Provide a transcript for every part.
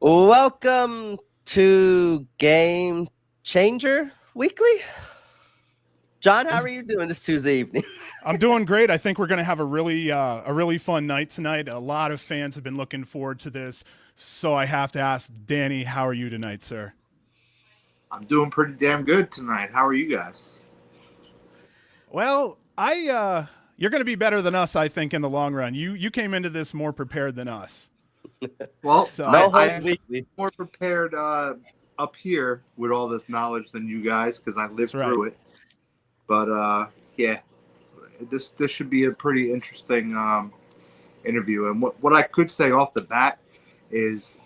Welcome to Game Changer Weekly. John, how are you doing this Tuesday evening? I'm doing great. I think we're going to have a really fun night tonight. A lot of fans have been looking forward to this. So I have to ask Danny, how are you tonight, sir? I'm doing pretty damn good tonight. How are you guys? Well, you're going to be better than us, I think, in the long run. You came into this more prepared than us. Well, So I'm more prepared up here with all this knowledge than you guys because I lived through it. But yeah, this should be a pretty interesting interview. And what I could say off the bat is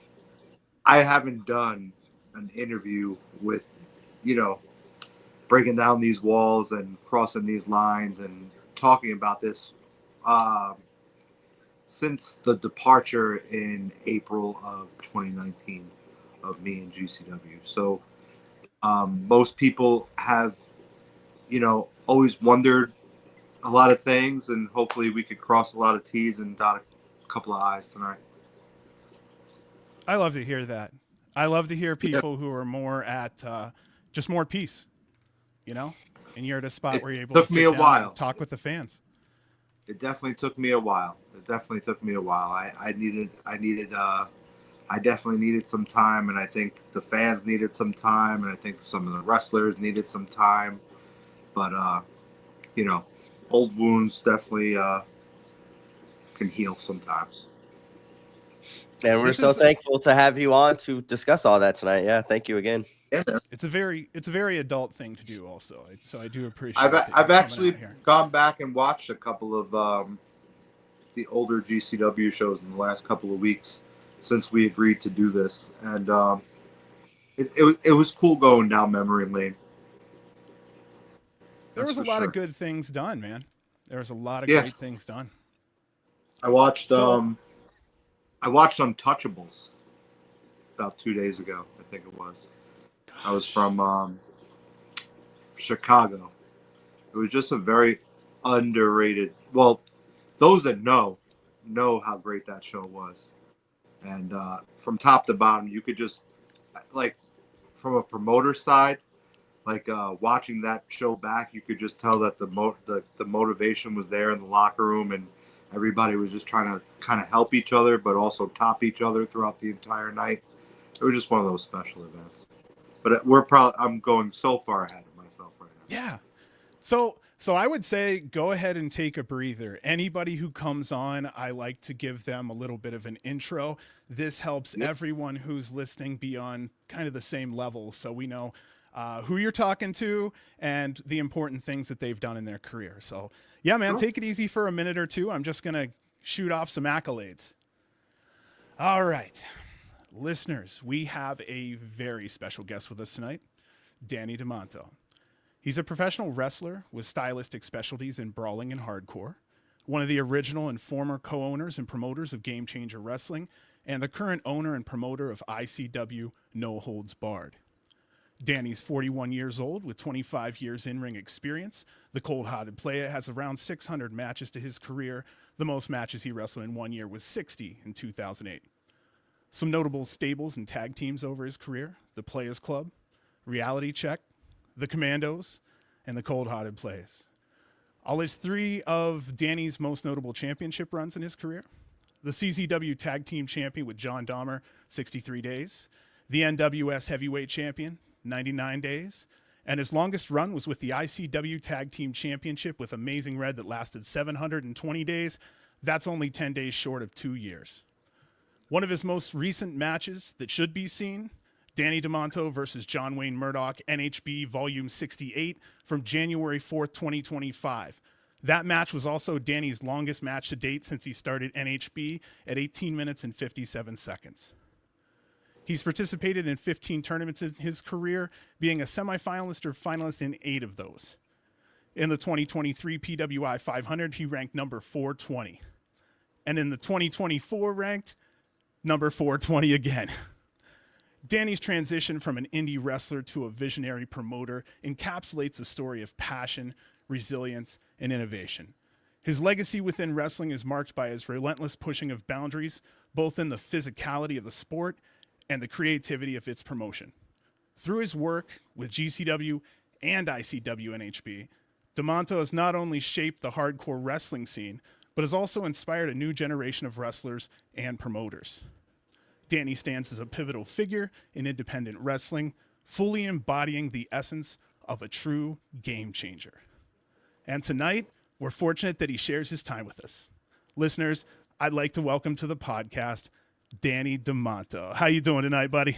I haven't done an interview with, breaking down these walls and crossing these lines and talking about this since the departure in April of 2019 of me and GCW. So most people have, always wondered a lot of things, and hopefully we could cross a lot of T's and dot a couple of I's tonight. I love to hear that. I love to hear people who are more at just more peace, and you're at a spot where you're able to sit down and talk with the fans. It definitely took me a while. I definitely needed some time, and I think the fans needed some time, and I think some of the wrestlers needed some time. But old wounds definitely can heal sometimes. And we're so thankful to have you on to discuss all that tonight. Yeah, thank you again. Yeah, it's a very adult thing to do also. So I do appreciate I've actually gone back and watched a couple of the older GCW shows in the last couple of weeks since we agreed to do this, and it was cool going down memory lane. There was a lot of good things done, man. There was a lot of great things done. I watched Untouchables about 2 days ago, I think it was. I was from Chicago. It was just a very underrated. Well, those that know how great that show was, and from top to bottom, you could just from a promoter side, watching that show back, you could just tell that the motivation was there in the locker room, and everybody was just trying to kind of help each other, but also top each other throughout the entire night. It was just one of those special events. But I'm going so far ahead of myself right now. Yeah. So I would say go ahead and take a breather. Anybody who comes on, I like to give them a little bit of an intro. This helps everyone who's listening be on kind of the same level, so we know who you're talking to and the important things that they've done in their career. So yeah, man, take it easy for a minute or two. I'm just going to shoot off some accolades. All right. Listeners, we have a very special guest with us tonight, Danny DeManto. He's a professional wrestler with stylistic specialties in brawling and hardcore, one of the original and former co-owners and promoters of Game Changer Wrestling, and the current owner and promoter of ICW No Holds Barred. Danny's 41 years old with 25 years in-ring experience. The cold-hearted player has around 600 matches to his career. The most matches he wrestled in 1 year was 60 in 2008. Some notable stables and tag teams over his career: the Players Club, Reality Check, the Commandos, and the Cold-Hearted Plays. All his three of Danny's most notable championship runs in his career: the CZW Tag Team Champion with John Dahmer, 63 days, the NWS Heavyweight Champion, 99 days, and his longest run was with the ICW Tag Team Championship with Amazing Red that lasted 720 days. That's only 10 days short of 2 years. One of his most recent matches that should be seen: Danny DeManto versus John Wayne Murdoch, NHB Volume 68 from January 4th, 2025. That match was also Danny's longest match to date since he started NHB at 18 minutes and 57 seconds. He's participated in 15 tournaments in his career, being a semifinalist or finalist in 8 of those. In the 2023 PWI 500, he ranked number 420. And in the 2024 ranked number 420 again. Danny's transition from an indie wrestler to a visionary promoter encapsulates a story of passion, resilience, and innovation. His legacy within wrestling is marked by his relentless pushing of boundaries, both in the physicality of the sport and the creativity of its promotion. Through his work with GCW and ICW NHB, DeManto has not only shaped the hardcore wrestling scene, but has also inspired a new generation of wrestlers and promoters. Danny stands as a pivotal figure in independent wrestling, fully embodying the essence of a true game changer. And tonight, we're fortunate that he shares his time with us. Listeners, I'd like to welcome to the podcast, Danny DeManto. How you doing tonight, buddy?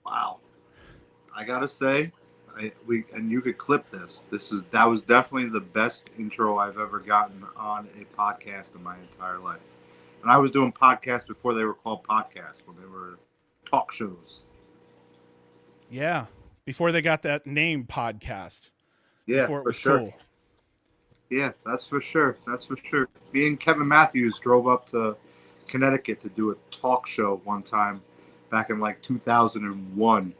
Wow. I gotta say, and you could clip this. That was definitely the best intro I've ever gotten on a podcast in my entire life. And I was doing podcasts before they were called podcasts, when they were talk shows. Yeah, before they got that name podcast. Yeah, before it was sure. cool. Yeah, that's for sure. That's for sure. Me and Kevin Matthews drove up to Connecticut to do a talk show one time back in like 2001.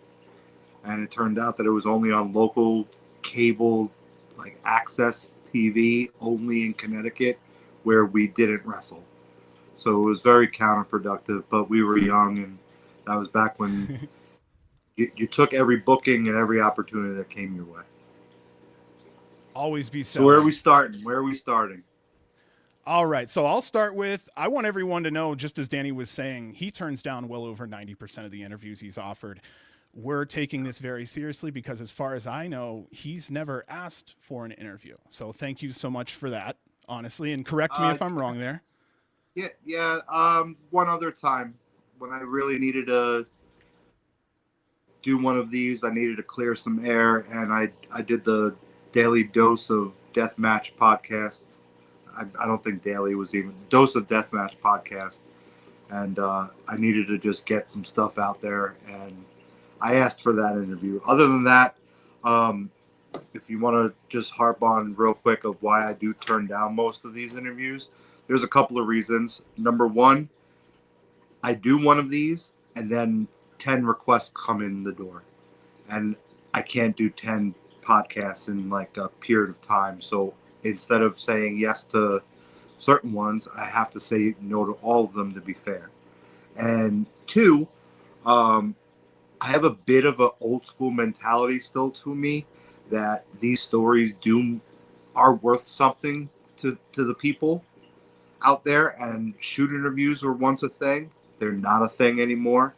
And it turned out that it was only on local cable, like access TV, only in Connecticut, where we didn't wrestle. So it was very counterproductive, but we were young, and that was back when you took every booking and every opportunity that came your way. Always be selling. So where are we starting? All right. So I'll start with, I want everyone to know, just as Danny was saying, he turns down well over 90% of the interviews he's offered. We're taking this very seriously because, as far as I know, he's never asked for an interview. So thank you so much for that, honestly. And correct me if I'm wrong there. Yeah. One other time when I really needed to do one of these, I needed to clear some air, and I did the Daily Dose of Deathmatch podcast. I don't think Daily was even Dose of Deathmatch podcast, and I needed to just get some stuff out there, and I asked for that interview. Other than that, if you want to just harp on real quick of why I do turn down most of these interviews, there's a couple of reasons. Number one, I do one of these, and then 10 requests come in the door, and I can't do 10 podcasts in like a period of time. So instead of saying yes to certain ones, I have to say no to all of them to be fair. And two, I have a bit of an old school mentality still to me that these stories are worth something to the people out there. And shoot interviews were once a thing. They're not a thing anymore.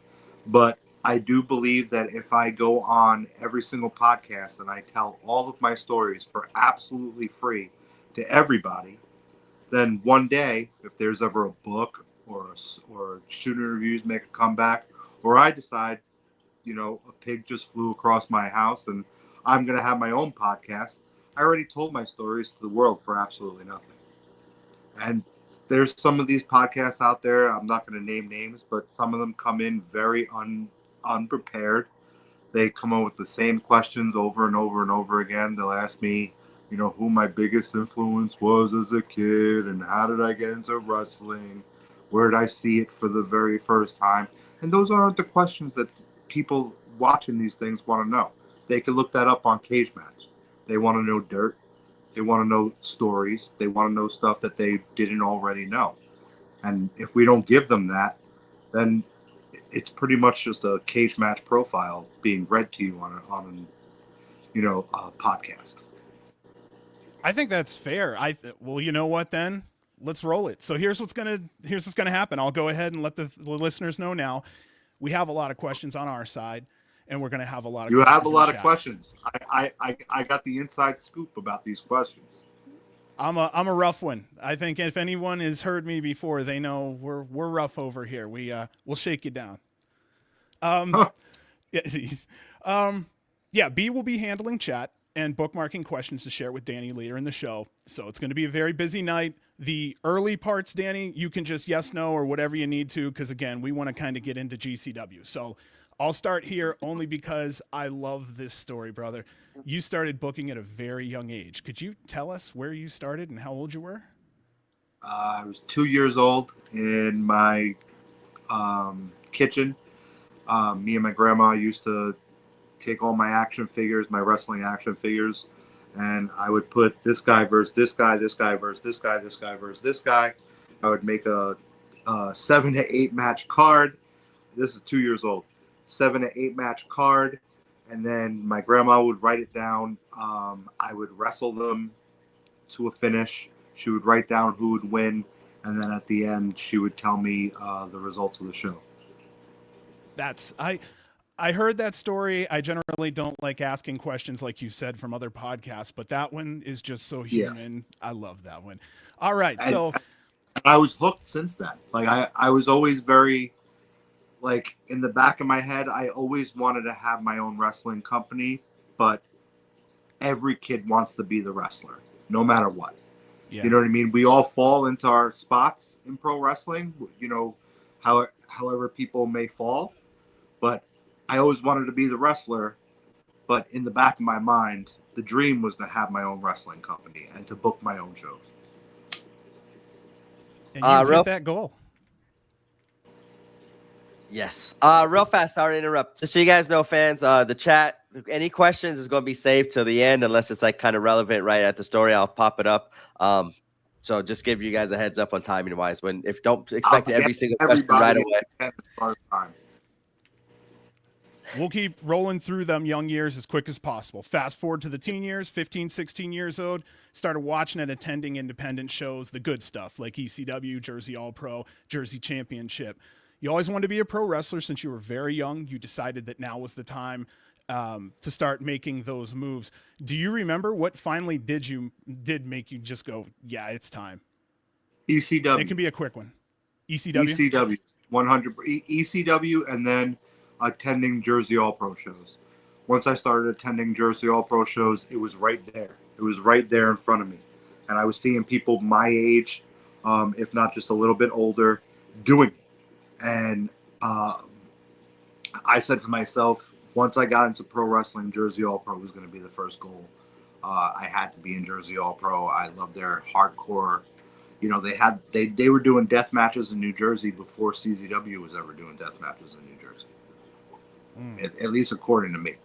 But I do believe that if I go on every single podcast and I tell all of my stories for absolutely free to everybody, then one day, if there's ever a book or shoot interviews make a comeback, or I decide, a pig just flew across my house and I'm going to have my own podcast, I already told my stories to the world for absolutely nothing. And there's some of these podcasts out there, I'm not going to name names, but some of them come in very unprepared. They come up with the same questions over and over and over again. They'll ask me, who my biggest influence was as a kid, and how did I get into wrestling? Where did I see it for the very first time? And those aren't the questions that people watching these things want to know. They can look that up on Cage Match. They want to know dirt. They want to know stories. They want to know stuff that they didn't already know. And if we don't give them that, then it's pretty much just a Cage Match profile being read to you on a podcast. I think that's fair. Well, you know what then? Let's roll it. So here's what's gonna happen. I'll go ahead and let the listeners know now. We have a lot of questions on our side, and we're gonna have a lot of. You have a lot of questions. I got the inside scoop about these questions. I'm a rough one. I think if anyone has heard me before, they know we're rough over here. We'll shake you down. B will be handling chat and bookmarking questions to share with Danny later in the show. So it's going to be a very busy night. The early parts, Danny, you can just yes, no, or whatever you need to, because again, we want to kind of get into GCW. So I'll start here only because I love this story, brother. You started booking at a very young age. Could you tell us where you started and how old you were? I was 2 years old in my kitchen. Me and my grandma used to take all my action figures, my wrestling action figures, and I would put this guy versus this guy, this guy versus this guy, this guy versus this guy. I would make a 7 to 8 match card. this is 2 years old, 7 to 8 match card, and then my grandma would write it down. I would wrestle them to a finish. She would write down who would win, and then at the end, she would tell me the results of the show. I heard that story. I generally don't like asking questions like you said from other podcasts, but that one is just so human. Yeah. I love that one. All right, so I was hooked since then. Like I was always very, like, in the back of my head, I always wanted to have my own wrestling company, but every kid wants to be the wrestler, no matter what. Yeah. You know what I mean? We all fall into our spots in pro wrestling, you know, however people may fall. But I always wanted to be the wrestler. But in the back of my mind, the dream was to have my own wrestling company and to book my own shows. And you hit that goal. Yes. Real fast, sorry to interrupt. Just so you guys know, fans, the chat, any questions is going to be saved till the end, unless it's like kind of relevant right at the story. I'll pop it up. So just give you guys a heads up on timing wise. If don't expect every single question right away. We'll keep rolling through them young years as quick as possible. Fast forward to the teen years, 15, 16 years old, started watching and attending independent shows, the good stuff like ECW, Jersey All-Pro, Jersey Championship. You always wanted to be a pro wrestler since you were very young. You decided that now was the time to start making those moves. Do you remember what finally did make you just go, yeah, it's time? ECW. And it can be a quick one. ECW? ECW, 100. ECW, and then attending Jersey All-Pro shows. Once I started attending Jersey All-Pro shows, it was right there. It was right there in front of me. And I was seeing people my age, if not just a little bit older, doing it. And I said to myself, once I got into pro wrestling, Jersey All-Pro was going to be the first goal. I had to be in Jersey All-Pro. I love their hardcore. You know, they were doing death matches in New Jersey before CZW was ever doing death matches in New Jersey. At least according to me.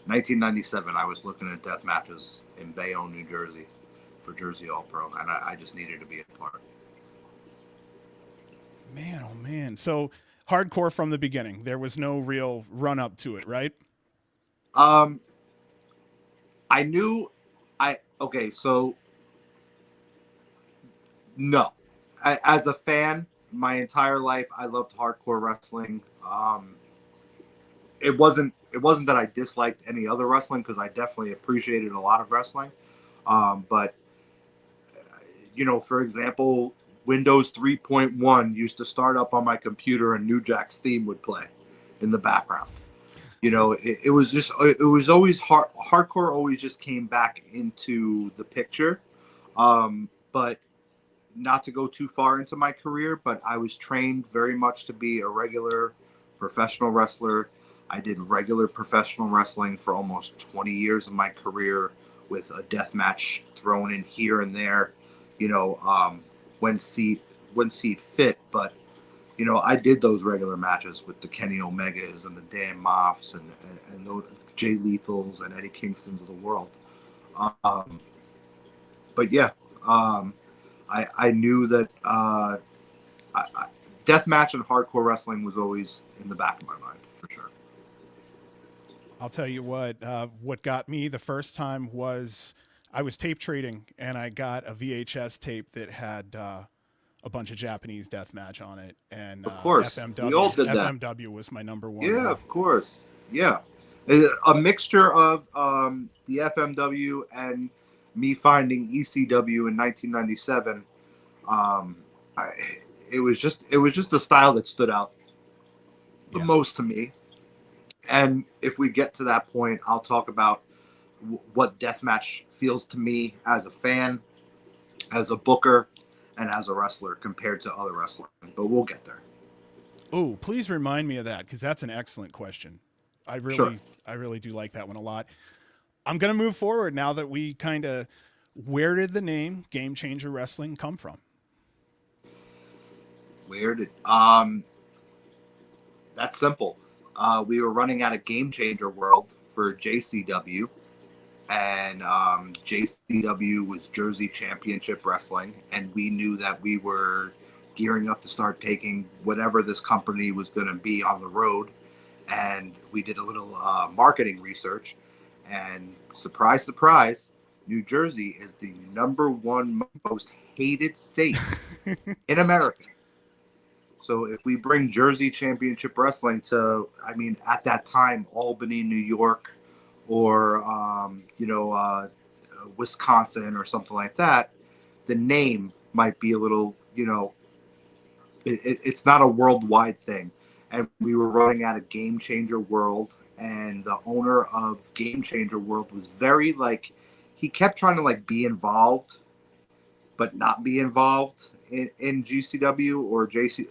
1997, I was looking at death matches in Bayonne, New Jersey for Jersey All-Pro, and I just needed to be a part. Man, oh man. So hardcore from the beginning. There was no real run up to it, right? I knew so no. As a fan, my entire life I loved hardcore wrestling. It wasn't that I disliked any other wrestling, because I definitely appreciated a lot of wrestling. But you know, for example, Windows 3.1 used to start up on my computer and New Jack's theme would play in the background. You know, it was always hardcore always just came back into the picture. But not to go too far into my career, but I was trained very much to be a regular professional wrestler. I did regular professional wrestling for almost 20 years of my career, with a death match thrown in here and there, you know, when seat fit. But, you know, I did those regular matches with the Kenny Omegas and the Dan Moffs and those Jay Lethals and Eddie Kingstons of the world. But yeah, I knew that death match and hardcore wrestling was always in the back of my mind, for sure. I'll tell you what got me the first time was I was tape trading, and I got a VHS tape that had a bunch of Japanese death match on it. And of course, FMW, we all did that. FMW was my number one. Yeah, of course. Yeah. A mixture of the FMW and me finding ECW in 1997. It was just the style that stood out the most to me. And if we get to that point, I'll talk about what deathmatch feels to me as a fan, as a booker, and as a wrestler compared to other wrestling. But we'll get there. Oh, please remind me of that, because that's an excellent question. I really do like that one a lot. I'm going to move forward now that we kind of, where did the name Game Changer Wrestling come from? Where did, that's simple. We were running out of Game Changer World for JCW, and JCW was Jersey Championship Wrestling, and we knew that we were gearing up to start taking whatever this company was going to be on the road. And we did a little marketing research, and surprise, surprise, New Jersey is the #1 most hated state in America. So if we bring Jersey Championship Wrestling to, I mean, at that time, Albany, New York, or Wisconsin or something like that, the name might be a little, it's not a worldwide thing. And we were running out of Game Changer World, and the owner of Game Changer World was very he kept trying to be involved, but not be involved in GCW or JC,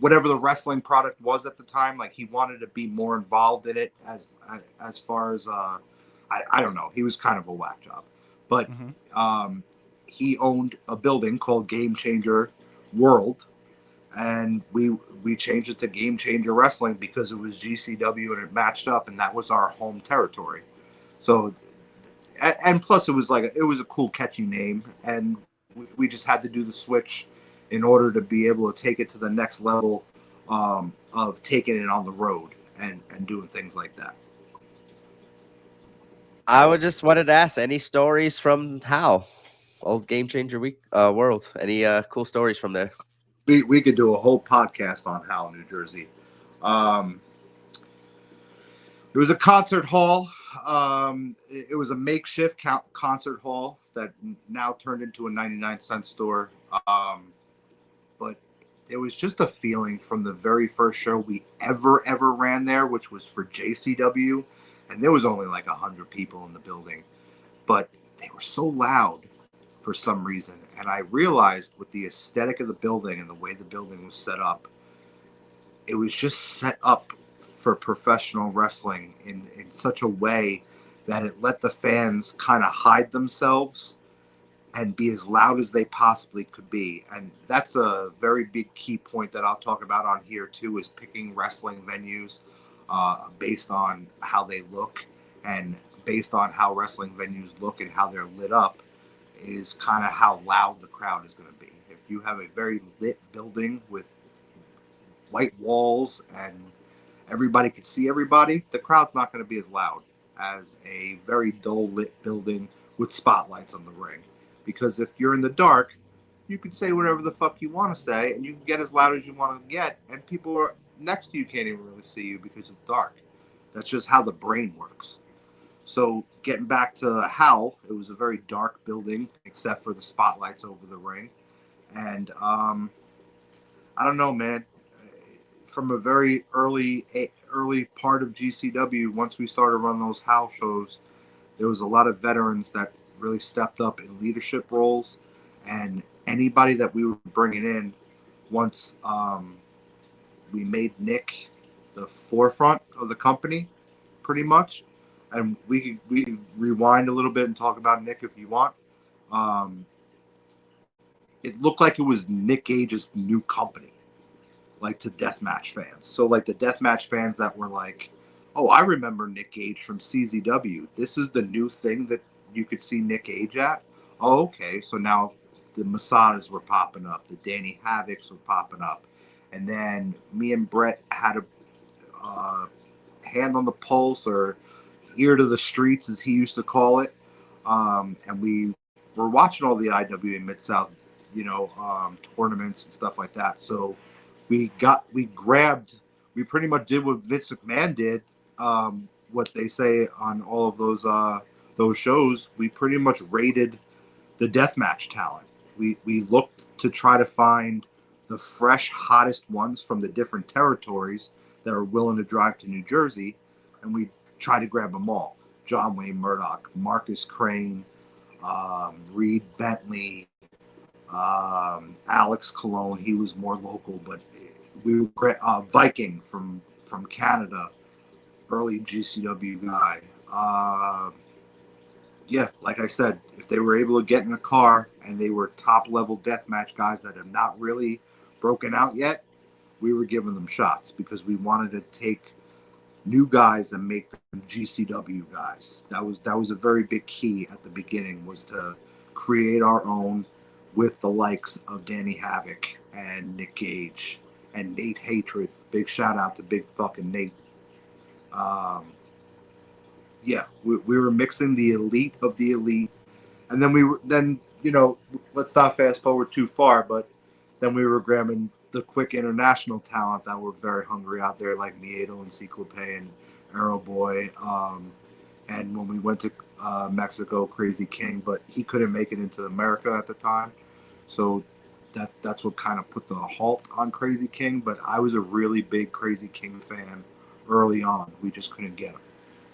whatever the wrestling product was at the time. Like, he wanted to be more involved in it as far as I don't know. He was kind of a whack job, but he owned a building called Game Changer World, and we changed it to Game Changer Wrestling because it was GCW and it matched up, and that was our home territory. So, and plus it was a cool, catchy name, and we just had to do the switch in order to be able to take it to the next level of taking it on the road and doing things like that. I was just wanted to ask, any stories from old Game Changer Week World? Any cool stories from there? We could do a whole podcast on Howell, New Jersey. It was a concert hall. It was a makeshift concert hall that now turned into a 99-cent store. But it was just a feeling from the very first show we ever ran there, which was for JCW. And there was only 100 people in the building. But they were so loud for some reason. And I realized with the aesthetic of the building and the way the building was set up, it was just set up for professional wrestling in such a way that it let the fans kind of hide themselves and be as loud as they possibly could be. And that's a very big key point that I'll talk about on here too, is picking wrestling venues based on how they look, and based on how wrestling venues look and how they're lit up is kind of how loud the crowd is going to be. If you have a very lit building with white walls and everybody can see everybody, the crowd's not going to be as loud as a very dull lit building with spotlights on the ring. Because if you're in the dark, you can say whatever the fuck you want to say, and you can get as loud as you want to get, and people are next to you can't even really see you because it's dark. That's just how the brain works. So getting back to Howell, it was a very dark building except for the spotlights over the ring. And I don't know, man. From a very early part of GCW, once we started running those Howell shows, there was a lot of veterans that really stepped up in leadership roles, and anybody that we were bringing in, once we made Nick the forefront of the company, pretty much. And we can rewind a little bit and talk about Nick if you want. It looked like it was Nick Gage's new company, to deathmatch fans. So the deathmatch fans that were oh, I remember Nick Gage from CZW. This is the new thing that you could see Nick Gage at. Oh, okay. So now the Masadas were popping up. The Danny Havocs were popping up. And then me and Brett had a hand on the pulse, or ear to the streets, as he used to call it. And we were watching all the IWA Mid-South, tournaments and stuff like that. So we pretty much did what Vince McMahon did, what they say on all of those shows. We pretty much rated the deathmatch talent. We looked to try to find the fresh, hottest ones from the different territories that are willing to drive to New Jersey, and we try to grab them all. John Wayne Murdoch, Marcus Crane, Reed Bentley, Alex Colon. He was more local, but we were Viking from Canada, early GCW guy. Yeah, like I said, if they were able to get in a car and they were top level deathmatch guys that have not really broken out yet, we were giving them shots because we wanted to take new guys and make them GCW guys. That was a very big key at the beginning, was to create our own with the likes of Danny Havoc and Nick Gage and Nate Hatred. Big shout out to big fucking Nate. Yeah, we were mixing the elite of the elite, and then let's not fast forward too far, but then we were grabbing the quick international talent that were very hungry out there, like Miedo and Ciclope and Arrow Boy. And when we went to Mexico, Crazy King, but he couldn't make it into America at the time, so that's what kind of put the halt on Crazy King. But I was a really big Crazy King fan early on. We just couldn't get him.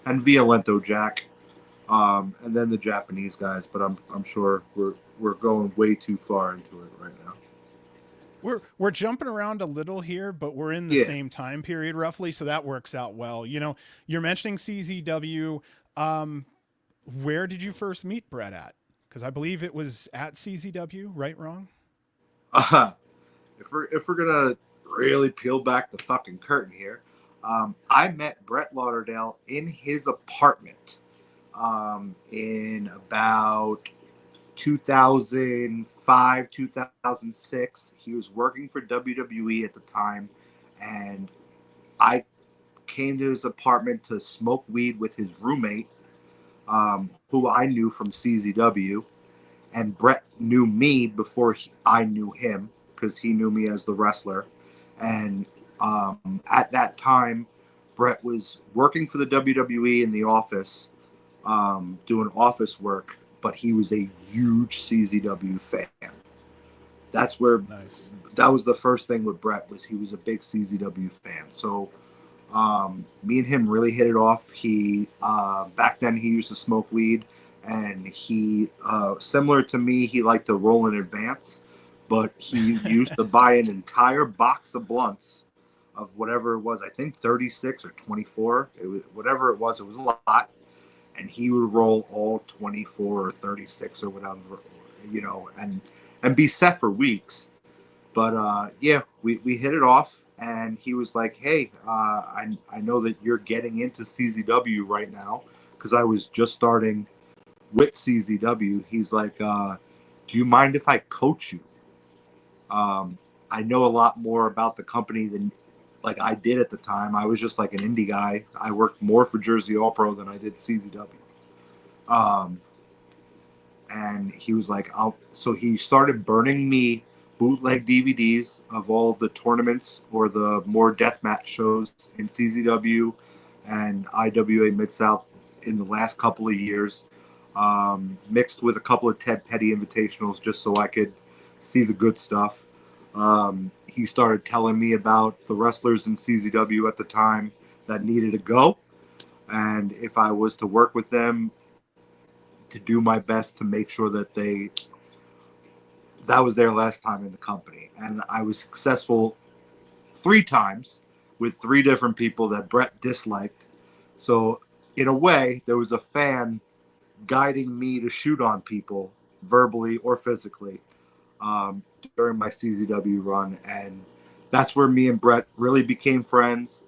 And Violento Jack, and then the Japanese guys. But I'm sure we're going way too far into it right now. We're jumping around a little here, but we're in the same time period roughly, so that works out well. You know, you're mentioning CZW. Where did you first meet Brett at? Because I believe it was at CZW, right? Wrong? If we're gonna really peel back the fucking curtain here, I met Brett Lauderdale in his apartment in about 2005, 2006. He was working for WWE at the time, and I came to his apartment to smoke weed with his roommate, who I knew from CZW, and Brett knew me before I knew him because he knew me as the wrestler. And at that time, Brett was working for the WWE in the office, doing office work, but he was a huge CZW fan. That's where that was the first thing with Brett, was he was a big CZW fan. So me and him really hit it off. He back then he used to smoke weed, and he similar to me, he liked to roll in advance, but he used to buy an entire box of blunts of whatever it was. I think 36 or 24. Whatever it was a lot. And he would roll all 24 or 36 or whatever, you know, and be set for weeks. But we hit it off, and he was like, "Hey, I know that you're getting into CZW right now," because I was just starting with CZW. He's like, "Do you mind if I coach you? I know a lot more about the company than like I did at the time. I was just like an indie guy. I worked more for Jersey All Pro than I did CZW." And he was like, so he started burning me bootleg DVDs of all of the tournaments or the more deathmatch shows in CZW and IWA Mid-South in the last couple of years, mixed with a couple of Ted Petty invitationals just so I could see the good stuff. He started telling me about the wrestlers in CZW at the time that needed to go, and if I was to work with them, to do my best to make sure that that was their last time in the company. And I was successful 3 times with 3 different people that Brett disliked. So in a way, there was a fan guiding me to shoot on people verbally or physically during my CZW run. And that's where me and Brett really became friends.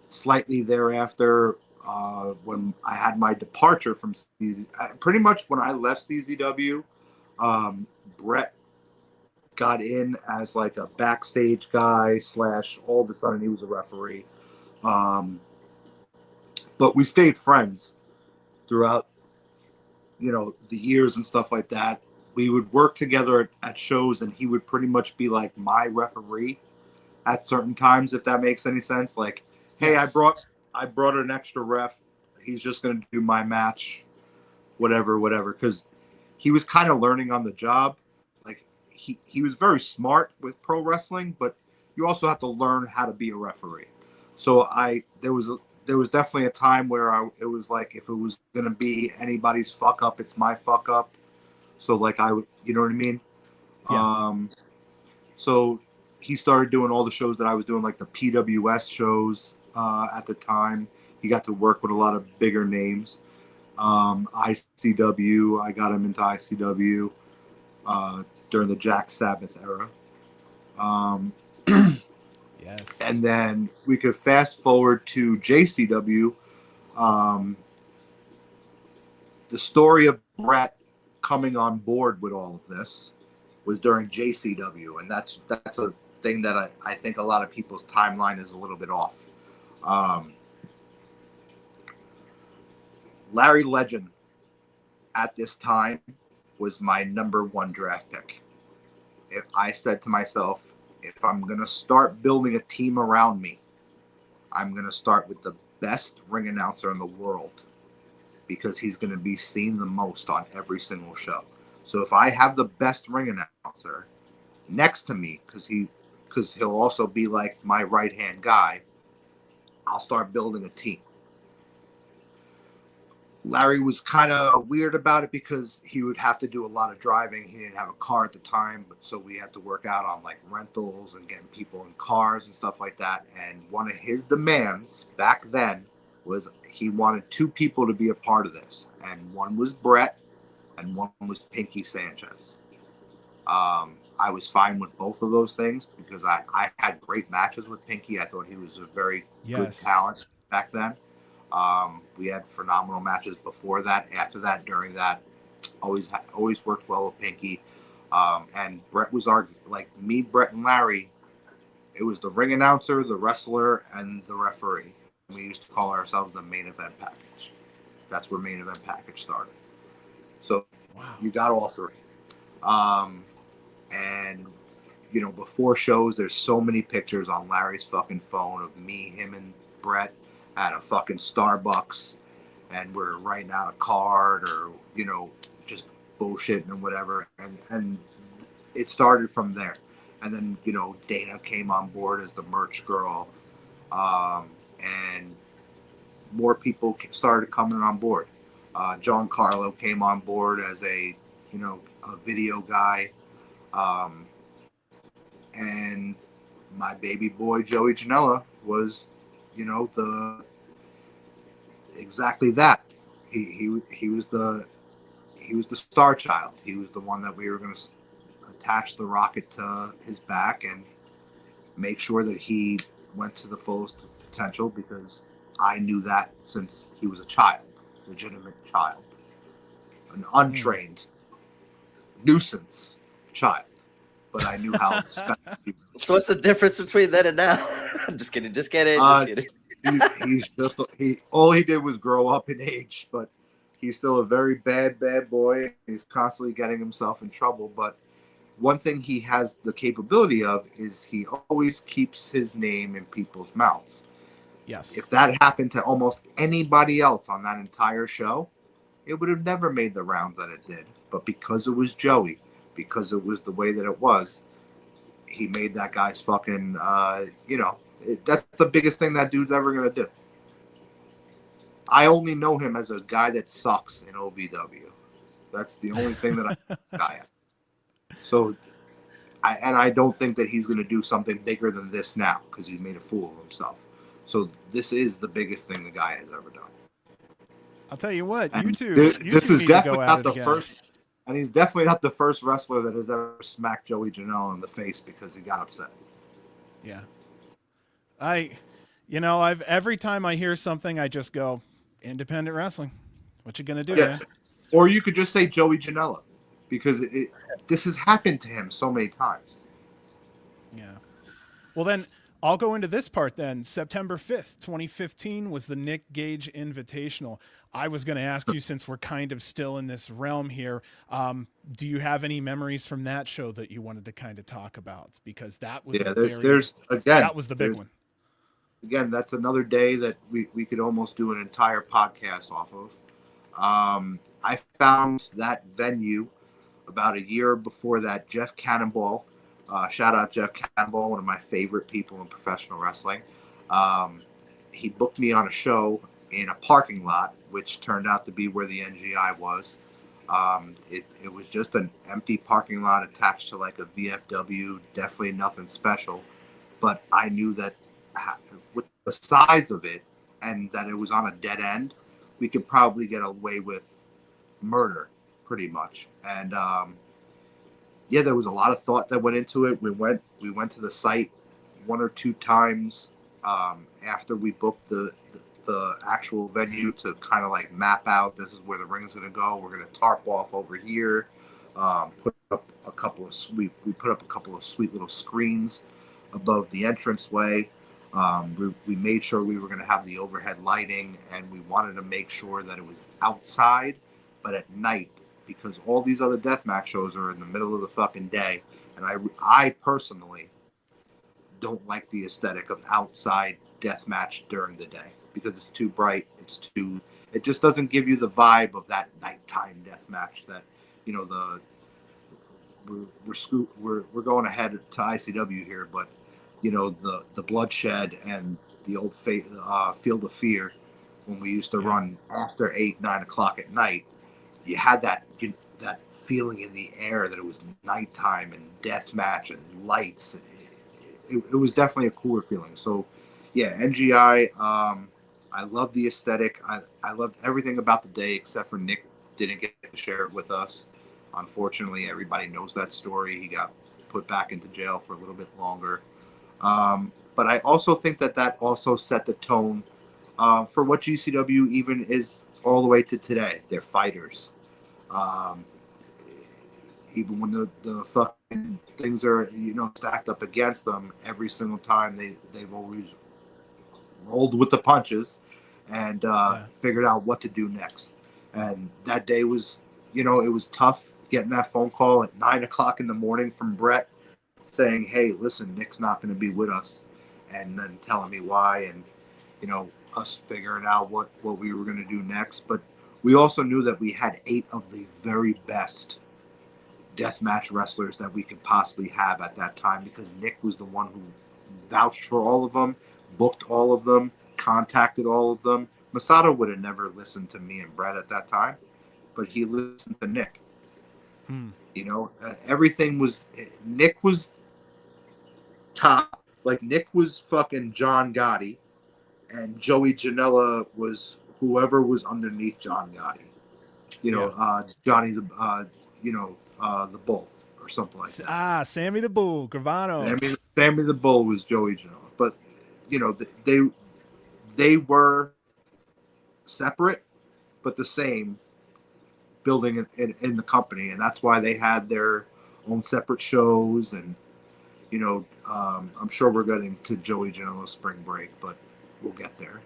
Slightly thereafter, when I had my departure from pretty much when I left CZW, Brett got in as like a backstage guy / all of a sudden he was a referee. But we stayed friends throughout, you know, the years and stuff like that. We would work together at shows, and he would pretty much be like my referee at certain times, if that makes any sense. Like, hey, yes. I brought an extra ref. He's just going to do my match, whatever. Because he was kind of learning on the job. Like, he was very smart with pro wrestling, but you also have to learn how to be a referee. So there was definitely a time where it was like, if it was going to be anybody's fuck up, it's my fuck up. So like I would, you know what I mean? Yeah. So he started doing all the shows that I was doing, like the PWS shows at the time. He got to work with a lot of bigger names. ICW, I got him into ICW during the Jack Sabbath era. Yes. And then we could fast forward to JCW. The story of Brett coming on board with all of this was during JCW, and that's a thing that I think a lot of people's timeline is a little bit off. Larry Legend at this time was my number one draft pick. If I said to myself, if I'm going to start building a team around me, I'm going to start with the best ring announcer in the world, because he's going to be seen the most on every single show. So if I have the best ring announcer next to me, because he'll also be like my right-hand guy, I'll start building a team. Larry was kind of weird about it because he would have to do a lot of driving. He didn't have a car at the time, but so we had to work out on like rentals and getting people in cars and stuff like that. And one of his demands back then was he wanted two people to be a part of this, and one was Brett and one was Pinky Sanchez. I was fine with both of those things because I had great matches with Pinky. I thought he was a very good talent back then. We had phenomenal matches before that, after that, during that. Always worked well with Pinky. And Brett was me, Brett, and Larry. It was the ring announcer, the wrestler, and the referee. We used to call ourselves the main event package. That's where main event package started. So You got all three. And before shows, there's so many pictures on Larry's fucking phone of me, him, and Brett at a fucking Starbucks, and we're writing out a card or just bullshitting or whatever, and it started from there. And then Dana came on board as the merch girl, and more people started coming on board. John Carlo came on board as a video guy, and my baby boy Joey Janela was exactly that. He was the star child. He was the one that we were going to attach the rocket to his back and make sure that he went to the fullest potential, because I knew that since he was a child, legitimate child, an untrained nuisance child. But I knew how special he was. So what's the difference between then and now? I'm just kidding. All he did was grow up in age, but he's still a very bad boy. He's constantly getting himself in trouble. But one thing he has the capability of is he always keeps his name in people's mouths. Yes. If that happened to almost anybody else on that entire show, it would have never made the rounds that it did. But because it was Joey, because it was the way that it was, he made that guy's fucking, that's the biggest thing that dude's ever going to do. I only know him as a guy that sucks in OVW. That's the only thing that I have. So, I don't think that he's going to do something bigger than this now, because he made a fool of himself. So this is the biggest thing the guy has ever done. I'll tell you what, And you two this is need definitely to go not at the it again. first. And he's definitely not the first wrestler that has ever smacked Joey Janela in the face because he got upset. Yeah. Every time I hear something, I just go, independent wrestling. What you gonna do, man? Or you could just say Joey Janela, because this has happened to him so many times. Yeah. Well, then I'll go into this part then. September 5th, 2015 was the Nick Gage Invitational. I was going to ask you, since we're kind of still in this realm here, do you have any memories from that show that you wanted to kind of talk about? Because that was that was the big one. Again, that's another day that we could almost do an entire podcast off of. I found that venue about a year before that. Jeff Cannonball, shout out Jeff Cannonball, one of my favorite people in professional wrestling. He booked me on a show in a parking lot, which turned out to be where the NGI was. It was just an empty parking lot attached to like a VFW, definitely nothing special. But I knew that with the size of it and that it was on a dead end, we could probably get away with murder pretty much. And there was a lot of thought that went into it. We went to the site one or two times after we booked the actual venue to kind of like map out, this is where the ring's going to go. We're going to tarp off over here, put up a couple of sweet little screens above the entranceway. We made sure we were going to have the overhead lighting, and we wanted to make sure that it was outside, but at night, because all these other deathmatch shows are in the middle of the fucking day, and I personally don't like the aesthetic of outside deathmatch during the day because it's too bright. It just doesn't give you the vibe of that nighttime deathmatch that, you know, we're going ahead to ICW here, but you know, the bloodshed and the old Field of Fear, when we used to run after 8-9 o'clock at night, you had that feeling in the air that it was nighttime and deathmatch and lights. It was definitely a cooler feeling. So yeah, NGI. I love the aesthetic. I loved everything about the day except for Nick didn't get to share it with us. Unfortunately, everybody knows that story. He got put back into jail for a little bit longer. But I also think that also set the tone for what GCW even is all the way to today. They're fighters. Even when the fucking things are, you know, stacked up against them, every single time they've always rolled with the punches and figured out what to do next. And that day was, you know, it was tough getting that phone call at 9 o'clock in the morning from Brett saying, hey, listen, Nick's not going to be with us, and then telling me why, and, you know, us figuring out what we were going to do next. But we also knew that we had 8 of the very best deathmatch wrestlers that we could possibly have at that time, because Nick was the one who vouched for all of them, booked all of them, contacted all of them. Masato would have never listened to me and Brett at that time, but he listened to Nick. You know, everything was, Nick was top. Like, Nick was fucking John Gotti, and Joey Janela was whoever was underneath John Gotti. You know, Johnny the the Bull or something like that. Sammy the Bull, Gravano. Sammy the Bull was Joey Janela, but you know, they were separate but the same, building in the company, and that's why they had their own separate shows. And you know, I'm sure we're getting to Joey Janela's spring break, but we'll get there.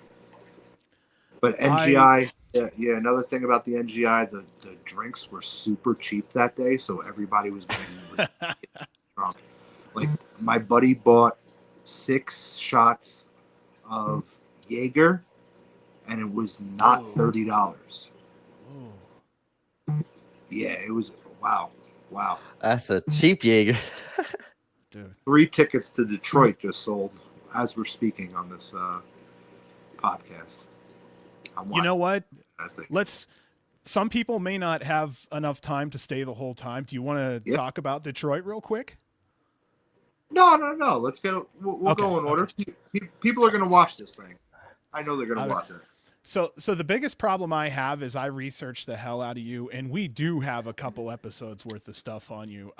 But NGI, yeah, another thing about the NGI, the drinks were super cheap that day, so everybody was getting really drunk. Like, my buddy bought 6 shots of Jaeger, and it was not $30. Yeah, it was wow. That's a cheap Jaeger. Dude. 3 tickets to Detroit just sold as we're speaking on this podcast. You know what? Some people may not have enough time to stay the whole time. Do you want to talk about Detroit real quick? No. Let's get. We'll go in order. People are going to watch this thing. I know they're going to watch it. So the biggest problem I have is I researched the hell out of you, and we do have a couple episodes worth of stuff on you.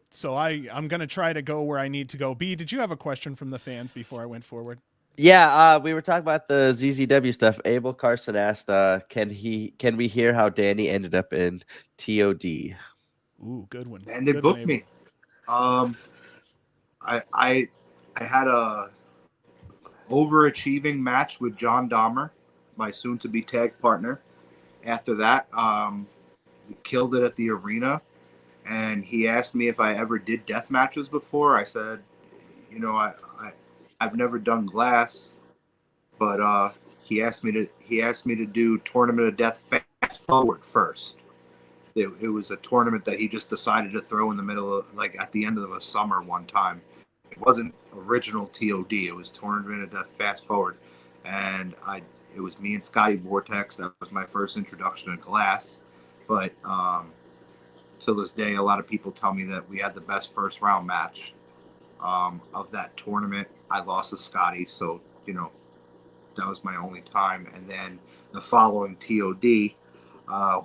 So I'm going to try to go where I need to go. B, did you have a question from the fans before I went forward? Yeah, we were talking about the ZZW stuff. Abel Carson asked, can we hear how Danny ended up in TOD? Ooh, good one. And they booked me. I had a overachieving match with John Dahmer, my soon-to-be tag partner. After that, we killed it at the arena, and he asked me if I ever did death matches before. I said, you know, I've never done glass, but he asked me to do Tournament of Death fast forward first. It was a tournament that he just decided to throw in the middle of, like, at the end of a summer one time. It wasn't original TOD. It was Tournament of Death fast forward, and it was me and Scotty Vortex. That was my first introduction to glass. But to this day, a lot of people tell me that we had the best first round match of that tournament. I lost to Scotty, so, you know, that was my only time. And then the following TOD,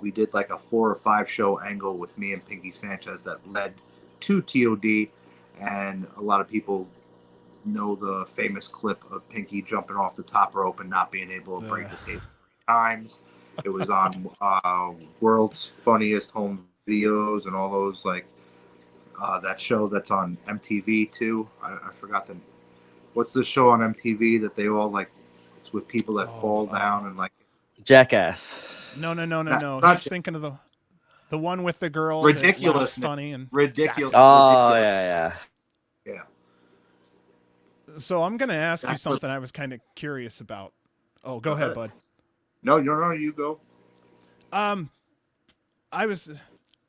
we did like a 4 or 5 show angle with me and Pinky Sanchez that led to TOD. And a lot of people know the famous clip of Pinky jumping off the top rope and not being able to break the table 3 times. It was on World's Funniest Home Videos and all those, like, that show that's on MTV too. I forgot what's the show on MTV that they all like? It's with people that fall down and like Jackass. No. not He's thinking of the one with the girl that laughs ridiculous, funny and ridiculous. Oh ridiculous. yeah. So I'm gonna ask you That's something I was kind of curious about. Oh, go ahead, bud. No, you go. I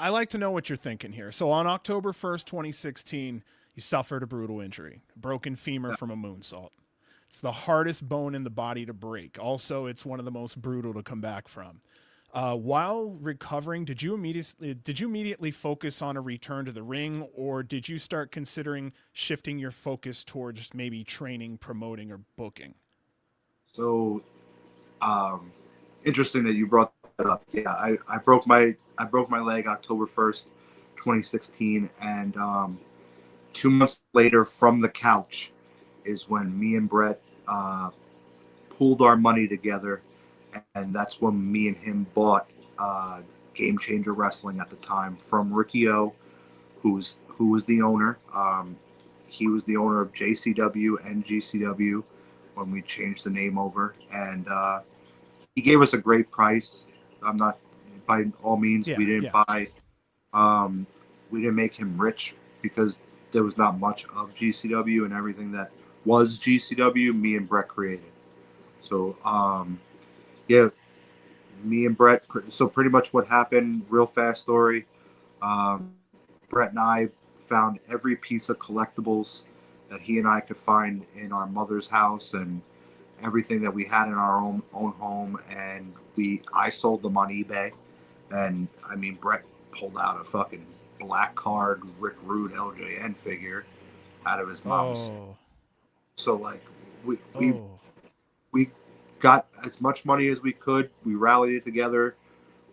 like to know what you're thinking here. So on October 1st, 2016, you suffered a brutal injury, a broken femur from a moonsault. It's the hardest bone in the body to break. Also, it's one of the most brutal to come back from. While recovering, did you immediately focus on a return to the ring, or did you start considering shifting your focus towards maybe training, promoting, or booking? So, interesting that you brought that up. Yeah, I broke my leg October 1st, 2016, and 2 months later, from the couch, is when me and Brett pooled our money together, and that's when me and him bought Game Changer Wrestling at the time from Ricky O, who was the owner. He was the owner of JCW and GCW when we changed the name over, and he gave us a great price. I'm not, by all means, we didn't buy. We didn't make him rich because there was not much of GCW, and everything that was GCW, me and Brett created. So, yeah, me and Brett. So pretty much what happened, real fast story. Brett and I found every piece of collectibles that he and I could find in our mother's house and everything that we had in our own home. And I sold them on eBay. And I mean, Brett pulled out a fucking black card Rick Rude LJN figure out of his mom's. Oh. So like we got as much money as we could. We rallied it together.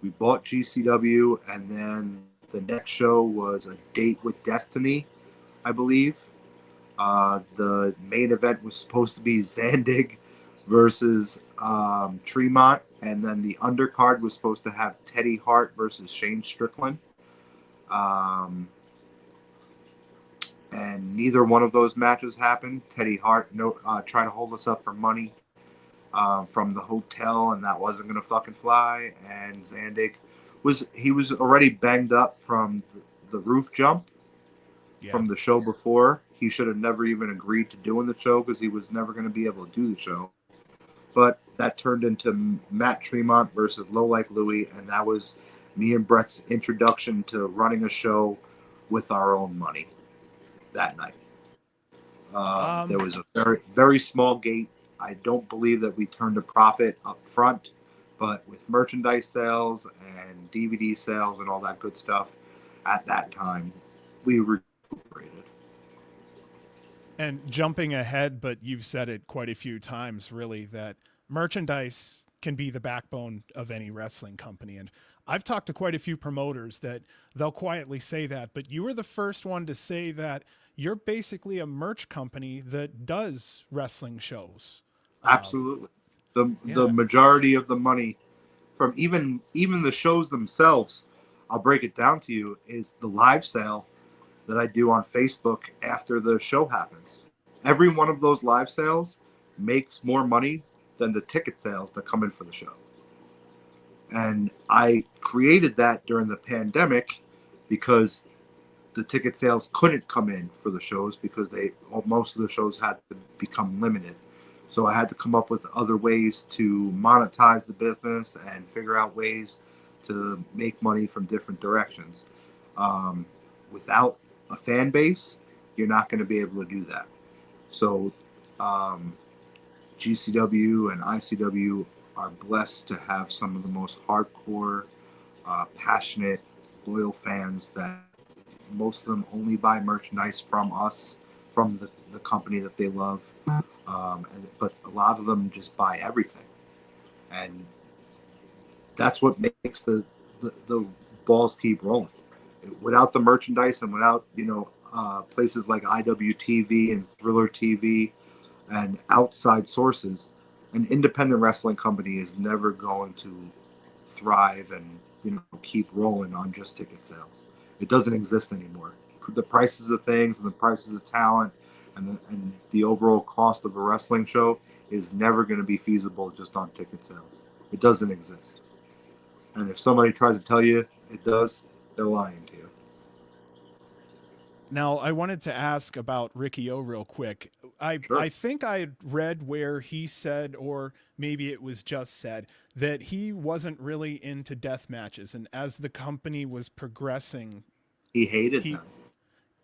We bought GCW, and then the next show was A Date with Destiny, I believe. The main event was supposed to be Zandig versus Tremont, and then the undercard was supposed to have Teddy Hart versus Shane Strickland. And neither one of those matches happened. Teddy Hart tried to hold us up for money from the hotel, and that wasn't going to fucking fly. And Zandig was already banged up from the roof jump from the show before. He should have never even agreed to doing the show because he was never going to be able to do the show. But that turned into Matt Tremont versus Low Life Louie, and that was me and Brett's introduction to running a show with our own money that night. There was a very, very small gate. I don't believe that we turned a profit up front, but with merchandise sales and DVD sales and all that good stuff at that time, we recuperated. And jumping ahead, but you've said it quite a few times, really, that merchandise can be the backbone of any wrestling company. And I've talked to quite a few promoters that they'll quietly say that, but you were the first one to say that you're basically a merch company that does wrestling shows. Absolutely. The majority of the money from even the shows themselves, I'll break it down to you, is the live sale that I do on Facebook after the show happens. Every one of those live sales makes more money than the ticket sales that come in for the show. And I created that during the pandemic because the ticket sales couldn't come in for the shows because most of the shows had to become limited. So I had to come up with other ways to monetize the business and figure out ways to make money from different directions. Without a fan base, you're not going to be able to do that. So GCW and ICW are blessed to have some of the most hardcore, passionate, loyal fans that most of them only buy merchandise from us, from the company that they love. But a lot of them just buy everything. And that's what makes the balls keep rolling. Without the merchandise and without, places like IWTV and Thriller TV and outside sources, an independent wrestling company is never going to thrive and keep rolling on just ticket sales. It doesn't exist anymore. the prices of things and the prices of talent and the overall cost of a wrestling show is never going to be feasible just on ticket sales. It doesn't exist. And if somebody tries to tell you it does, they're lying to you. Now, I wanted to ask about Ricky O real quick. Sure. I think I read where he said, or maybe it was just said, that he wasn't really into death matches. And as the company was progressing, He hated he, them.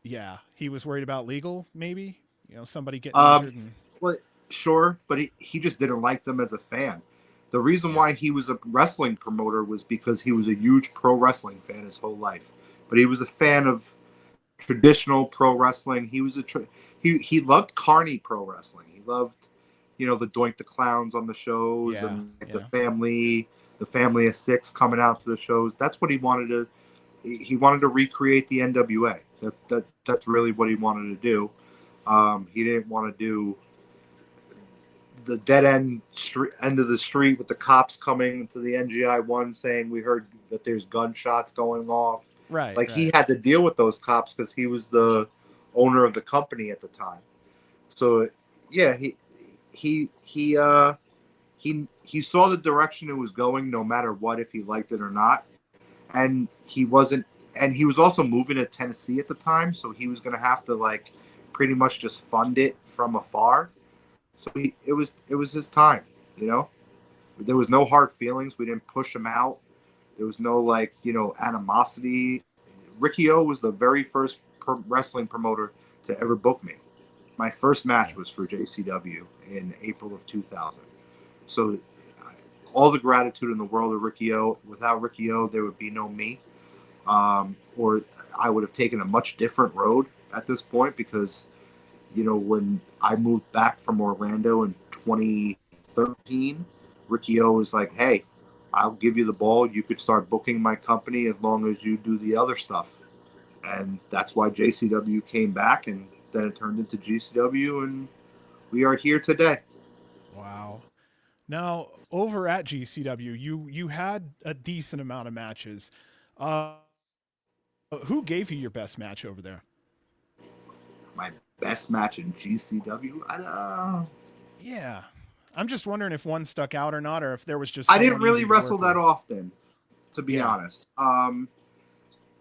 yeah, he was worried about legal, maybe, somebody getting Um, injured. And well, sure, but he just didn't like them as a fan. The reason yeah, why he was a wrestling promoter was because he was a huge pro wrestling fan his whole life. But he was a fan of traditional pro wrestling. He was he loved carny pro wrestling. He loved, the Doink the Clowns on the shows yeah, and like, yeah. the family of six coming out to the shows. That's what he wanted to. He wanted to recreate the NWA. That's really what he wanted to do. He didn't want to do the dead end of the street with the cops coming to the NGI-1 saying we heard that there's gunshots going off. Right, Like he right. had to deal with those cops because he was the owner of the company at the time. So yeah, he saw the direction it was going, no matter what, if he liked it or not. And he wasn't, and he was also moving to Tennessee at the time, so he was going to have to like pretty much just fund it from afar. So it was his time, you know. There was no hard feelings. We didn't push him out. There was no animosity. Ricky O was the very first wrestling promoter to ever book me. My first match was for JCW in April of 2000. So all the gratitude in the world to Ricky O. Without Ricky O, there would be no me. Or I would have taken a much different road at this point because, when I moved back from Orlando in 2013, Ricky O was like, hey, I'll give you the ball. You could start booking my company as long as you do the other stuff. And that's why JCW came back, and then it turned into GCW, and we are here today. Wow. Now, over at GCW, you had a decent amount of matches. Uh, who gave you your best match over there? My best match in GCW, Yeah. I'm just wondering if one stuck out or not, or if there was just I didn't someone really easy to wrestle work that with. often, to be Yeah. honest.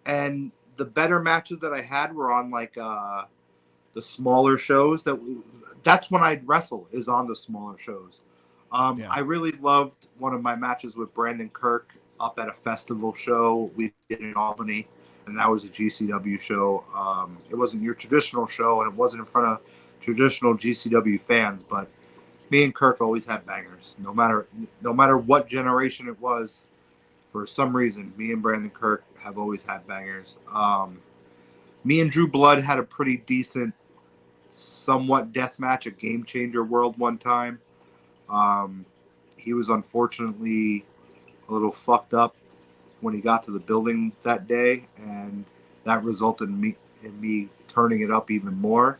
And the better matches that I had were on the smaller shows. That's when I'd wrestle, is on the smaller shows. Yeah. I really loved one of my matches with Brandon Kirk up at a festival show we did in Albany, and that was a GCW show. It wasn't your traditional show, and it wasn't in front of traditional GCW fans, but me and Kirk always had bangers, no matter what generation it was. For some reason, me and Brandon Kirk have always had bangers. Me and Drew Blood had a pretty decent, somewhat death match at Game Changer World one time. Um, he was unfortunately a little fucked up when he got to the building that day, and that resulted in me turning it up even more,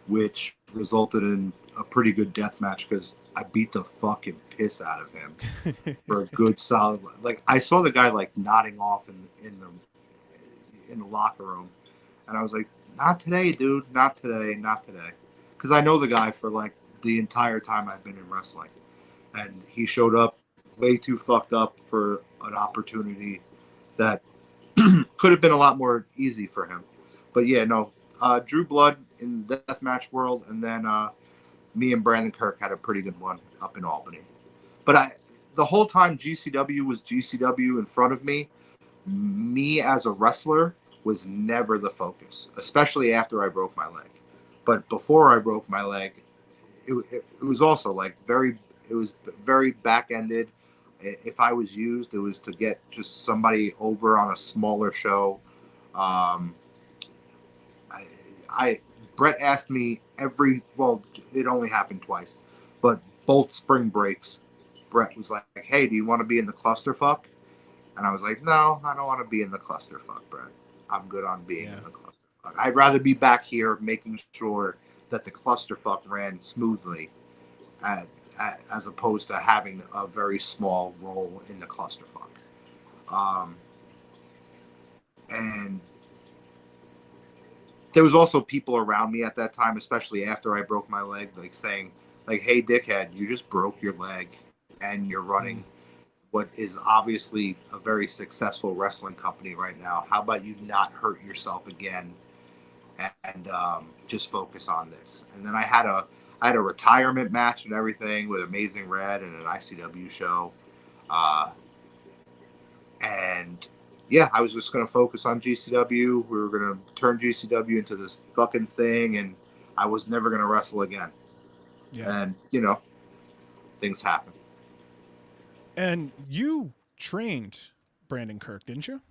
which resulted in a pretty good death match because I beat the fucking piss out of him for a good solid. Like I saw the guy like nodding off in the locker room, and I was like, "Not today, dude. Not today. Not today." Because I know the guy for like the entire time I've been in wrestling, and he showed up way too fucked up for an opportunity that could have been a lot more easy for him. But yeah, no. Drew Blood in the deathmatch world, and then me and Brandon Kirk had a pretty good one up in Albany. But the whole time GCW was GCW in front of me. Me as a wrestler was never the focus, especially after I broke my leg. But before I broke my leg, it was also like it was very back ended. If I was used, it was to get just somebody over on a smaller show. Um, I Brett asked me it only happened twice, but both spring breaks, Brett was like, "Hey, do you want to be in the clusterfuck?" And I was like, "No, I don't want to be in the clusterfuck, Brett. I'm good on being Yeah. in the clusterfuck. I'd rather be back here making sure that the clusterfuck ran smoothly, at, as opposed to having a very small role in the clusterfuck." Um, and there was also people around me at that time, especially after I broke my leg, like saying, like, "Hey, dickhead, you just broke your leg, and you're running what is obviously a very successful wrestling company right now. How about you not hurt yourself again, and just focus on this?" And then I had a retirement match and everything with Amazing Red and an ICW show, and yeah, I was just going to focus on GCW. We were going to turn GCW into this fucking thing, and I was never going to wrestle again. Yeah. And, things happen. And you trained Brandon Kirk, didn't you?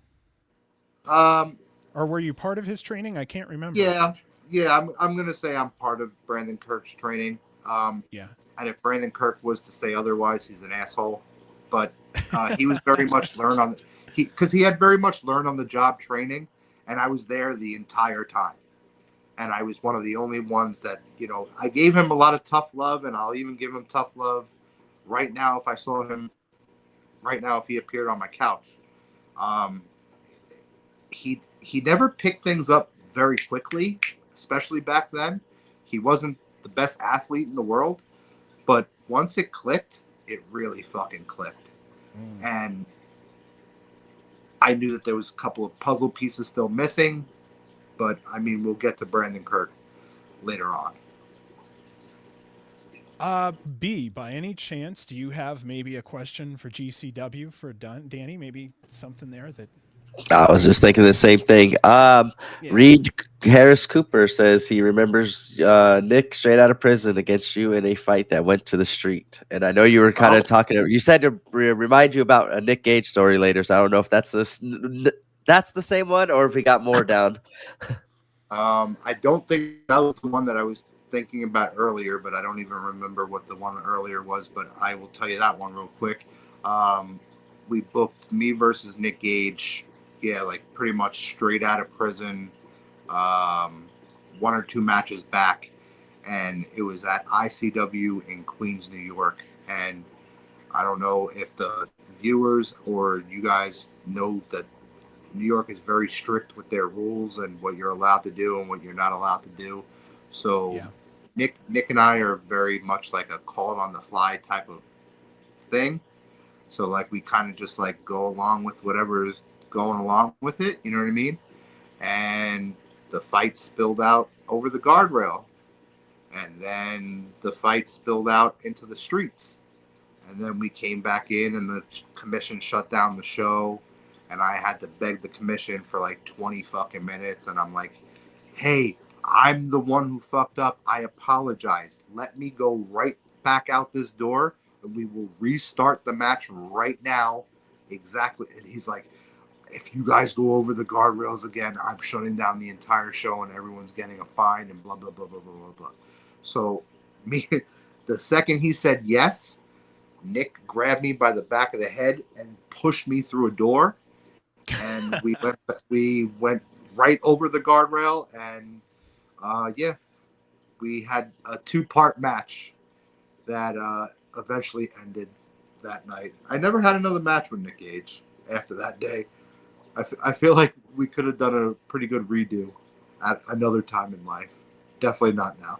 Um, Or were you part of his training? I can't remember. yeah, I'm going to say I'm part of Brandon Kirk's training. Yeah. And if Brandon Kirk was to say otherwise, he's an asshole. But he was very much because he had very much learned on the job training, and I was there the entire time. And I was one of the only ones that, I gave him a lot of tough love, and I'll even give him tough love right now if I saw him right now if he appeared on my couch. He never picked things up very quickly, especially back then. He wasn't the best athlete in the world, but once it clicked, it really fucking clicked. And I knew that there was a couple of puzzle pieces still missing, but I mean, we'll get to Brandon Kirk later on. B, by any chance, do you have maybe a question for GCW for Danny? Maybe something there that. I was just thinking the same thing. Reed Harris Cooper says he remembers Nick straight out of prison against you in a fight that went to the street. And I know you were kind of talking. You said to remind you about a Nick Gage story later. So I don't know if that's the same one or if we got more down. I don't think that was the one that I was thinking about earlier, but I don't even remember what the one earlier was. But I will tell you that one real quick. We booked me versus Nick Gage. Yeah, like pretty much straight out of prison, 1 or 2 matches back, and it was at ICW in Queens, New York. And I don't know if the viewers or you guys know that New York is very strict with their rules and what you're allowed to do and what you're not allowed to do. So Nick and I are very much like a call it on the fly type of thing. So like we kind of just like go along with whatever is going along with it, you know what I mean? And the fight spilled out over the guardrail, and then the fight spilled out into the streets, and then we came back in and the commission shut down the show, and I had to beg the commission for like 20 fucking minutes, and I'm like, hey, I'm the one who fucked up, I apologize, let me go right back out this door and we will restart the match right now. Exactly. And he's like, if you guys go over the guardrails again, I'm shutting down the entire show and everyone's getting a fine and blah, blah, blah, blah, blah, blah, blah. So the second he said yes, Nick grabbed me by the back of the head and pushed me through a door. And we went right over the guardrail. And we had a 2-part match that eventually ended that night. I never had another match with Nick Gage after that day. I feel like we could have done a pretty good redo at another time in life. Definitely not now,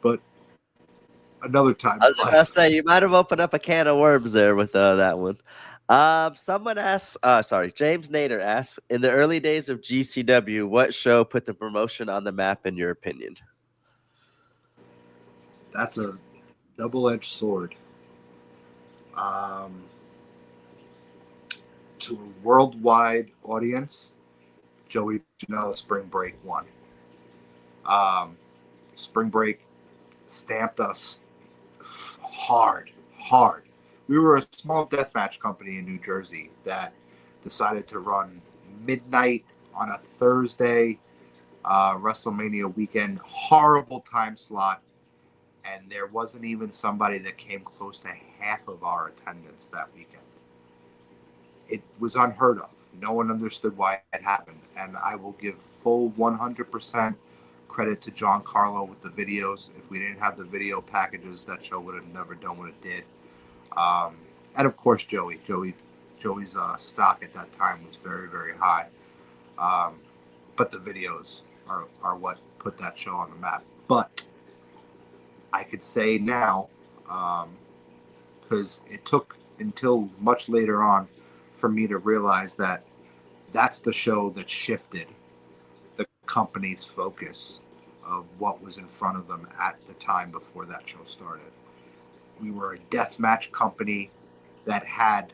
but another time. I was about to say, you might have opened up a can of worms there with that one. Someone asks, James Nader asks, in the early days of GCW, what show put the promotion on the map in your opinion? That's a double-edged sword. To a worldwide audience, Joey Janela Spring Break won. Spring Break stamped us hard. We were a small deathmatch company in New Jersey that decided to run midnight on a Thursday, WrestleMania weekend, horrible time slot, and there wasn't even somebody that came close to half of our attendance that weekend. It was unheard of. No one understood why it happened, and I will give full 100% credit to John Carlo with the videos. If we didn't have the video packages, that show would have never done what it did. And of course, Joey's stock at that time was very, very high. But the videos, are what put that show on the map. But I could say now, because it took until much later on for me to realize that that's the show that shifted the company's focus of what was in front of them at the time before that show started. We were a deathmatch company that had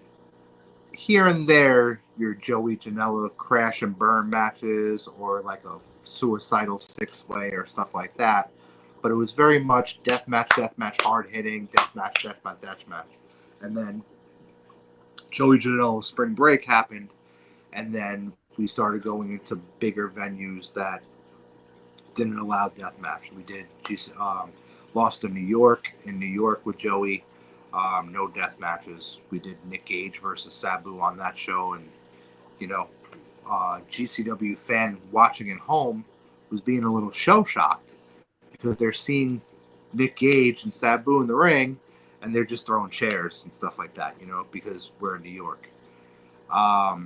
here and there your Joey Janela crash and burn matches or like a suicidal 6-way or stuff like that. But it was very much deathmatch, hard hitting, deathmatch. And then Joey Janela Spring Break happened, and then we started going into bigger venues that didn't allow deathmatch. We did Lost in New York with Joey. No death matches. We did Nick Gage versus Sabu on that show, and GCW fan watching at home was being a little show shocked because they're seeing Nick Gage and Sabu in the ring, and they're just throwing chairs and stuff like that, because we're in New York. I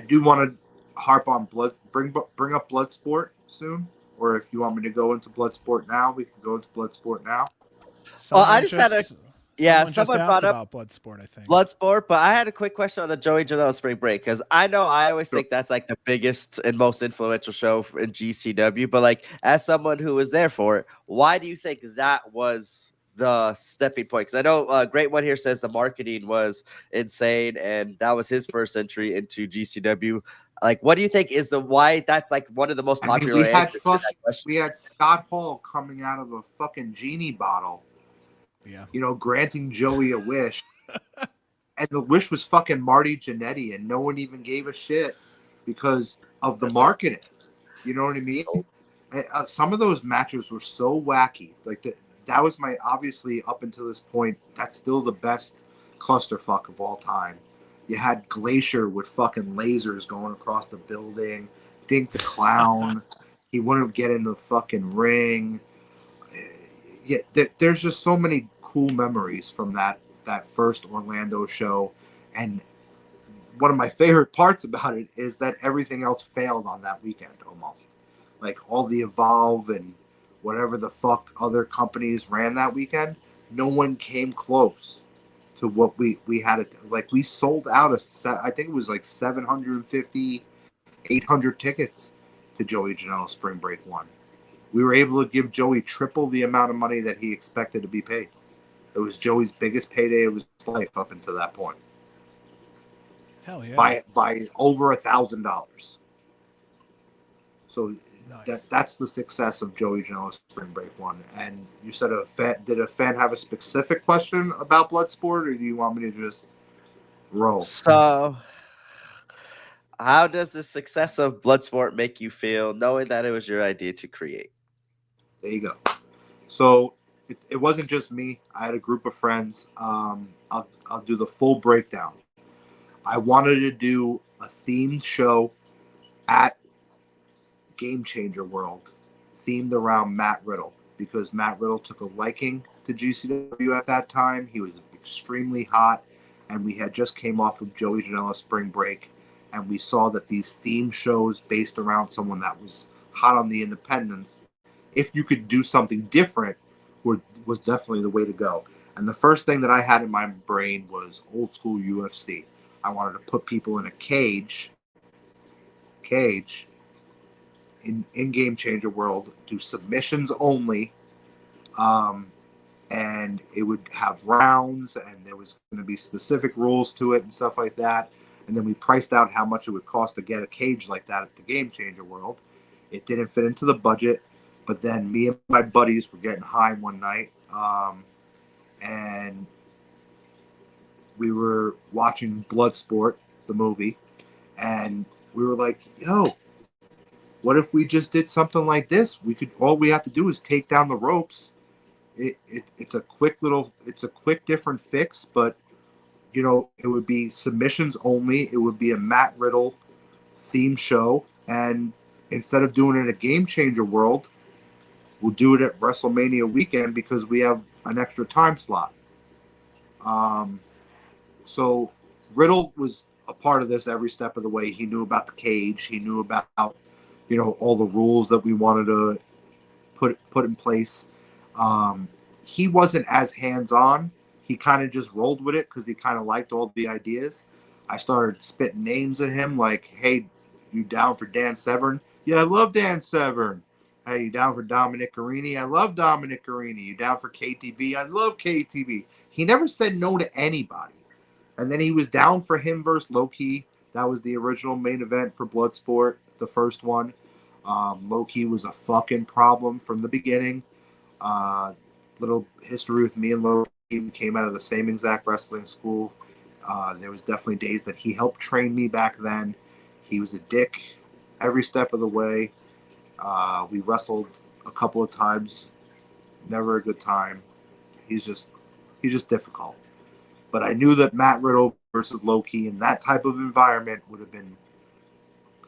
do want to harp on bring up Bloodsport soon, or if you want me to go into Bloodsport now, we can go into Bloodsport now. I just had someone someone just brought asked up about Bloodsport, I think. Bloodsport, but I had a quick question on the Joey Janela Spring Break because I know I always think that's like the biggest and most influential show in GCW, but like as someone who was there for it, why do you think that was the stepping point? Because I know Great One here says the marketing was insane and that was his first entry into GCW. Like, what do you think is why that's like one of the most popular answers to that question? We had Scott Hall coming out of a fucking genie bottle. Yeah. Granting Joey a wish. And the wish was fucking Marty Jannetty, and no one even gave a shit because of the marketing. You know what I mean? Some of those matches were so wacky. Like, that was obviously, up until this point, that's still the best clusterfuck of all time. You had Glacier with fucking lasers going across the building. Dink the Clown. He wouldn't get in the fucking ring. Yeah, there's just so many cool memories from that first Orlando show. And one of my favorite parts about it is that everything else failed on that weekend almost. Like all the Evolve and whatever the fuck other companies ran that weekend, no one came close to what we had. Like we sold out I think it was like 750, 800 tickets to Joey Janela Spring Break 1. We were able to give Joey triple the amount of money that he expected to be paid. It was Joey's biggest payday of his life up until that point. Hell yeah! By over $1,000. So nice. that's the success of Joey Janela Spring Break 1. And you said did a fan have a specific question about Bloodsport, or do you want me to just roll? So, how does the success of Bloodsport make you feel, knowing that it was your idea to create? There you go. So it wasn't just me. I had a group of friends. I'll do the full breakdown. I wanted to do a themed show at Game Changer World, themed around Matt Riddle, because Matt Riddle took a liking to GCW at that time. He was extremely hot, and we had just came off of Joey Janela Spring Break, and we saw that these theme shows based around someone that was hot on the independents, if you could do something different, was definitely the way to go. And the first thing that I had in my brain was old school UFC. I wanted to put people in a cage in Game Changer World, do submissions only, and it would have rounds, and there was going to be specific rules to it and stuff like that. And then we priced out how much it would cost to get a cage like that at the Game Changer World. It didn't fit into the budget, but then me and my buddies were getting high one night, and we were watching Bloodsport, the movie, and we were like, yo, what if we just did something like this? All we have to do is take down the ropes. It's a quick different fix, but it would be submissions only. It would be a Matt Riddle theme show, and instead of doing it in a Game Changer World, we'll do it at WrestleMania weekend because we have an extra time slot. So Riddle was a part of this every step of the way. He knew about the cage. He knew about, all the rules that we wanted to put in place. He wasn't as hands-on. He kind of just rolled with it because he kind of liked all the ideas. I started spitting names at him like, hey, you down for Dan Severn? Yeah, I love Dan Severn. Hey, you down for Dominic Carini? I love Dominic Carini. You down for KTB? I love KTB. He never said no to anybody. And then he was down for him versus Low-Key. That was the original main event for Bloodsport, the first one. Low-Key was a fucking problem from the beginning. Little history with me and Low-Key. We came out of the same exact wrestling school. There was definitely days that he helped train me back then. He was a dick every step of the way. We wrestled a couple of times. Never a good time. He's just difficult. But I knew that Matt Riddle versus Low-Key in that type of environment would have been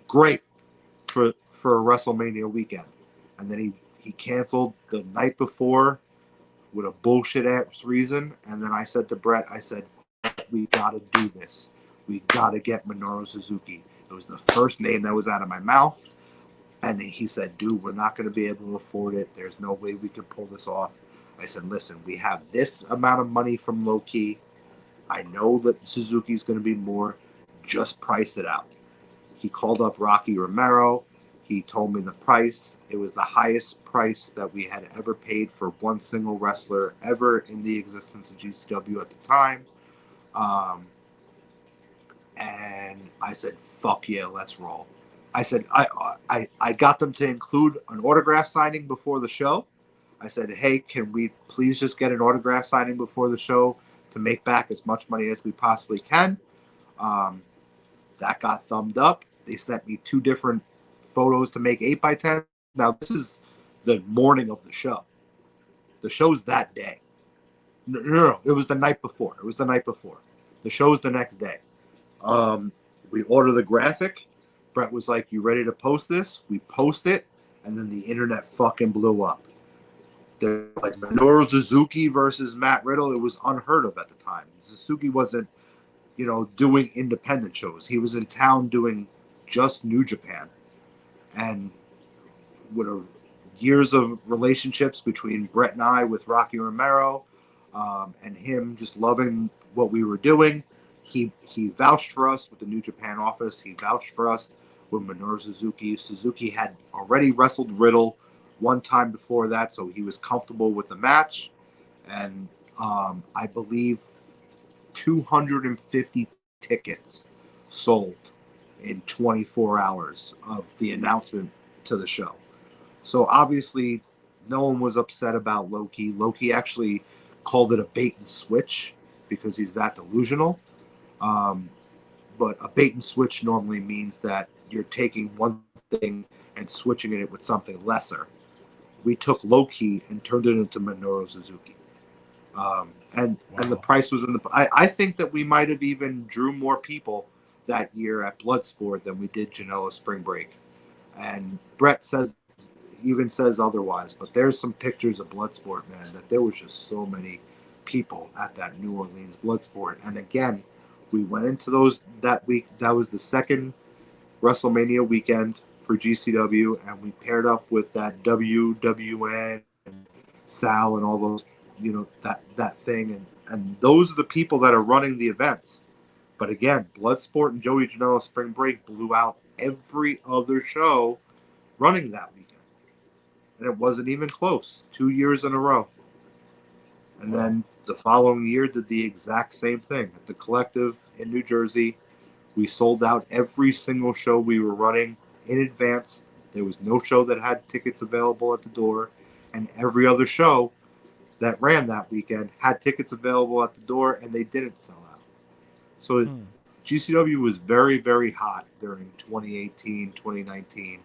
great for a WrestleMania weekend. And then he canceled the night before with a bullshit ass reason. And then I said to Brett, we got to do this. We got to get Minoru Suzuki. It was the first name that was out of my mouth. And he said, dude, we're not going to be able to afford it. There's no way we can pull this off. I said, listen, we have this amount of money from Low-Key. I know that Suzuki's going to be more. Just price it out. He called up Rocky Romero. He told me the price. It was the highest price that we had ever paid for one single wrestler ever in the existence of GCW at the time. And I said, fuck yeah, let's roll. I said, I got them to include an autograph signing before the show. I said, hey, can we please just get an autograph signing before the show to make back as much money as we possibly can? That got thumbed up. They sent me 2 different photos to make 8x10. Now, this is the morning of the show. The show's that day. No. It was the night before. The show's the next day. We order the graphic. Brett was like, you ready to post this? We post it, and then the internet fucking blew up. They're like, Minoru Suzuki versus Matt Riddle. It was unheard of at the time. Suzuki wasn't, doing independent shows. He was in town doing just New Japan. And with years of relationships between Brett and I with Rocky Romero, and him just loving what we were doing, he vouched for us with the New Japan office. He vouched for us with Minoru Suzuki. Suzuki had already wrestled Riddle one time before that, so he was comfortable with the match. And I believe 250 tickets sold in 24 hours of the announcement to the show. So obviously no one was upset about Low-Key. Low-Key actually called it a bait and switch because he's that delusional. But a bait and switch normally means that you're taking one thing and switching it with something lesser. We took Low-Key and turned it into Minoru Suzuki. And the price was in the... I think that we might have even drew more people that year at Bloodsport than we did Janela Spring Break. And Brett says otherwise, but there's some pictures of Bloodsport, man, that there was just so many people at that New Orleans Bloodsport. And again, we went into those that week. That was the second WrestleMania weekend for GCW, and we paired up with that WWN and Sal and all those, that thing. And those are the people that are running the events. But again, Bloodsport and Joey Janela Spring Break blew out every other show running that weekend. And it wasn't even close. 2 years in a row. And then the following year did the exact same thing. At the Collective in New Jersey, we sold out every single show we were running in advance. There was no show that had tickets available at the door. And every other show that ran that weekend had tickets available at the door, and they didn't sell out. So GCW was very, very hot during 2018, 2019,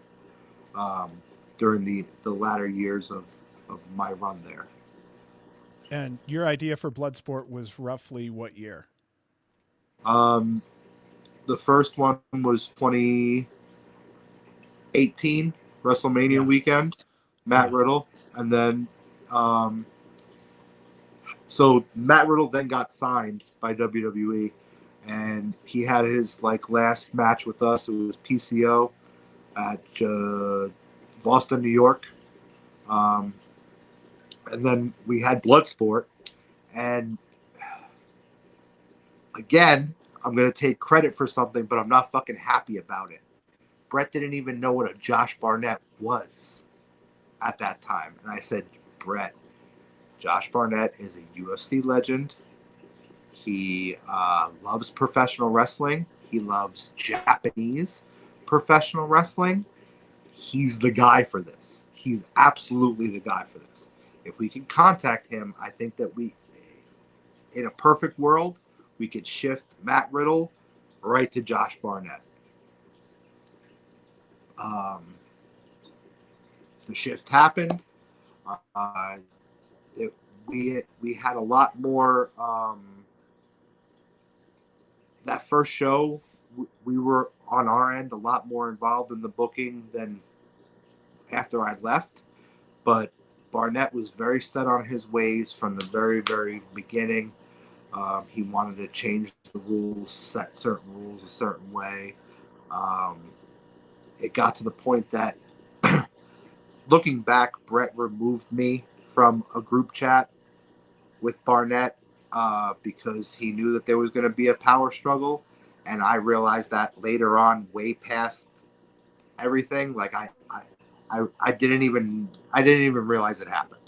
during the latter years of my run there. And your idea for Bloodsport was roughly what year? The first one was 2018 WrestleMania weekend, Matt Riddle, and then so Matt Riddle then got signed by WWE, and he had his like last match with us. It was PCO at Boston, New York, and then we had Bloodsport, and again, I'm gonna take credit for something, but I'm not fucking happy about it. Brett didn't even know what a Josh Barnett was at that time, and I said, Brett, Josh Barnett is a UFC legend. He loves professional wrestling. He loves Japanese professional wrestling. He's the guy for this. He's absolutely the guy for this. If we can contact him, I think that we, in a perfect world, we could shift Matt Riddle right to Josh Barnett. The shift happened. We had a lot more. That first show, we were on our end a lot more involved in the booking than after I left. But Barnett was very set on his ways from the very, very beginning. He wanted to change the rules, set certain rules a certain way. It got to the point that, looking back, Brett removed me from a group chat with Barnett because he knew that there was going to be a power struggle, and I realized that later on, way past everything. Like I didn't even realize it happened.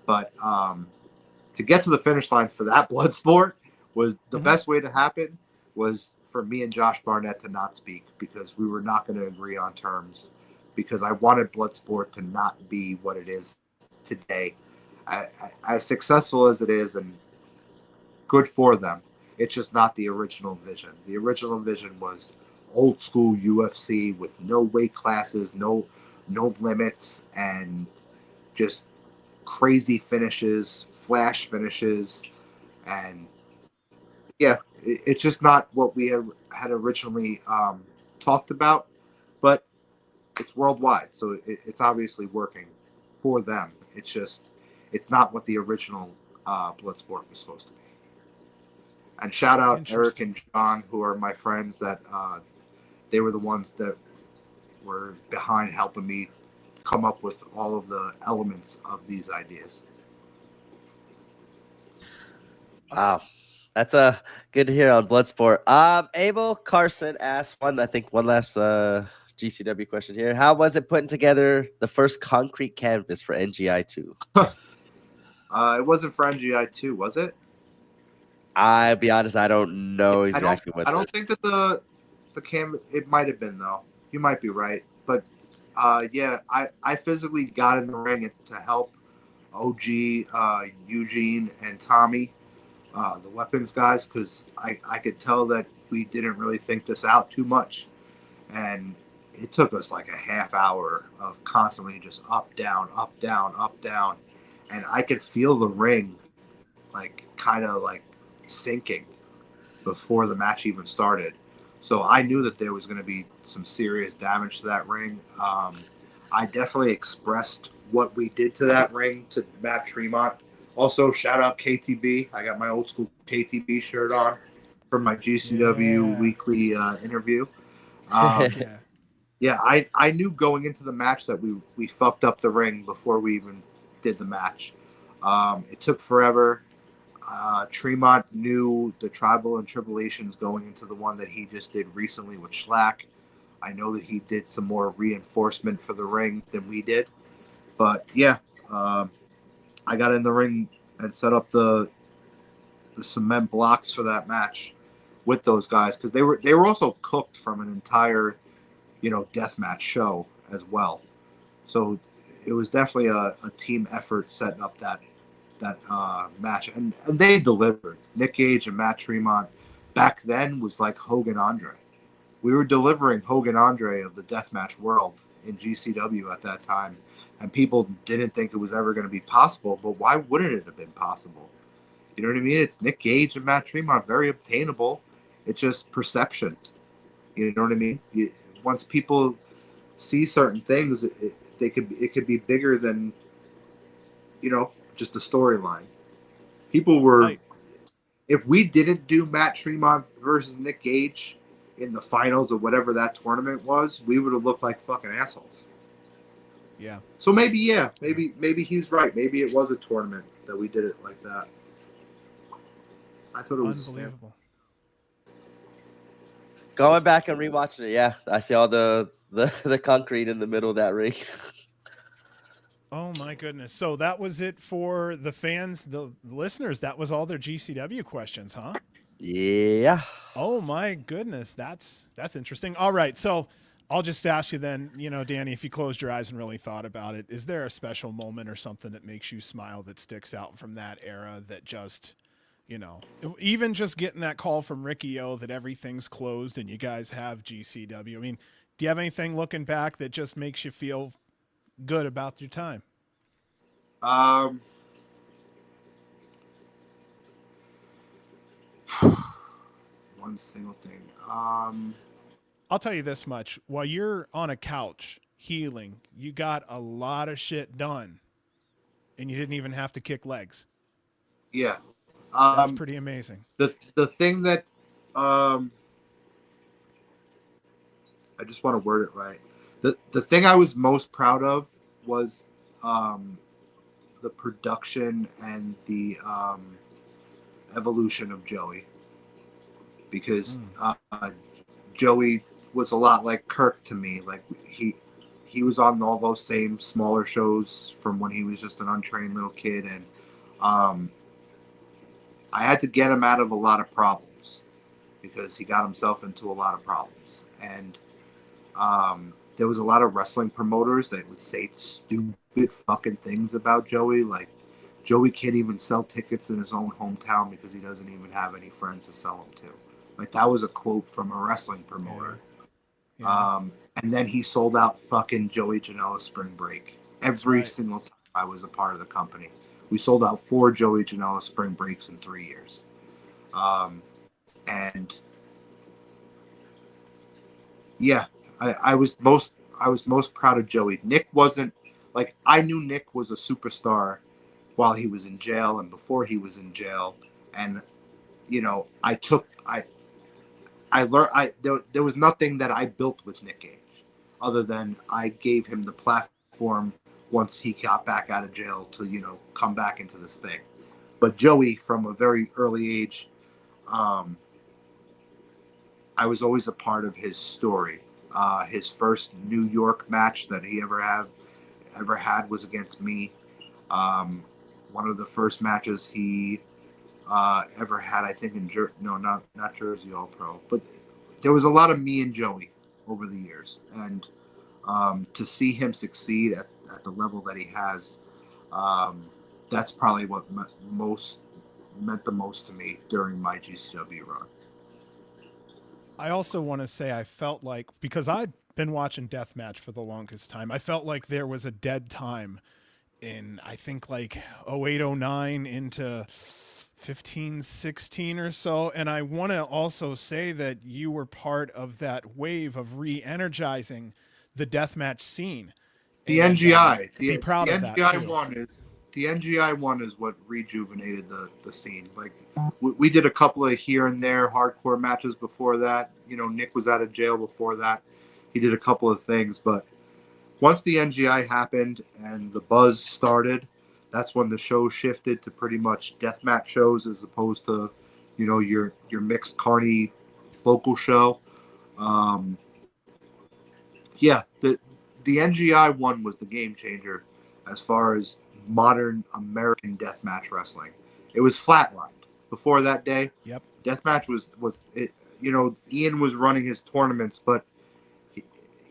But to get to the finish line for that blood sport was the best way to happen. Was for me and Josh Barnett to not speak because we were not going to agree on terms. Because I wanted Bloodsport to not be what it is today. As successful as it is, and good for them, it's just not the original vision. The original vision was old school UFC with no weight classes, no limits, and just crazy finishes, flash finishes, and yeah, it's just not what we had originally talked about. But it's worldwide, so it's obviously working for them. It's not what the original Bloodsport was supposed to be. And shout out Eric and John, who are my friends. That they were the ones that were behind helping me come up with all of the elements of these ideas. Wow. That's good to hear on Bloodsport. Abel Carson asked one last GCW question here. How was it putting together the first concrete canvas for NGI2? It wasn't for NGI2, was it? I'll be honest, I don't know exactly what. I don't think that the canvas. It might have been though. You might be right, but yeah, I physically got in the ring to help OG, Eugene, and Tommy, the weapons guys, because I could tell that we didn't really think this out too much, and it took us like a half hour of constantly just up, down, up, down, up, down, and I could feel the ring like kind of like sinking before the match even started. So I knew that there was going to be some serious damage to that ring. I definitely expressed what we did to that ring to Matt Tremont. Also, shout out KTB. I got my old school KTB shirt on from my GCW weekly interview. Yeah, I knew going into the match that we fucked up the ring before we even did the match. It took forever. Tremont knew the Tribal and Tribulations going into the one that he just did recently with Schlack. I know that he did some more reinforcement for the ring than we did. But yeah, I got in the ring and set up the cement blocks for that match with those guys because they were also cooked from an entire, deathmatch show as well. So it was definitely a team effort setting up that match, and they delivered. Nick Gage and Matt Tremont back then was like Hogan Andre. We were delivering Hogan Andre of the deathmatch world in GCW at that time, and people didn't think it was ever going to be possible. But why wouldn't it have been possible? You know what I mean? It's Nick Gage and Matt Tremont, very obtainable. It's just perception. You know what I mean? Once people see certain things, it could be bigger than just the storyline. People were if we didn't do Matt Tremont versus Nick Gage in the finals or whatever that tournament was, we would have looked like fucking assholes. Yeah. So maybe he's right. Maybe it was a tournament that we did it like that. I thought it was Unbelievable. Going back and rewatching it, yeah, I see all the concrete in the middle of that ring. Oh my goodness. So that was it for the fans, the listeners. That was all their GCW questions, huh? Yeah. Oh my goodness. That's interesting. All right. So I'll just ask you then, Danny, if you closed your eyes and really thought about it, is there a special moment or something that makes you smile that sticks out from that era that just, even just getting that call from Ricky O that everything's closed and you guys have GCW? I mean, do you have anything looking back that just makes you feel good about your time? One single thing. I'll tell you this much. While you're on a couch healing, you got a lot of shit done and you didn't even have to kick legs. Yeah. That's pretty amazing. The thing that I just want to word it right. The thing I was most proud of was the production and the evolution of Joey, because Joey was a lot like Kirk to me. Like he was on all those same smaller shows from when he was just an untrained little kid, and I had to get him out of a lot of problems because he got himself into a lot of problems. And there was a lot of wrestling promoters that would say stupid fucking things about Joey. Like, Joey can't even sell tickets in his own hometown because he doesn't even have any friends to sell them to. Like, that was a quote from a wrestling promoter. Yeah. And then he sold out fucking Joey Janela Spring Break every single time I was a part of the company. We sold out 4 Joey Janela Spring Breaks in 3 years. And yeah, I was most proud of Joey. Nick wasn't, like, I knew Nick was a superstar while he was in jail and before he was in jail. And, I learned, there was nothing that I built with Nick Gage other than I gave him the platform once he got back out of jail to, come back into this thing. But Joey, from a very early age, I was always a part of his story. His first New York match that he ever had was against me. One of the first matches he ever had, I think, not Jersey All Pro, but there was a lot of me and Joey over the years, and to see him succeed at the level that he has, that's probably what meant the most to me during my GCW run. I also want to say I felt like, because I'd been watching Deathmatch for the longest time, I felt like there was a dead time in, I think, like 08, 09 into 15, 16 or so. And I want to also say that you were part of that wave of re-energizing the deathmatch scene. The and, NGI, be proud the of that NGI too. one is the NGI one is what rejuvenated the scene. Like, we did a couple of here and there hardcore matches before that. Nick was out of jail before that. He did a couple of things, but once the NGI happened and the buzz started, that's when the show shifted to pretty much deathmatch shows as opposed to, your mixed carny local show. Yeah, the NGI one was the game changer as far as modern American deathmatch wrestling. It was flatlined before that day. Yep. Deathmatch was it, Ian was running his tournaments, but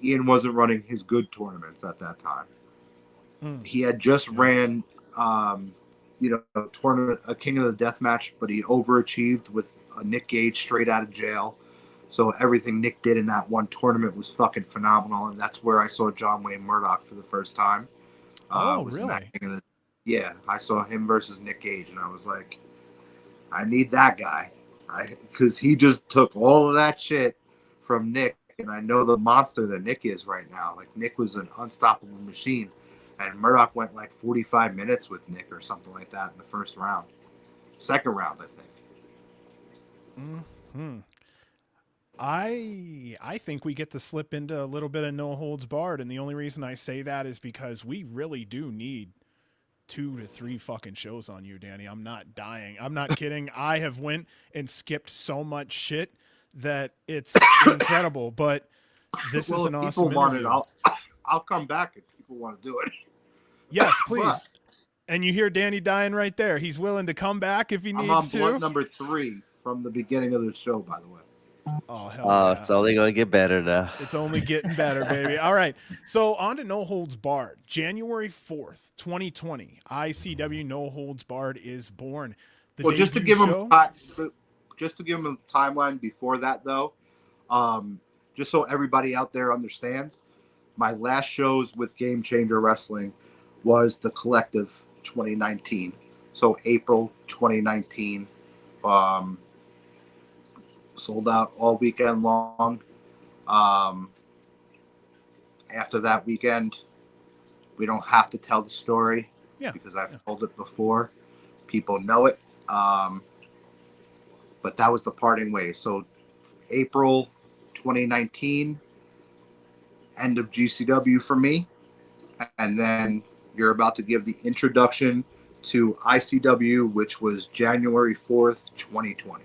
Ian wasn't running his good tournaments at that time. He had just ran, tournament, a King of the Deathmatch, but he overachieved with a Nick Gage straight out of jail. So everything Nick did in that one tournament was fucking phenomenal, and that's where I saw John Wayne Murdoch for the first time. Really? Yeah, I saw him versus Nick Gage, and I was like, I need that guy, because he just took all of that shit from Nick, and I know the monster that Nick is right now. Like, Nick was an unstoppable machine, and Murdoch went like 45 minutes with Nick or something like that in the first round, second round, I think. Hmm. I think we get to slip into a little bit of no holds barred, and the only reason I say that is because we really do need 2 to 3 fucking shows on you, Danny. I'm not dying. I'm not kidding. I have went and skipped so much shit that it's incredible. But this is Well, an if people awesome want it, interview. I'll come back if people want to do it. Yes, But please. And you hear Danny dying right there. He's willing to come back if he I'm on needs blunt to. number 3 from the beginning of the show, by the way. Oh hell Oh, yeah! it's only going to get better now. It's only getting better, baby. All right. So on to No Holds Barred. January 4th, 2020. ICW No Holds Barred is born. The Well, just to debut give them show. just to give them a timeline before that, though, just so everybody out there understands, my last shows with Game Changer Wrestling was the Collective 2019. So April 2019, sold out all weekend long. After that weekend, we don't have to tell the story because I've told it before. People know it. But that was the parting ways. So April 2019, end of GCW for me. And then you're about to give the introduction to ICW, which was January 4th, 2020.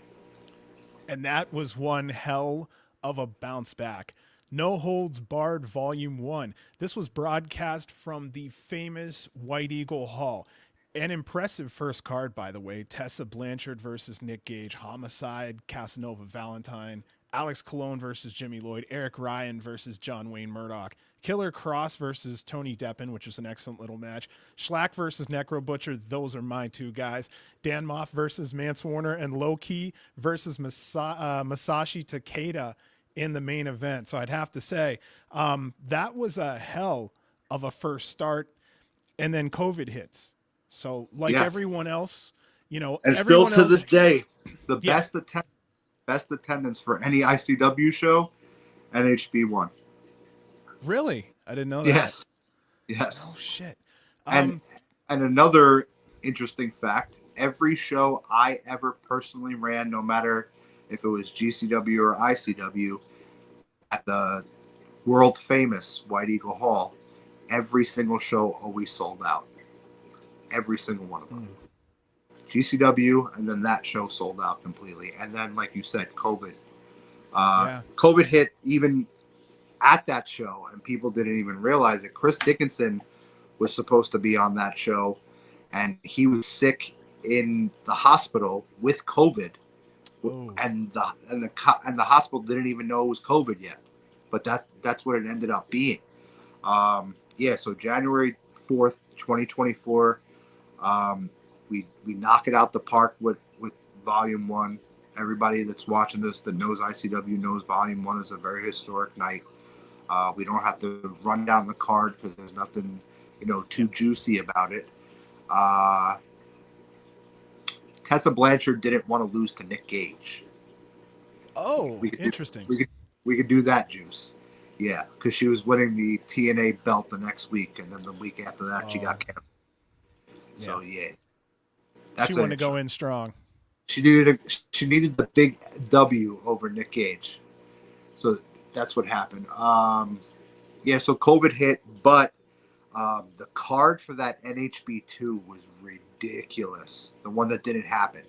And that was one hell of a bounce back. No Holds Barred Volume 1. This was broadcast from the famous White Eagle Hall. An impressive first card, by the way. Tessa Blanchard versus Nick Gage, Homicide, Casanova Valentine, Alex Colon versus Jimmy Lloyd, Eric Ryan versus John Wayne Murdoch, Killer Cross versus Tony Deppen, which was an excellent little match, Schlack versus Necro Butcher, those are my 2 guys, Dan Moff versus Mance Warner, and Low Key versus Masashi Takeda in the main event. So I'd have to say that was a hell of a first start, and then COVID hits. So like everyone else, and still to this day, the best attendance for any ICW show, NHB won. Really? I didn't know that. Yes. Oh shit. And another interesting fact, every show I ever personally ran, no matter if it was GCW or ICW, at the world famous White Eagle Hall, every single show always sold out. Every single one of them. GCW, and then that show sold out completely. And then, like you said, COVID. COVID hit even at that show, and people didn't even realize it. Chris Dickinson was supposed to be on that show, and he was sick in the hospital with COVID. Ooh. And the hospital didn't even know it was COVID yet, but that's what it ended up being. So January 4th, 2024, we knock it out the park with Volume 1. Everybody that's watching this that knows ICW knows Volume 1 is a very historic night. We don't have to run down the card because there's nothing, too juicy about it. Tessa Blanchard didn't want to lose to Nick Gage. Oh, interesting. We could do that juice. Yeah, because she was winning the TNA belt the next week, and then the week after that, she got canceled. So, she wanted to go in strong. She needed the big W over Nick Gage. So that's what happened. So COVID hit, but the card for that NHB2 was ridiculous. The one that didn't happen.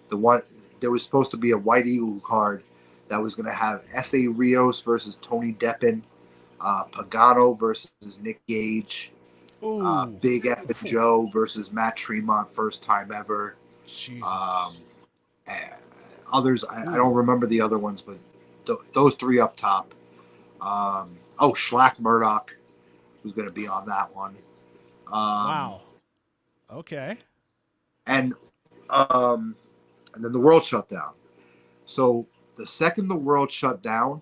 There was supposed to be a White Eagle card that was going to have S.A. Rios versus Tony Deppen, Pagano versus Nick Gage, Big F and Joe versus Matt Tremont, first time ever. Jesus. Others, I don't remember the other ones, but those 3 up top. Schlack Murdoch was going to be on that one. Wow. Okay. And then the world shut down. So the second the world shut down,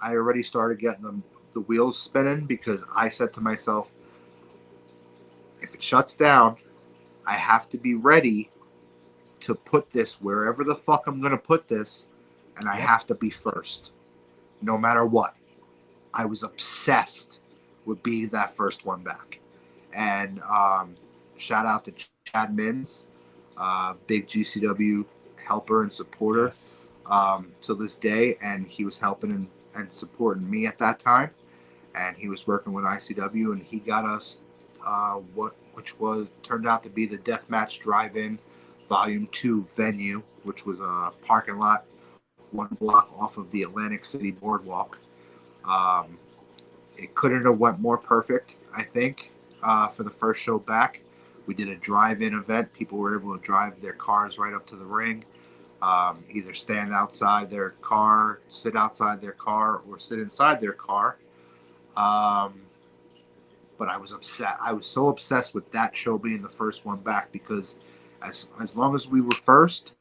I already started getting the wheels spinning because I said to myself, if it shuts down, I have to be ready to put this wherever the fuck I'm going to put this, and I have to be first, no matter what. I was obsessed with being that first one back. And shout out to Chad Mins, big GCW helper and supporter Yes. to this day, and he was helping and supporting me at that time. And he was working with ICW, and he got us which was turned out to be the Deathmatch Drive-In Volume 2 venue, which was a parking lot 1 block off of the Atlantic City Boardwalk. It couldn't have went more perfect, I think, for the first show back. We did a drive-in event. People were able to drive their cars right up to the ring, either stand outside their car, sit outside their car, or sit inside their car. But I was upset. I was so obsessed with that show being the first one back, because as long as we were first,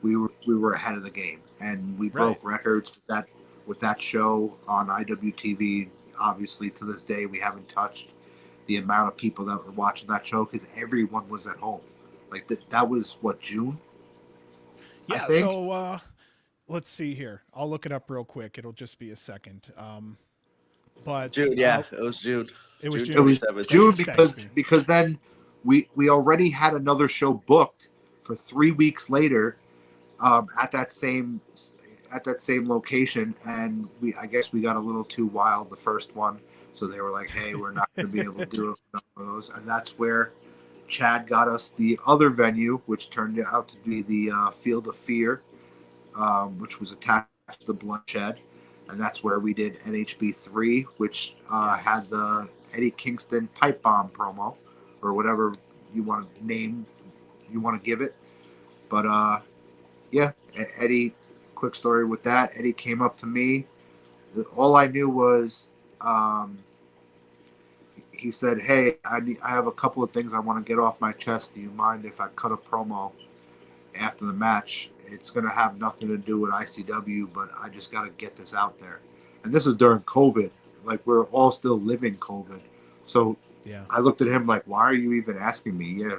we were ahead of the game, and we broke records with that show on IWTV. Obviously, to this day, we haven't touched the amount of people that were watching that show, because everyone was at home. Like that was what, June? Yeah. I think? So let's see here. I'll look it up real quick. It'll just be a second. But June, yeah, it was June. it was It June. was 27th. June Thanks, Dean. because then we already had another show booked for 3 weeks later, at that same location, and I guess we got a little too wild the first one, so they were like, "Hey, we're not going to be able to do it for one of those," and that's where Chad got us the other venue, which turned out to be the Field of Fear, which was attached to the Bloodshed, and that's where we did NHB 3, which had the Eddie Kingston pipe bomb promo, or whatever you want to give it, but yeah, Eddie. Quick story with that. Eddie came up to me. All I knew was he said, "Hey, I have a couple of things I want to get off my chest. Do you mind if I cut a promo after the match? It's going to have nothing to do with ICW, but I just got to get this out there." And this is during COVID. Like, we're all still living COVID. So Yeah. I looked at him like, "Why are you even asking me? Yeah,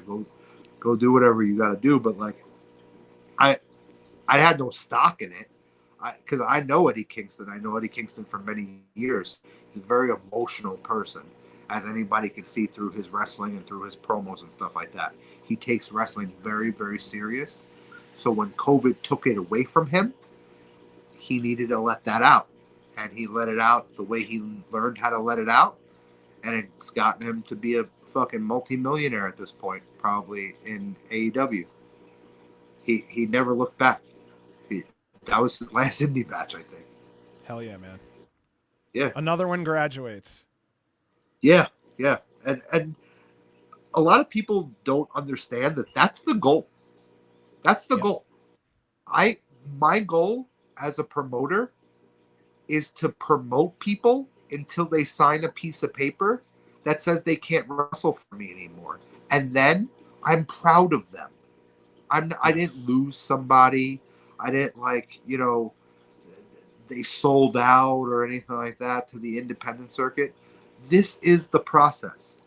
go do whatever you got to do." But like, I had no stock in it, because I know Eddie Kingston. I know Eddie Kingston for many years. He's a very emotional person, as anybody can see through his wrestling and through his promos and stuff like that. He takes wrestling very, very serious. So when COVID took it away from him, he needed to let that out. And he let it out the way he learned how to let it out. And it's gotten him to be a fucking multimillionaire at this point, probably in AEW. He never looked back. That was his last indie match, I think. Hell yeah, man. Yeah. Another one graduates. Yeah. And a lot of people don't understand that that's the goal. That's the goal. My goal as a promoter is to promote people until they sign a piece of paper that says they can't wrestle for me anymore. And then I'm proud of them. I didn't lose somebody. I didn't they sold out or anything like that to the independent circuit. This is the process.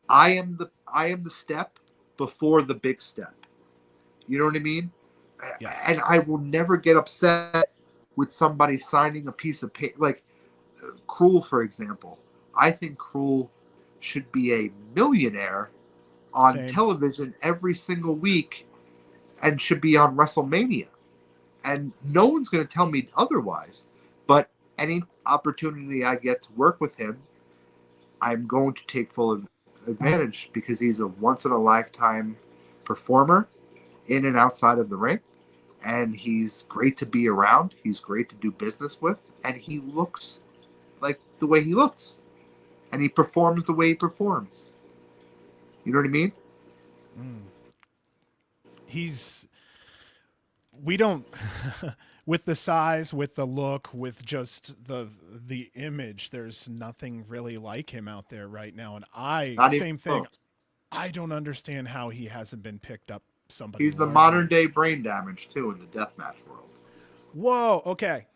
I am the step before the big step. You know what I mean? Yes. And I will never get upset with somebody signing a piece of paper. Like Cruel, for example. I think Cruel should be a millionaire on television every single week and should be on WrestleMania. And no one's going to tell me otherwise. But any opportunity I get to work with him, I'm going to take full advantage, because he's a once-in-a-lifetime performer in and outside of the ring. And he's great to be around. He's great to do business with. And he looks like the way he looks. And he performs the way he performs. You know what I mean? We don't with the size, with the look, with just the image, there's nothing really like him out there right now. And same thing. I don't understand how he hasn't been picked up somebody. He's the larger. modern day Brain Damage too in the deathmatch world. Whoa, okay.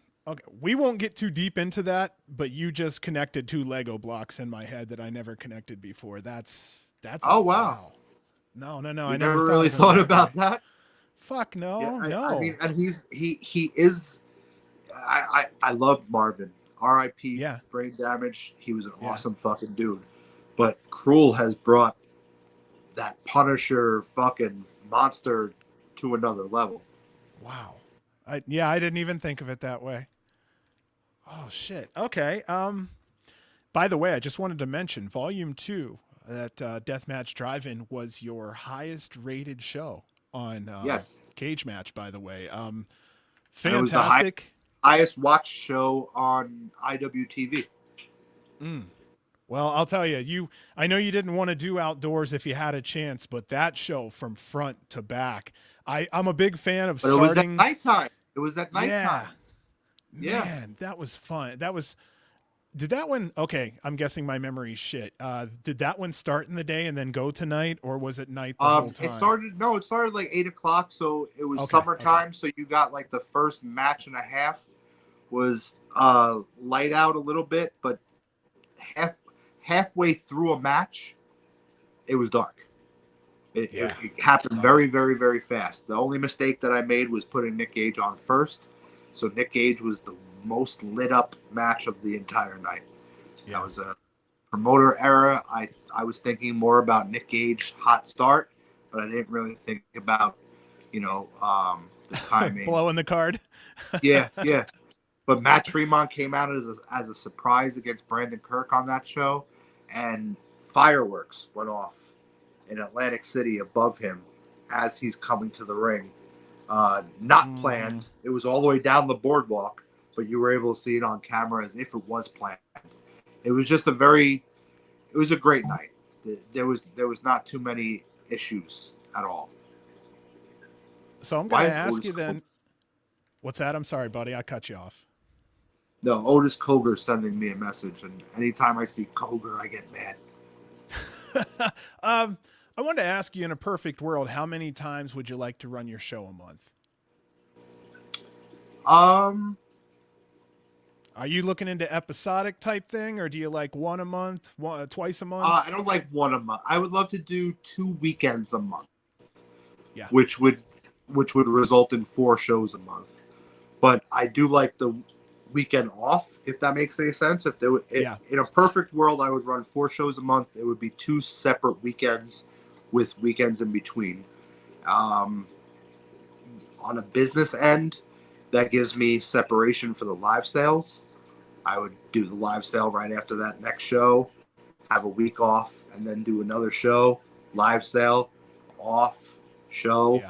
We won't get too deep into that, but you just connected 2 Lego blocks in my head that I never connected before. That's oh wow. No. You I never really thought about that. Fuck no, yeah, no. I mean, and he is. I love Marvin. R.I.P. Yeah. Brain Damage. He was an awesome fucking dude. But Cruel has brought that Punisher fucking monster to another level. Wow. I didn't even think of it that way. Oh shit. Okay. By the way, I just wanted to mention Volume 2, that Deathmatch Drive-In was your highest rated show on Yes, Cage Match, by the way. and it was the Fantastic. highest watched show on IWTV. Mm. Well, I'll tell you, I know you didn't want to do outdoors if you had a chance, but that show from front to back, I'm a big fan of But it was at starting. nighttime. It was at Yeah, nighttime. Yeah. man, that was fun. Did that one, okay, I'm guessing my memory's shit. Did that one start in the day and then go to night, or was it night the whole time? It started like 8 o'clock, so it was Okay, okay. summertime. So you got like the first match and a half was light out a little bit, but halfway through a match, it was dark. Yeah. It happened very, very, very fast. The only mistake that I made was putting Nick Gage on first. So Nick Gage was the most lit up match of the entire night. Yeah. That was a promoter error. I was thinking more about Nick Gage hot start, but I didn't really think about, the timing. Blowing the card. Yeah, yeah. But Matt Tremont came out as a surprise against Brandon Kirk on that show, and fireworks went off in Atlantic City above him as he's coming to the ring. Not planned. It was all the way down the boardwalk, but you were able to see it on camera as if it was planned. It was just it was a great night. There was not too many issues at all. So I'm going to ask you then. What's that? I'm sorry, buddy. I cut you off. No, Otis Koger sending me a message, and anytime I see Koger, I get mad. I wanted to ask you, in a perfect world, how many times would you like to run your show a month? Are you looking into episodic type thing, or do you like one a month, twice a month? I don't like one a month. I would love to do 2 weekends a month. Yeah. Which would result in 4 shows a month. But I do like the weekend off, if that makes any sense. In a perfect world, I would run 4 shows a month. It would be 2 separate weekends with weekends in between. On a business end, that gives me separation for the live sales. I would do the live sale right after that next show, have a week off, and then do another show, live sale, off, show,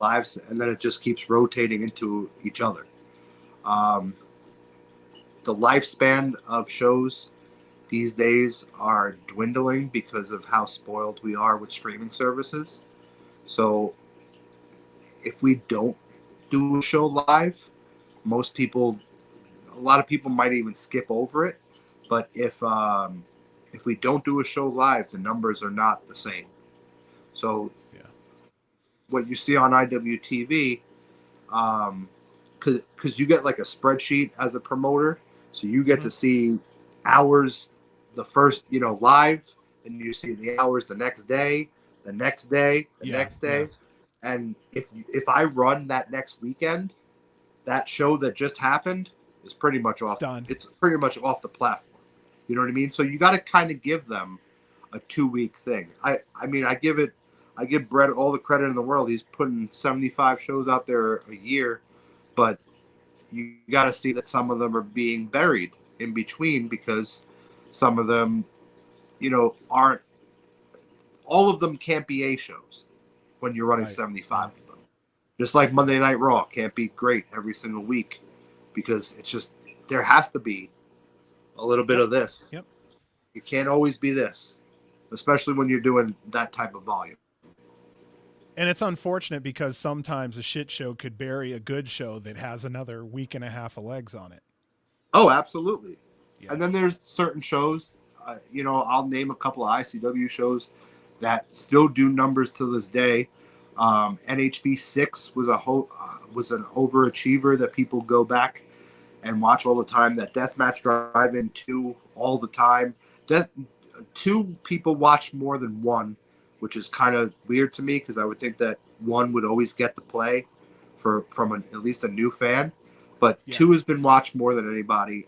live, and then it just keeps rotating into each other. The lifespan of shows these days are dwindling because of how spoiled we are with streaming services. So if we don't do a show live, a lot of people might even skip over it. But if we don't do a show live, the numbers are not the same. So what you see on IWTV, because you get like a spreadsheet as a promoter, so you get to see hours the first, live, and you see the hours the next day, the next day, the next day. And if I run that next weekend, that show that just happened is pretty much off. It's pretty much off the platform. You know what I mean? So you got to kind of give them a 2-week thing. I give Brett all the credit in the world. He's putting 75 shows out there a year, but you got to see that some of them are being buried in between because some of them, aren't. All of them can't be A shows when you're running 75 of them. Just like Monday Night Raw can't be great every single week because it's just there has to be a little bit of this. Yep. It can't always be this, especially when you're doing that type of volume. And it's unfortunate because sometimes a shit show could bury a good show that has another week and a half of legs on it. Oh, absolutely. Yeah. And then there's certain shows, I'll name a couple of ICW shows that still do numbers to this day. NHB 6 was an overachiever that people go back and watch all the time. That Deathmatch Drive-In 2 all the time. 2 people watch more than 1, which is kind of weird to me because I would think that 1 would always get the play from at least a new fan. But 2 has been watched more than anybody.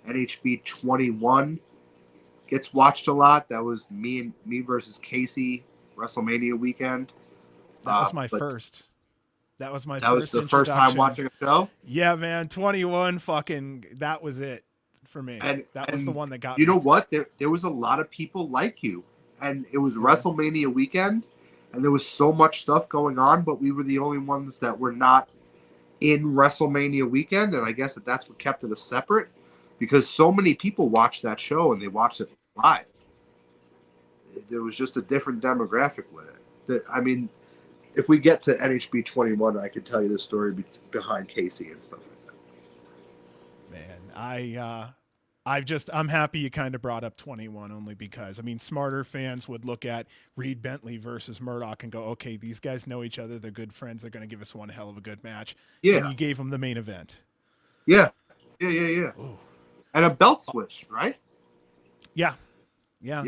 NHB 21 gets watched a lot. That was me versus Casey WrestleMania weekend. That was my first. That was my That was first the first time introduction. watching a show. Yeah, man, 21 fucking, that was it for me. And That was the one that got you me. know what? There was a lot of people like you, and it was WrestleMania weekend, and there was so much stuff going on, but we were the only ones that were not in WrestleMania weekend, and I guess that's what kept it a separate, because so many people watched that show and they watched it live. There was just a different demographic with it. I mean, if we get to NHB 21, I could tell you the story behind Casey and stuff like Man, I'm happy you kind of brought up 21 only because, I mean, smarter fans would look at Reed Bentley versus Murdoch and go, okay, these guys know each other. They're good friends. They're going to give us one hell of a good match. that. And you gave them the main event. Yeah. Ooh. And a belt switch, right? Yeah. Yeah.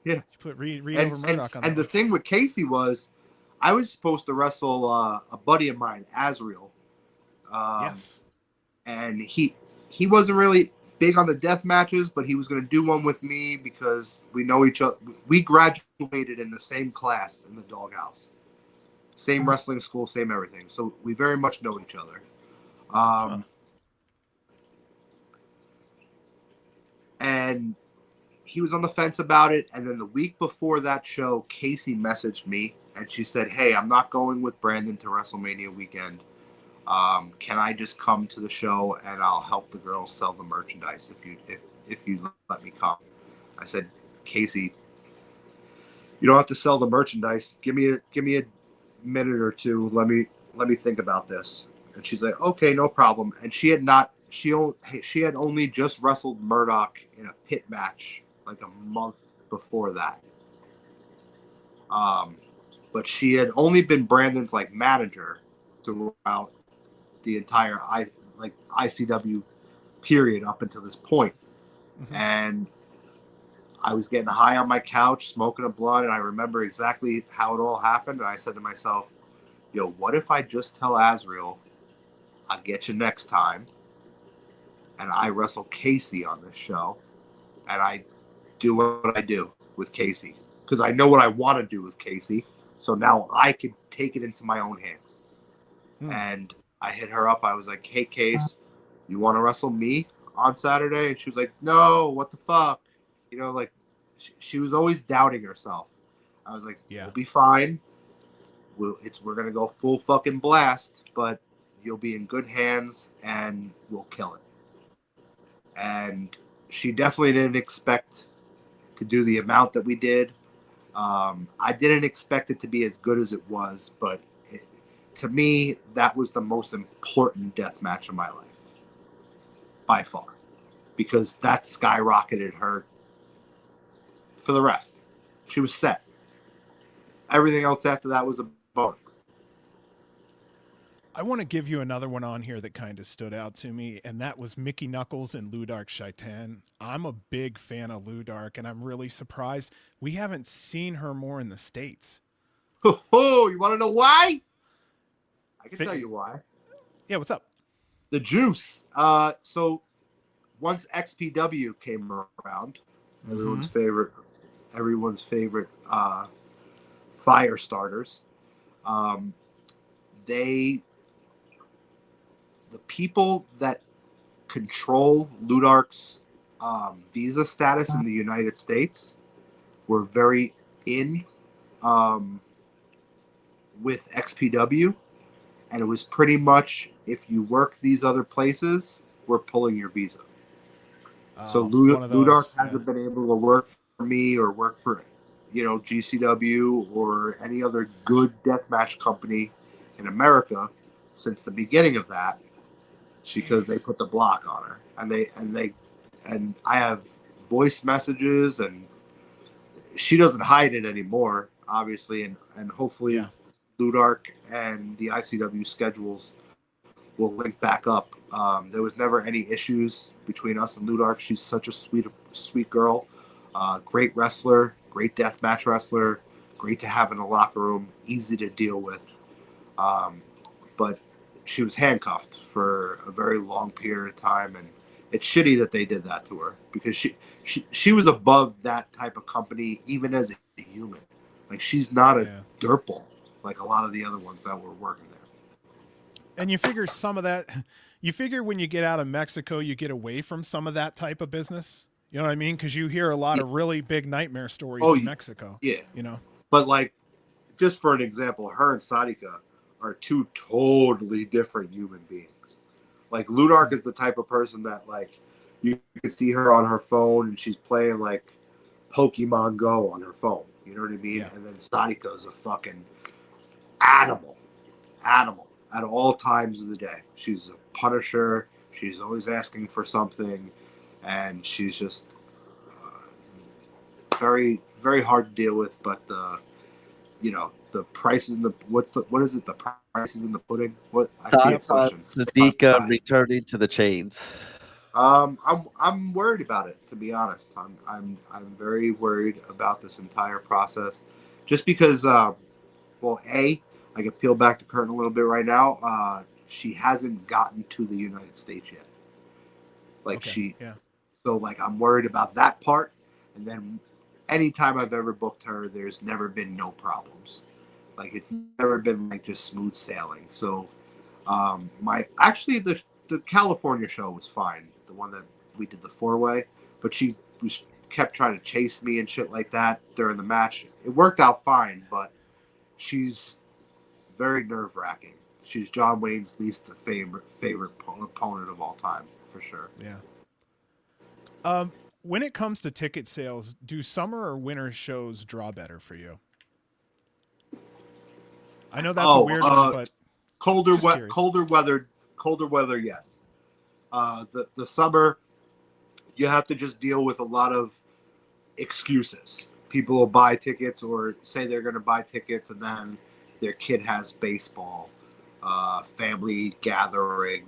You put Reed over Murdoch on that. And the thing with Casey was, I was supposed to wrestle a buddy of mine, Azrael. Yes. And he wasn't really big on the death matches, but he was going to do one with me because we know each other. We graduated in the same class in the doghouse, same wrestling school, same everything. So we very much know each other. And he was on the fence about it. And then the week before that show, Casey messaged me and she said, "Hey, I'm not going with Brandon to WrestleMania weekend. Can I just come to the show and I'll help the girls sell the merchandise if you let me come?" I said, "Casey, you don't have to sell the merchandise. Give me a minute or two. Let me think about this." And she's like, "Okay, no problem." And she had only just wrestled Murdoch in a pit match like a month before that. But she had only been Brandon's like manager throughout the entire ICW period up until this point. Mm-hmm. And I was getting high on my couch, smoking a blunt, and I remember exactly how it all happened. And I said to myself, "Yo, what if I just tell Azrael, I'll get you next time, and I wrestle Casey on this show, and I do what I do with Casey, because I know what I want to do with Casey, so now I could take it into my own hands." And I hit her up. I was like, "Hey, Case, you want to wrestle me on Saturday?" And she was like, "No, what the fuck?" You know, like, she was always doubting herself. I was like, "We'll be fine. We're going to go full fucking blast, but you'll be in good hands and we'll kill it." And she definitely didn't expect to do the amount that we did. I didn't expect it to be as good as it was, but to me, that was the most important death match of my life, by far, because that skyrocketed her for the rest. She was set. Everything else after that was a bonus. I want to give you another one on here that kind of stood out to me, and that was Mickey Knuckles and Ludark Shaitan. I'm a big fan of Ludark, and I'm really surprised we haven't seen her more in the States. Oh, you want to know why? I can tell you why. Yeah, what's up? The juice. So once XPW came around, everyone's favorite fire starters, the people that control Ludark's visa status in the United States were very in with XPW, and it was pretty much, if you work these other places, we're pulling your visa. So Ludark hasn't been able to work for me or work for, GCW or any other good deathmatch company in America since the beginning of that, because they put the block on her. And I have voice messages, and she doesn't hide it anymore, obviously, and hopefully Ludark and the ICW schedules will link back up. There was never any issues between us and Ludark. She's such a sweet girl, great wrestler, great deathmatch wrestler, great to have in the locker room, easy to deal with. But she was handcuffed for a very long period of time, and it's shitty that they did that to her, because she was above that type of company, even as a human. Like, she's not a dirtball like a lot of the other ones that were working there. And you figure some of that, you figure when you get out of Mexico, you get away from some of that type of business. You know what I mean? Because you hear a lot Yeah. of really big nightmare stories Oh, in Mexico. yeah. You know? But like, just for an example, her and Sadika are two totally different human beings. Like Ludark is the type of person that like you can see her on her phone and she's playing like Pokemon Go on her phone. You know what I mean? Yeah. And then Sadika is a fucking animal at all times of the day. She's a punisher. She's always asking for something, and she's just very, very hard to deal with. But the prices in the what is it? The prices in the pudding. What I see a Thoughts on question. Sadiqa returning to the chains? I'm worried about it, to be honest. I'm very worried about this entire process, just because. I could peel back the curtain a little bit right now. She hasn't gotten to the United States yet. So like I'm worried about that part. And then anytime I've ever booked her, there's never been no problems. Like it's never been like just smooth sailing. So the California show was fine. The one that we did the 4-way, but she kept trying to chase me and shit like that during the match. It worked out fine, but she's very nerve-wracking. She's John Wayne's least favorite opponent of all time, for sure. Yeah. When it comes to ticket sales, do summer or winter shows draw better for you? I know that's a weird one, but colder weather, yes. The summer, you have to just deal with a lot of excuses. People will buy tickets or say they're going to buy tickets, and then their kid has baseball, family gathering,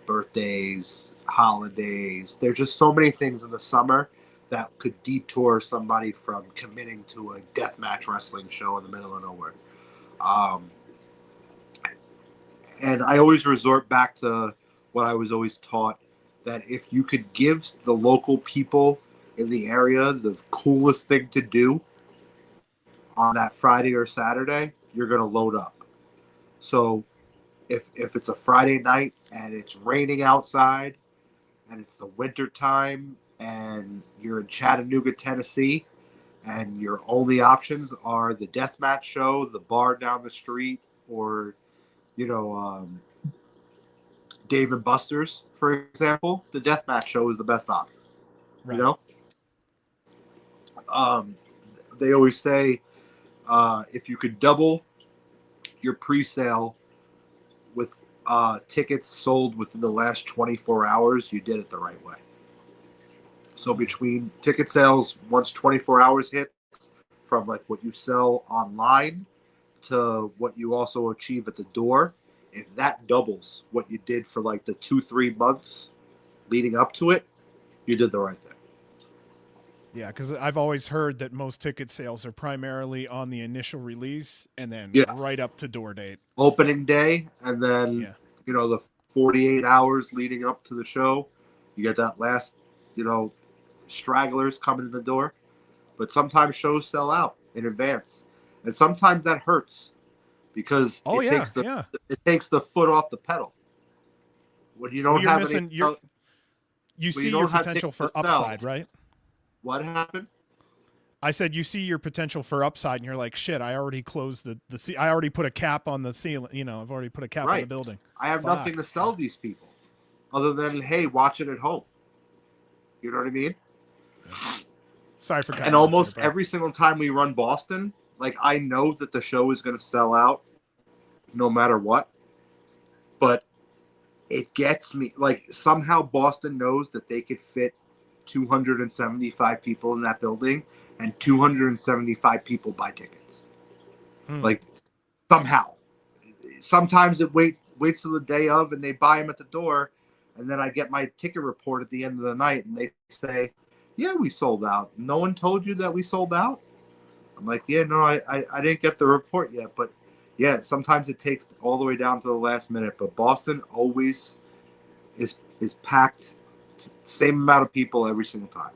birthdays, holidays. There's just so many things in the summer that could detour somebody from committing to a deathmatch wrestling show in the middle of nowhere. And I always resort back to what I was always taught, that if you could give the local people in the area the coolest thing to do on that Friday or Saturday, you're going to load up. So if it's a Friday night and it's raining outside and it's the winter time and you're in Chattanooga, Tennessee, and your only options are the deathmatch show, the bar down the street, or Dave and Buster's, for example, the deathmatch show is the best option. right. You know, they always say if you could double your pre-sale with tickets sold within the last 24 hours, you did it the right way. So between ticket sales, once 24 hours hits, from like what you sell online to what you also achieve at the door, if that doubles what you did for like the 2-3 months leading up to it, you did the right thing. Yeah, because I've always heard that most ticket sales are primarily on the initial release and then right up to door date. Opening day, and then the 48 hours leading up to the show, you get that last, stragglers coming in the door. But sometimes shows sell out in advance, and sometimes that hurts because it takes the foot off the pedal. When you don't have any, you see your potential for upside, right? What happened? I said you see your potential for upside, and you're like, shit, I already closed I already put a cap on the ceiling. I've already put a cap on the building. I have nothing to sell these people other than, hey, watch it at home. You know what I mean? Yeah. Sorry for cutting. And almost every single time we run Boston, like I know that the show is going to sell out no matter what. But it gets me, like somehow Boston knows that they could fit 275 people in that building, and 275 people buy tickets. Like somehow. Sometimes it waits till the day of and they buy them at the door, and then I get my ticket report at the end of the night and they say, yeah, we sold out. No one told you that we sold out? I'm like, yeah, no, I didn't get the report yet. But yeah, sometimes it takes all the way down to the last minute. But Boston always is packed, same amount of people every single time.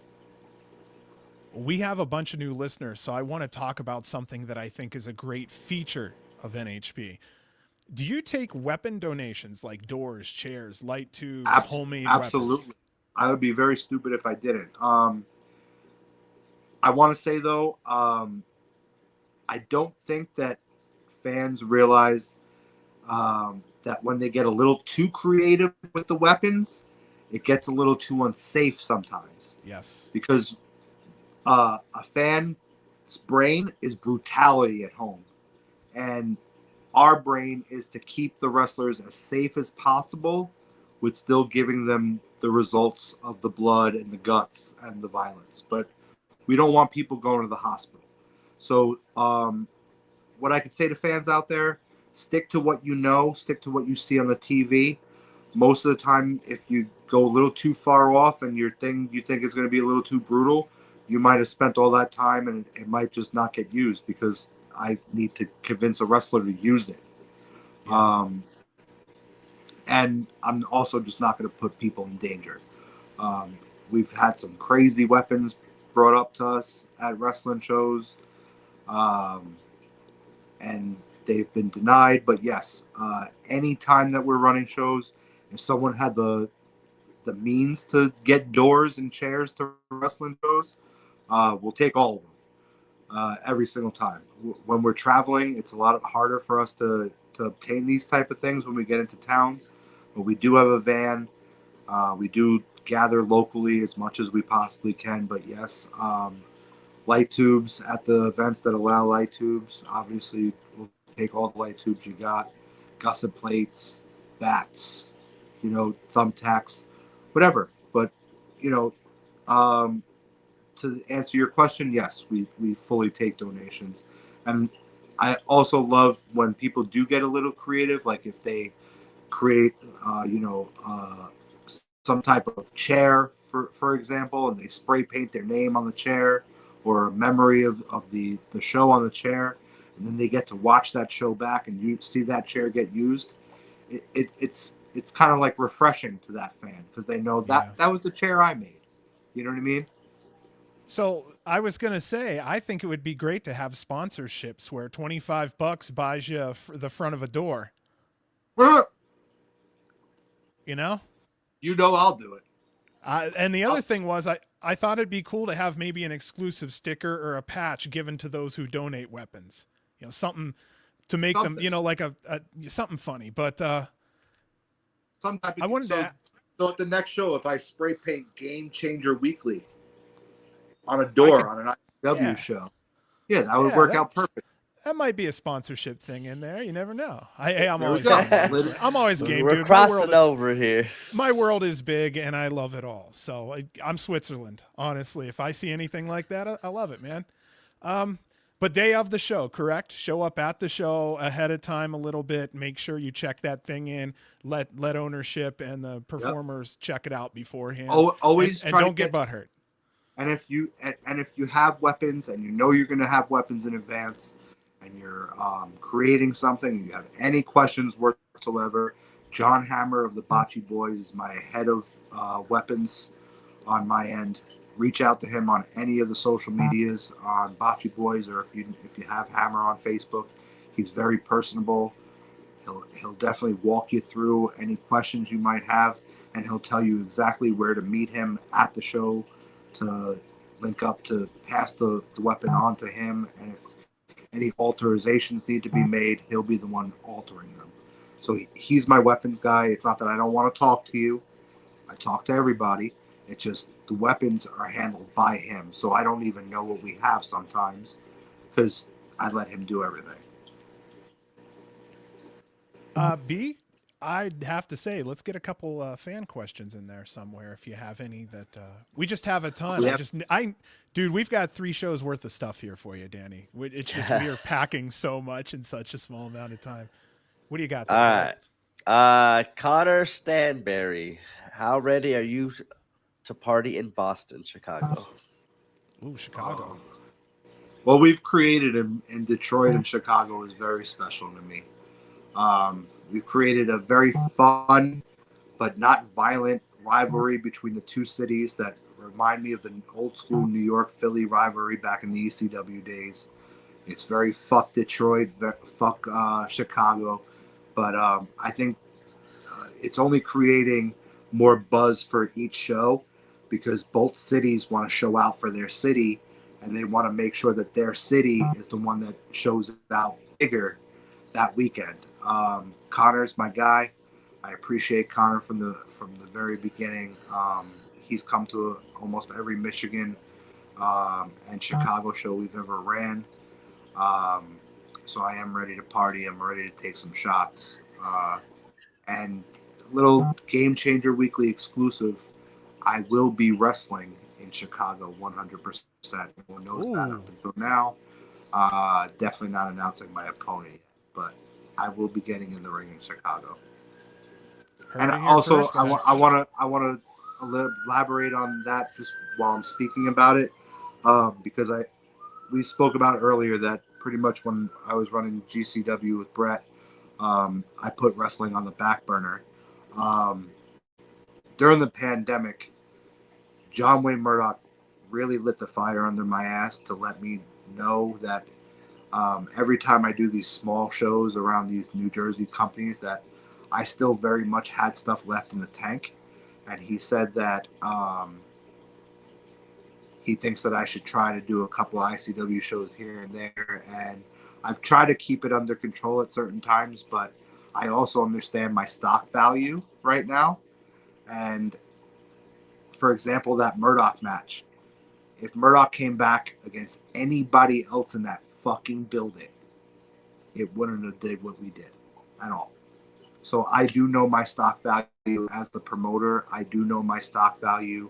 We have a bunch of new listeners, so I want to talk about something that I think is a great feature of NHP. Do you take weapon donations like doors, chairs, light tubes, homemade Absolutely. weapons? I would be very stupid if I didn't. I want to say though, I don't think that fans realize that when they get a little too creative with the weapons, it gets a little too unsafe sometimes. Yes. Because a fan's brain is brutality at home, and our brain is to keep the wrestlers as safe as possible, with still giving them the results of the blood and the guts and the violence. But we don't want people going to the hospital. So, what I could say to fans out there: stick to what you know, stick to what you see on the TV. Most of the time, if you go a little too far off and your thing you think is going to be a little too brutal, you might have spent all that time and it might just not get used because I need to convince a wrestler to use it. Yeah. And I'm also just not going to put people in danger. We've had some crazy weapons brought up to us at wrestling shows, and they've been denied. But yes, any time that we're running shows, if someone had the means to get doors and chairs to wrestling shows, we'll take all of them every single time. When we're traveling, it's a lot harder for us to obtain these type of things when we get into towns. But we do have a van. We do gather locally as much as we possibly can. But yes, light tubes at the events that allow light tubes. Obviously, we'll take all the light tubes you got, gusset plates, bats, thumbtacks, whatever. But, to answer your question, yes, we fully take donations. And I also love when people do get a little creative, like if they create, some type of chair, for example, and they spray paint their name on the chair or a memory of the show on the chair, and then they get to watch that show back and you see that chair get used. It's kind of like refreshing to that fan because they know that that was the chair I made. You know what I mean? So I was going to say, I think it would be great to have sponsorships where $25 buys you the front of a door. You know? I'll do it. And the other thing was, I thought it'd be cool to have maybe an exclusive sticker or a patch given to those who donate weapons. Something to make them, like a something funny. But some type of, I wanted to. So at the next show, if I spray paint Game Changer Weekly on a door on an ICW show, that would work out perfect. That might be a sponsorship thing in there. You never know. I'm always game, We're dude. crossing over here. My world is big, and I love it all. So I'm Switzerland, honestly. If I see anything like that, I love it, man. But day of the show, correct? Show up at the show ahead of time a little bit. Make sure you check that thing in. Let ownership and the performers check it out beforehand. Always and don't get butthurt. And if you have weapons and you're going to have weapons in advance, and you're creating something, you have any questions whatsoever, John Hammer of the Bocce Boys is my head of weapons on my end. Reach out to him on any of the social medias on Bocce Boys, or if you have Hammer on Facebook. He's very personable. He'll definitely walk you through any questions you might have, and he'll tell you exactly where to meet him at the show to link up to pass the weapon on to him. And if any alterations need to be made, he'll be the one altering them. So he's my weapons guy. It's not that I don't want to talk to you. I talk to everybody. It's just the weapons are handled by him. So I don't even know what we have sometimes because I let him do everything. B, I'd have to say, let's get a couple fan questions in there somewhere if you have any that we just have a ton. Dude, we've got 3 shows worth of stuff here for you, Danny. It's just we are packing so much in such a small amount of time. What do you got there? All right. Connor Stanberry, how ready are you to party in Boston, Chicago? Ooh, Chicago. What we've created in Detroit and Chicago is very special to me. We've created a very fun but not violent rivalry between the two cities that remind me of the old school New York-Philly rivalry back in the ECW days. It's very fuck Detroit, fuck Chicago. But I think it's only creating more buzz for each show because both cities want to show out for their city, and they want to make sure that their city is the one that shows out bigger that weekend. Connor's my guy. I appreciate Connor from the very beginning. He's come to almost every Michigan and Chicago show we've ever ran. So I am ready to party. I'm ready to take some shots. And little Game Changer Weekly exclusive. I will be wrestling in Chicago 100%. Everyone knows that up until now. Definitely not announcing my opponent yet, but I will be getting in the ring in Chicago. Heard And it here also, first, guys. I want to elaborate on that just while I'm speaking about it, because we spoke about earlier that pretty much when I was running GCW with Brett, I put wrestling on the back burner. During the pandemic, John Wayne Murdoch really lit the fire under my ass to let me know that every time I do these small shows around these New Jersey companies that I still very much had stuff left in the tank. And he said that he thinks that I should try to do a couple ICW shows here and there. And I've tried to keep it under control at certain times, but I also understand my stock value right now. And for example, that Murdoch match, if Murdoch came back against anybody else in that fucking building, it wouldn't have did what we did at all. So I do know my stock value as the promoter. I do know my stock value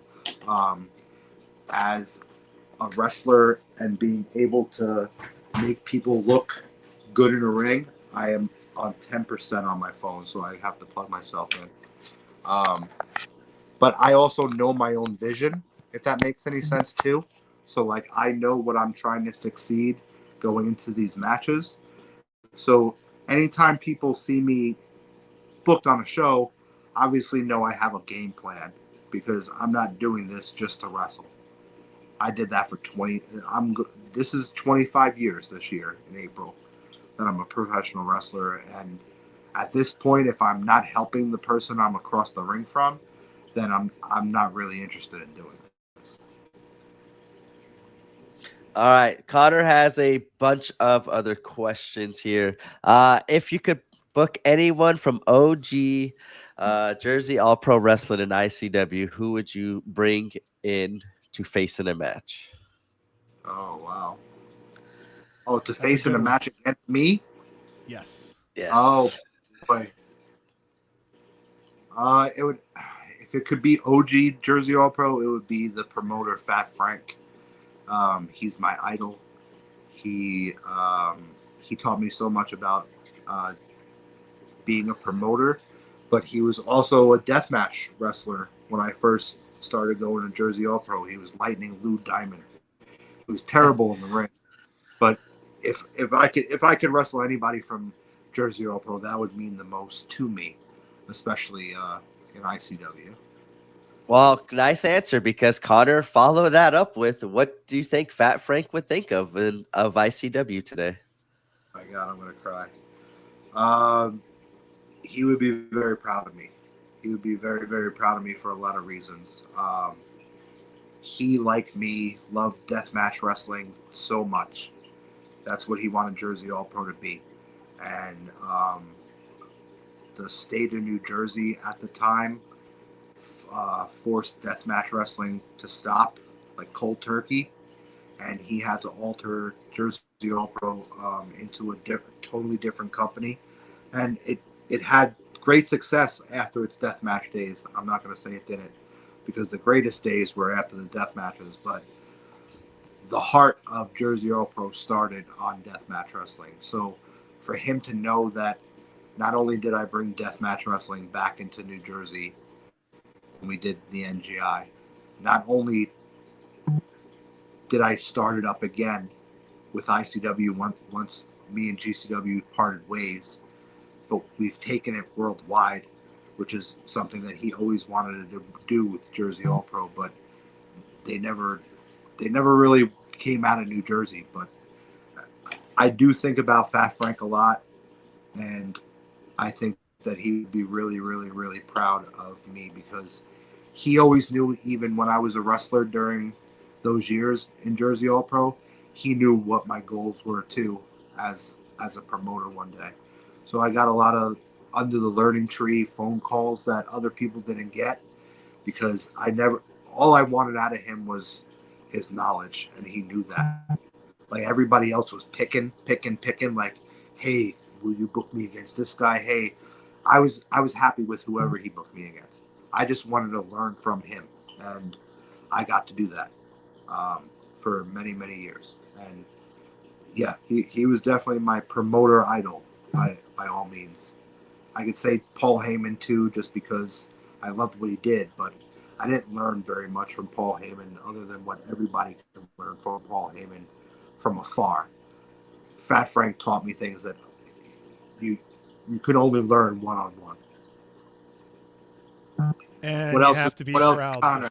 as a wrestler and being able to make people look good in a ring. I am on 10% on my phone, so I have to plug myself in. But I also know my own vision, if that makes any sense too. So like I know what I'm trying to succeed going into these matches. So anytime people see me booked on a show, obviously know I have a game plan because I'm not doing this just to wrestle. I did that for this is 25 years this year in April that I'm a professional wrestler, and at this point if I'm not helping the person I'm across the ring from, then I'm not really interested in doing this. All right. Connor has a bunch of other questions here. If you could book anyone from OG Jersey All Pro Wrestling and ICW, who would you bring in to face in a match? Oh wow. Oh, to That's a face in good a one. match against me? Yes. Yes. Oh boy. It would, if it could be OG Jersey All Pro, it would be the promoter Fat Frank. He's my idol. He taught me so much about being a promoter, but he was also a deathmatch wrestler when I first started going to Jersey All Pro. He was Lightning Lou Diamond. He was terrible in the ring, but if I could wrestle anybody from Jersey All Pro, that would mean the most to me, especially in ICW. Well, nice answer, because Connor followed that up with, what do you think Fat Frank would think of ICW today? My God, I'm gonna cry. He would be very proud of me. He would be very, very proud of me for a lot of reasons. He, like me, loved deathmatch wrestling so much. That's what he wanted Jersey All Pro to be. And the state of New Jersey at the time forced deathmatch wrestling to stop, like cold turkey. And he had to alter Jersey All Pro into a totally different company. And it had great success after its deathmatch days. I'm not going to say it didn't, because the greatest days were after the death matches, but the heart of Jersey All Pro started on deathmatch wrestling. So for him to know that not only did I bring deathmatch wrestling back into New Jersey when we did the NGI, not only did I start it up again with ICW once me and GCW parted ways, but we've taken it worldwide, which is something that he always wanted to do with Jersey All Pro, but they never really came out of New Jersey. But I do think about Fat Frank a lot, and I think that he would be really, really, really proud of me because he always knew, even when I was a wrestler during those years in Jersey All Pro, he knew what my goals were too as a promoter one day. So I got a lot of under the learning tree phone calls that other people didn't get because all I wanted out of him was his knowledge, and he knew that. Like everybody else was picking, like, hey, will you book me against this guy? Hey, I was happy with whoever he booked me against. I just wanted to learn from him, and I got to do that for many, many years. And yeah, he was definitely my promoter idol by all means. I could say Paul Heyman too, just because I loved what he did, but I didn't learn very much from Paul Heyman other than what everybody can learn from Paul Heyman from afar. Fat Frank taught me things that you could only learn one on one. And you have to be proud.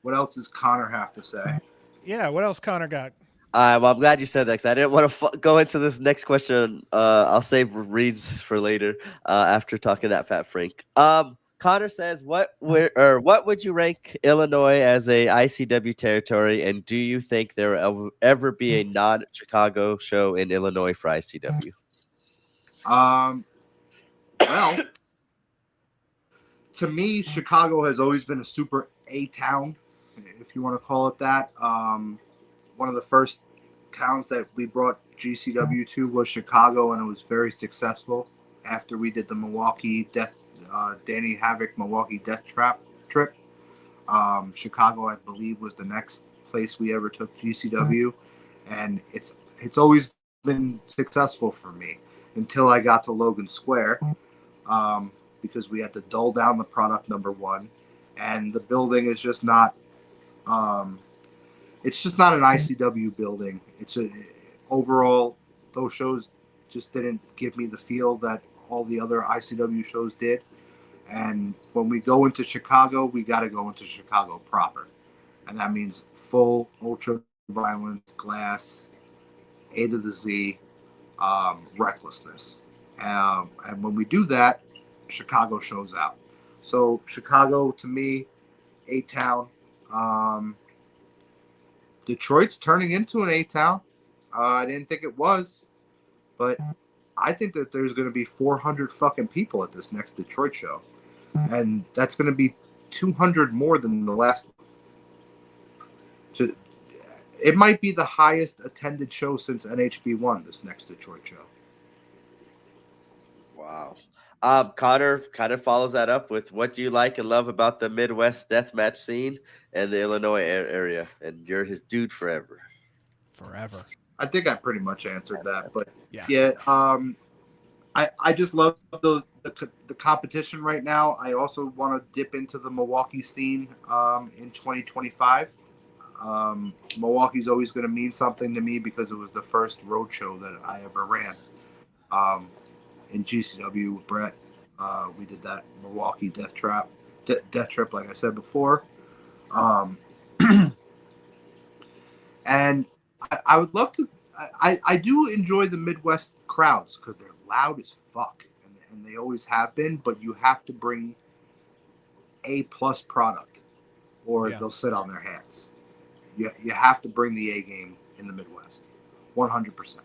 What else does Connor have to say? Yeah, what else Connor got? Well, I'm glad you said that because I didn't want to go into this next question. I'll save Reed's for later after talking that Fat Frank. Connor says, what would you rank Illinois as a ICW territory, and do you think there will ever be a non-Chicago show in Illinois for ICW? Well, to me, Chicago has always been a super A town, if you want to call it that. One of the first towns that we brought GCW to was Chicago, and it was very successful after we did the Danny Havoc Milwaukee Death Trap trip. Chicago, I believe, was the next place we ever took GCW, and it's always been successful for me until I got to Logan Square, because we had to dull down the product, number one, and the building is just not. It's just not an ICW building. Overall, those shows just didn't give me the feel that all the other ICW shows did. And when we go into Chicago, we got to go into Chicago proper. And that means full ultra violence, glass, A to the Z, recklessness. And when we do that, Chicago shows out. So Chicago, to me, A-town. Detroit's turning into an A-town. I didn't think it was, but I think that there's going to be 400 fucking people at this next Detroit show, and that's going to be 200 more than the last one. So it might be the highest attended show since NHB1, this next Detroit show. Wow. Connor kind of follows that up with, what do you like and love about the Midwest deathmatch scene and the Illinois area? And you're his dude forever. Forever. I think I pretty much answered that, but yeah, I just love the competition right now. I also want to dip into the Milwaukee scene in 2025. Milwaukee's always going to mean something to me because it was the first road show that I ever ran. In GCW with Brett, we did that Milwaukee Death Trip, like I said before. And I would love to. I do enjoy the Midwest crowds because they're loud as fuck, and they always have been. But you have to bring A+ product, or they'll sit on their hands. You have to bring the A game in the Midwest, 100%.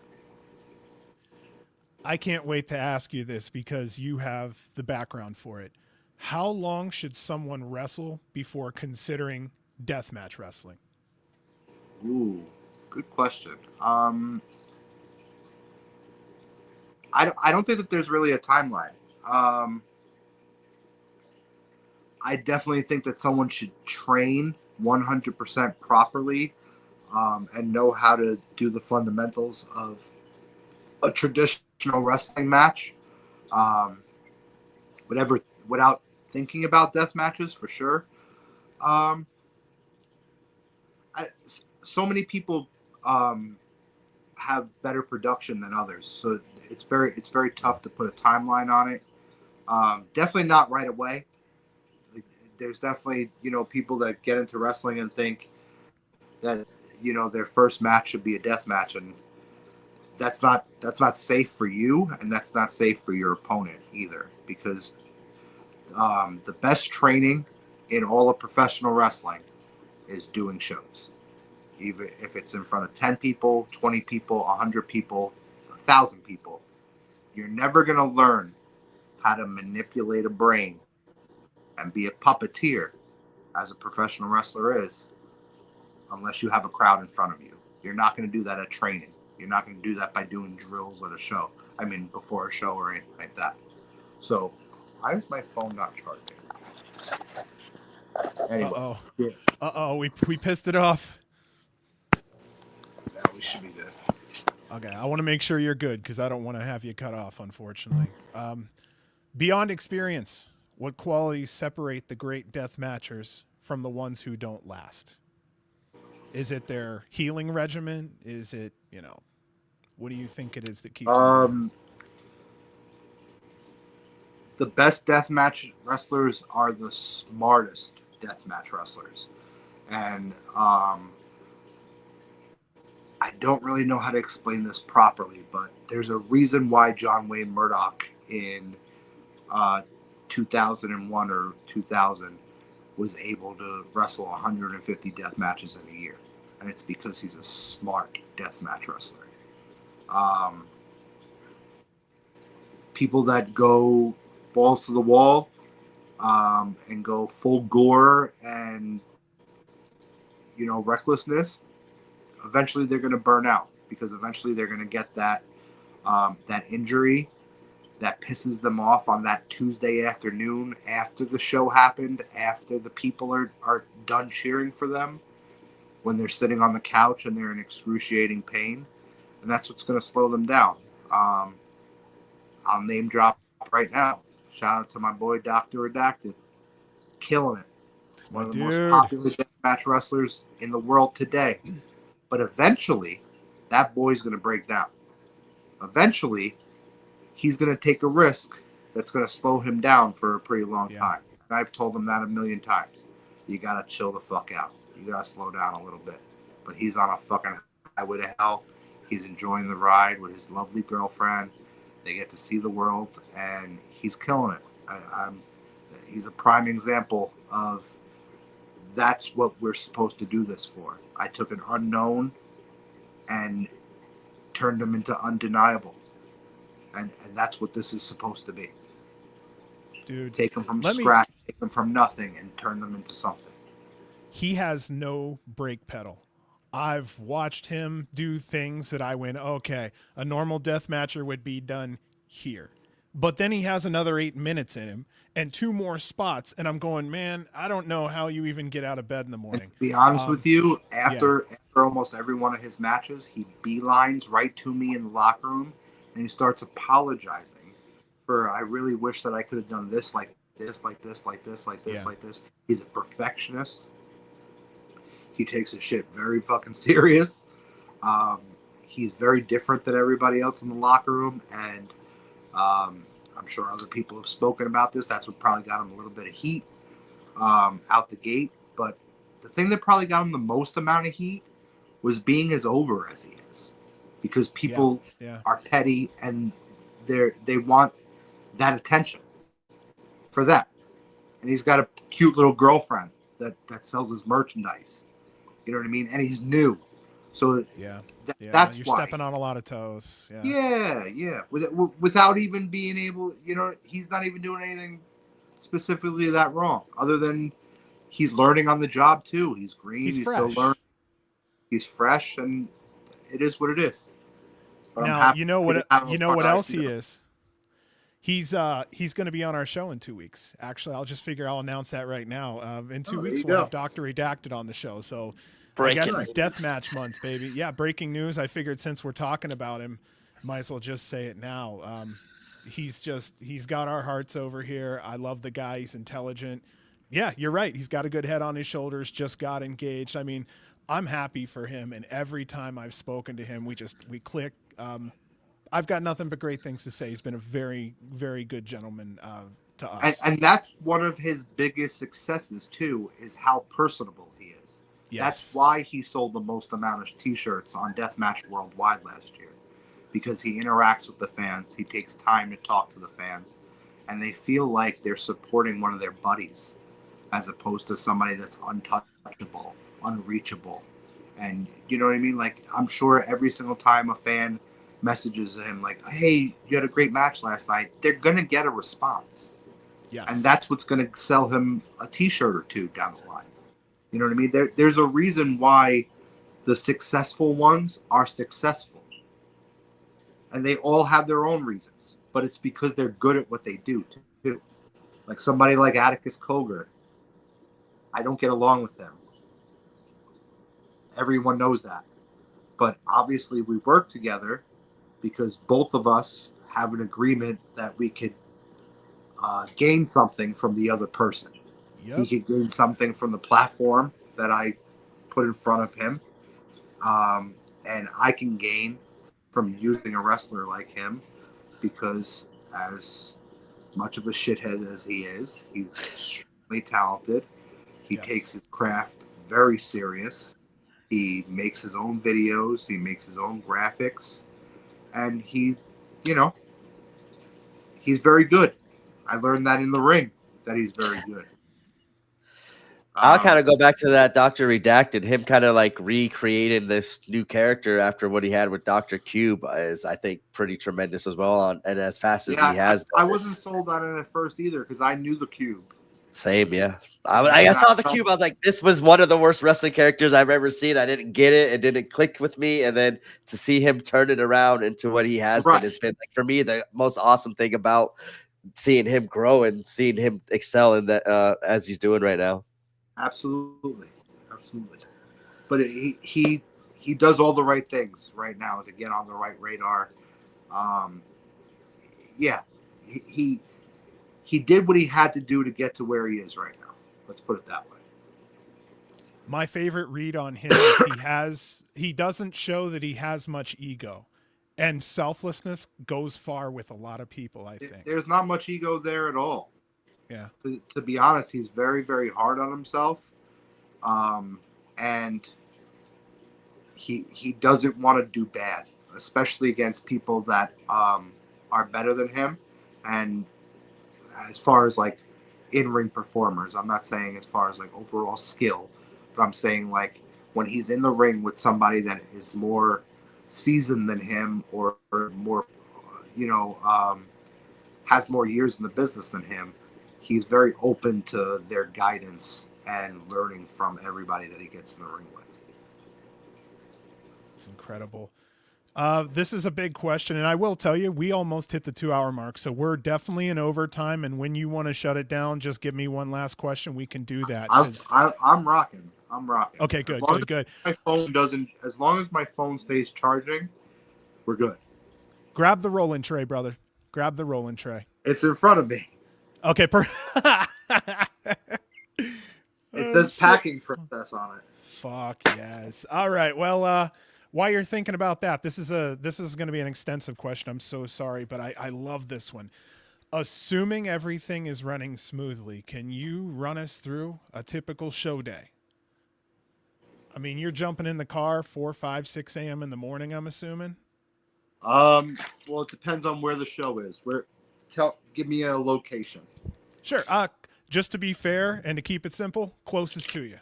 I can't wait to ask you this because you have the background for it. How long should someone wrestle before considering deathmatch wrestling? Ooh, good question. I don't think that there's really a timeline. I definitely think that someone should train 100% properly and know how to do the fundamentals of a traditional wrestling match, without thinking about death matches, for sure. So many people have better production than others, so it's very tough to put a timeline on it. Definitely not right away. There's definitely people that get into wrestling and think that their first match should be a death match, and that's not safe for you, and that's not safe for your opponent either, because the best training in all of professional wrestling is doing shows, even if it's in front of 10 people, 20 people, 100 people, 1,000 people. You're never going to learn how to manipulate a brain and be a puppeteer as a professional wrestler is unless you have a crowd in front of you. You're not going to do that at training. You're not going to do that by doing drills at a show. I mean, before a show or anything like that. So, why is my phone not charging? Anyway. Uh-oh. Yeah. Uh-oh, we pissed it off. Now we should be good. Okay, I want to make sure you're good because I don't want to have you cut off, unfortunately. Beyond experience, what qualities separate the great death matchers from the ones who don't last? Is it their healing regimen? Is it, what do you think it is that keeps them going? The best deathmatch wrestlers are the smartest deathmatch wrestlers. And I don't really know how to explain this properly, but there's a reason why John Wayne Murdoch in 2001 or 2000 was able to wrestle 150 death matches in a year. And it's because he's a smart deathmatch wrestler. People that go balls to the wall and go full gore and recklessness, eventually they're going to burn out, because eventually they're going to get that injury that pisses them off on that Tuesday afternoon after the show happened, after the people are done cheering for them, when they're sitting on the couch and they're in excruciating pain. And that's what's going to slow them down. I'll name drop right now. Shout out to my boy Dr. Redacted. Killing it. It's One my of the dude. most popular deathmatch wrestlers in the world today. But eventually, that boy's going to break down. Eventually, he's going to take a risk that's going to slow him down for a pretty long time. And I've told him that a million times. You got to chill the fuck out. You got to slow down a little bit. But he's on a fucking highway to hell. He's enjoying the ride with his lovely girlfriend. They get to see the world, and he's killing it. He's a prime example of that's what we're supposed to do this for. I took an unknown and turned him into undeniable. And that's what this is supposed to be. Dude, take them from scratch, take them from nothing, and turn them into something. He has no brake pedal. I've watched him do things that I went, okay, a normal death matcher would be done here. But then he has another 8 minutes in him and 2 more spots. And I'm going, man, I don't know how you even get out of bed in the morning. And to be honest with you, after almost every one of his matches, he beelines right to me in the locker room and he starts apologizing for, I really wish that I could have done this, like this, like this, like this, like this, like this. He's a perfectionist. He takes his shit very fucking serious. He's very different than everybody else in the locker room, and I'm sure other people have spoken about this. That's what probably got him a little bit of heat out the gate. But the thing that probably got him the most amount of heat was being as over as he is, because people are petty and they want that attention for them. And he's got a cute little girlfriend that sells his merchandise. You know what I mean? And he's new. So that's you're why. Stepping on a lot of toes. Yeah. Without even being able, he's not even doing anything specifically that wrong, other than he's learning on the job too. He's green. He's still learning. He's fresh, and it is what it is. But now you know what else he is. He's going to be on our show in 2 weeks. Actually, I'll announce that right now. In 2 weeks, we'll have Dr. Redacted on the show. So I guess it's deathmatch month, baby. Yeah, breaking news. I figured since we're talking about him, might as well just say it now. He's got our hearts over here. I love the guy. He's intelligent. Yeah, you're right. He's got a good head on his shoulders, just got engaged. I mean, I'm happy for him. And every time I've spoken to him, we click. I've got nothing but great things to say. He's been a very, very good gentleman to us. And that's one of his biggest successes, too, is how personable he is. Yes. That's why he sold the most amount of T-shirts on Deathmatch Worldwide last year. because he interacts with the fans. He takes time to talk to the fans, and they feel like they're supporting one of their buddies as opposed to somebody that's untouchable, unreachable. And you know what I mean? Like, I'm sure every single time a fan messages him like, hey, you had a great match last night, they're going to get a response. Yes. And that's what's going to sell him a t-shirt or two down the line. You know what I mean? There's a reason why the successful ones are successful. And they all have their own reasons. But it's because they're good at what they do, too. Like somebody like Atticus Cogar. I don't get along with him. Everyone knows that. But obviously we work together because both of us have an agreement that we could gain something from the other person. Yep. He could gain something from the platform that I put in front of him. And I can gain from using a wrestler like him because as much of a shithead as he is, he's extremely talented. He takes his craft very serious. He makes his own videos. He makes his own graphics. And he, you know, he's very good. I learned that in the ring, that he's very good. I'll kind of go back to that Dr. Redacted. Him kind of like recreating this new character after what he had with Dr. Cube is, I think, pretty tremendous as well. And as fast as he has. I wasn't sold on it at first either because I knew the Cube. Same, yeah. I saw the Cube. I was like, this was one of the worst wrestling characters I've ever seen. I didn't get it. It didn't click with me. And then to see him turn it around into what he has been has been, like, for me, the most awesome thing about seeing him grow and seeing him excel in that as he's doing right now. Absolutely. But he does all the right things right now to get on the right radar. He did what he had to do to get to where he is right now. Let's put it that way. My favorite read on him is he doesn't show that he has much ego, and selflessness goes far with a lot of people, I think. There's not much ego there at all. Yeah. To be honest, he's very, very hard on himself. And he doesn't want to do bad, especially against people that are better than him. And as far as like in-ring performers, I'm not saying as far as like overall skill, but I'm saying like when he's in the ring with somebody that is more seasoned than him or more, has more years in the business than him, he's very open to their guidance and learning from everybody that he gets in the ring with. It's incredible. This is a big question, and I will tell you, we almost hit the 2-hour mark, so we're definitely in overtime, and when you want to shut it down, just give me one last question. We can do that. I'm rocking. Okay, good. As long as my phone stays charging, we're good. Grab the rolling tray, brother. Grab the rolling tray. It's in front of me. Okay, it says packing process on it. Fuck yes. All right. Well, while you're thinking about that, this is going to be an extensive question. I'm so sorry, but I love this one. Assuming everything is running smoothly, can you run us through a typical show day? I mean, you're jumping in the car 4, 5, 6 a.m. in the morning, I'm assuming. Well, it depends on where the show is. Give me a location. Sure. Just to be fair and to keep it simple, closest to you.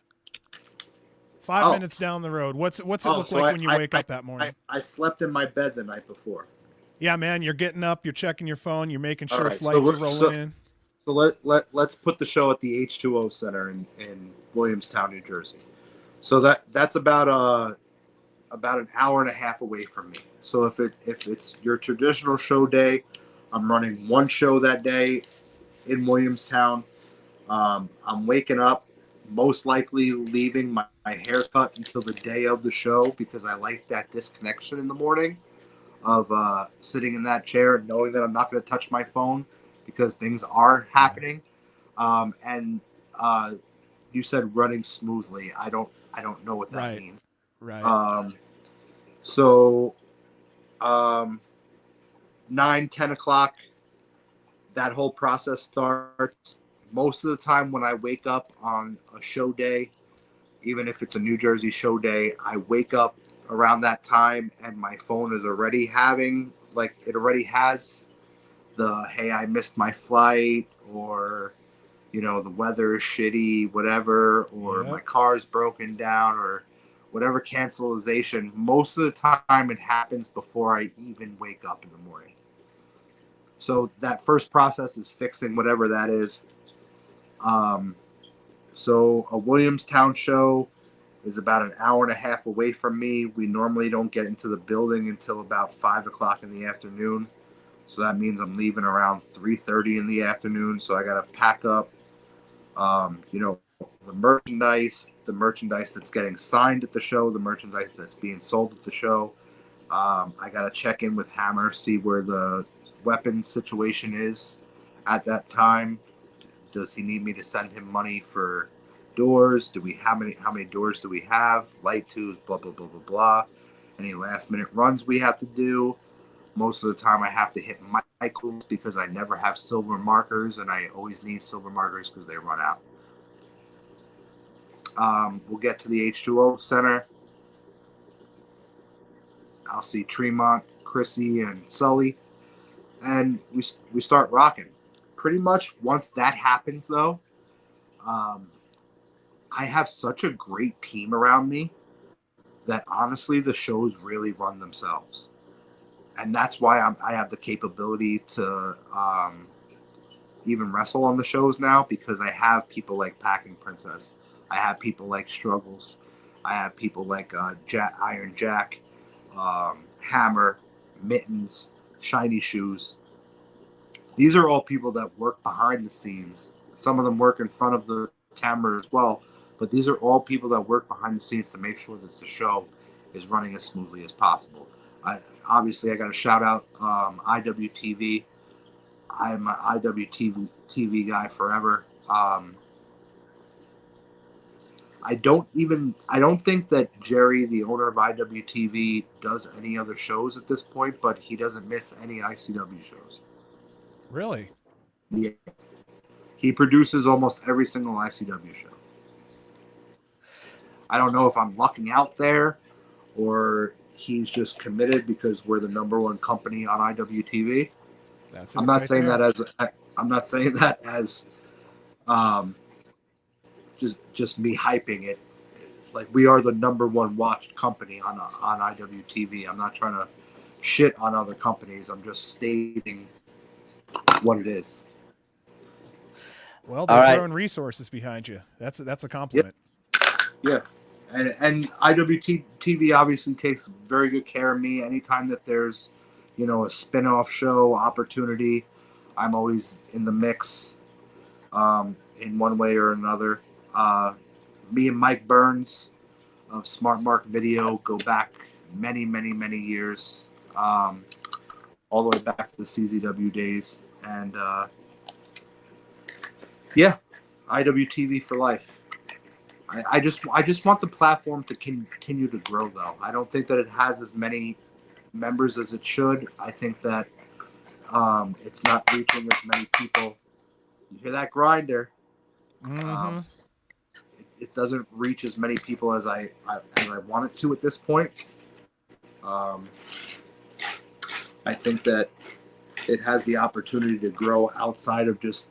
5 minutes down the road. What's it look like when you wake up that morning? I slept in my bed the night before. Yeah, man, you're getting up, you're checking your phone, you're making sure flights are rolling in. So let's put the show at the H2O Center in Williamstown, New Jersey. So that's about an hour and a half away from me. So if it's your traditional show day, I'm running one show that day in Williamstown. I'm waking up, most likely leaving my haircut until the day of the show because I like that disconnection in the morning of sitting in that chair and knowing that I'm not going to touch my phone because things are happening. And you said running smoothly. I don't know what that means. Right. So 9, 10 o'clock, that whole process starts. Most of the time when I wake up on a show day, even if it's a New Jersey show day, I wake up around that time, and my phone is already having, like, it already has the, hey, I missed my flight, or, you know, the weather is shitty, whatever, or my car's broken down, or whatever cancellation, most of the time it happens before I even wake up in the morning. So that first process is fixing whatever that is. So a Williamstown show is about an hour and a half away from me. We normally don't get into the building until about 5 o'clock in the afternoon. So that means I'm leaving around 3:30 in the afternoon. So I got to pack up, you know, the merchandise that's getting signed at the show, the merchandise that's being sold at the show. I got to check in with Hammer, see where the weapons situation is at that time. Does he need me to send him money for doors? How many doors do we have? Light tubes, blah blah blah blah blah. Any last minute runs we have to do. Most of the time I have to hit Michaels because I never have silver markers, and I always need silver markers because they run out. We'll get to the H2O Center. I'll see Tremont, Chrissy, and Sully, and we start rocking. Pretty much once that happens, though, I have such a great team around me that honestly the shows really run themselves, and that's why I have the capability to even wrestle on the shows now, because I have people like Packing Princess, I have people like Struggles, I have people like Iron Jack, Hammer, Mittens, Shiny Shoes. These are all people that work behind the scenes. Some of them work in front of the camera as well, but these are all people that work behind the scenes to make sure that the show is running as smoothly as possible. Obviously, I got to shout out IWTV. I'm an IWTV guy forever. I don't think that Jerry, the owner of IWTV, does any other shows at this point, but he doesn't miss any ICW shows. Really? Yeah. He produces almost every single ICW show. I don't know if I'm lucking out there or he's just committed because we're the number one company on IWTV. That's I'm not saying that as just me hyping it. Like, we are the number one watched company on IWTV. I'm not trying to shit on other companies. I'm just stating what it is. Well, they're throwing resources behind you. That's a compliment. Yeah. And IWTV obviously takes very good care of me. Anytime that there's, you know, a spin-off show opportunity, I'm always in the mix in one way or another. Me and Mike Burns of Smart Mark Video go back many, many, many years, all the way back to the CZW days. And yeah, IWTV for life. I just want the platform to continue to grow, though. I don't think that it has as many members as it should. I think that it's not reaching as many people. You hear that grinder? Mm-hmm. It doesn't reach as many people as I want it to at this point. I think that it has the opportunity to grow outside of just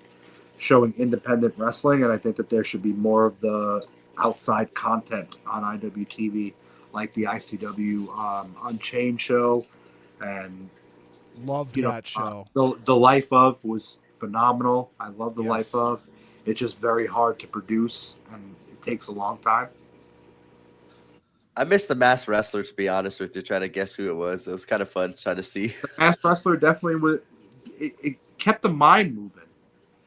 showing independent wrestling, and I think that there should be more of the outside content on IWTV, like the ICW Unchained show, and loved that show. The Life of was phenomenal. I love the Life of. It's just very hard to produce, and it takes a long time. I missed the Masked Wrestler, to be honest with you, trying to guess who it was. It was kind of fun trying to see. The Masked Wrestler definitely was. It kept the mind moving.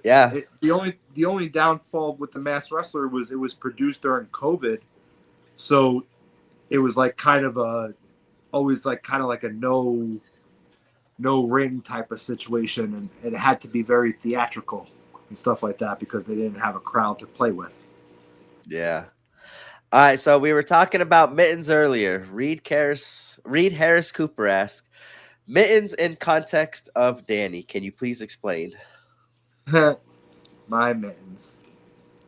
Yeah. The only downfall with the Masked Wrestler was it was produced during COVID, so it was like always like a no ring type of situation, and it had to be very theatrical and stuff like that because they didn't have a crowd to play with. Yeah. All right, so we were talking about Mittens earlier. Reed Harris Cooper asked, Mittens in context of Danny. Can you please explain? My Mittens.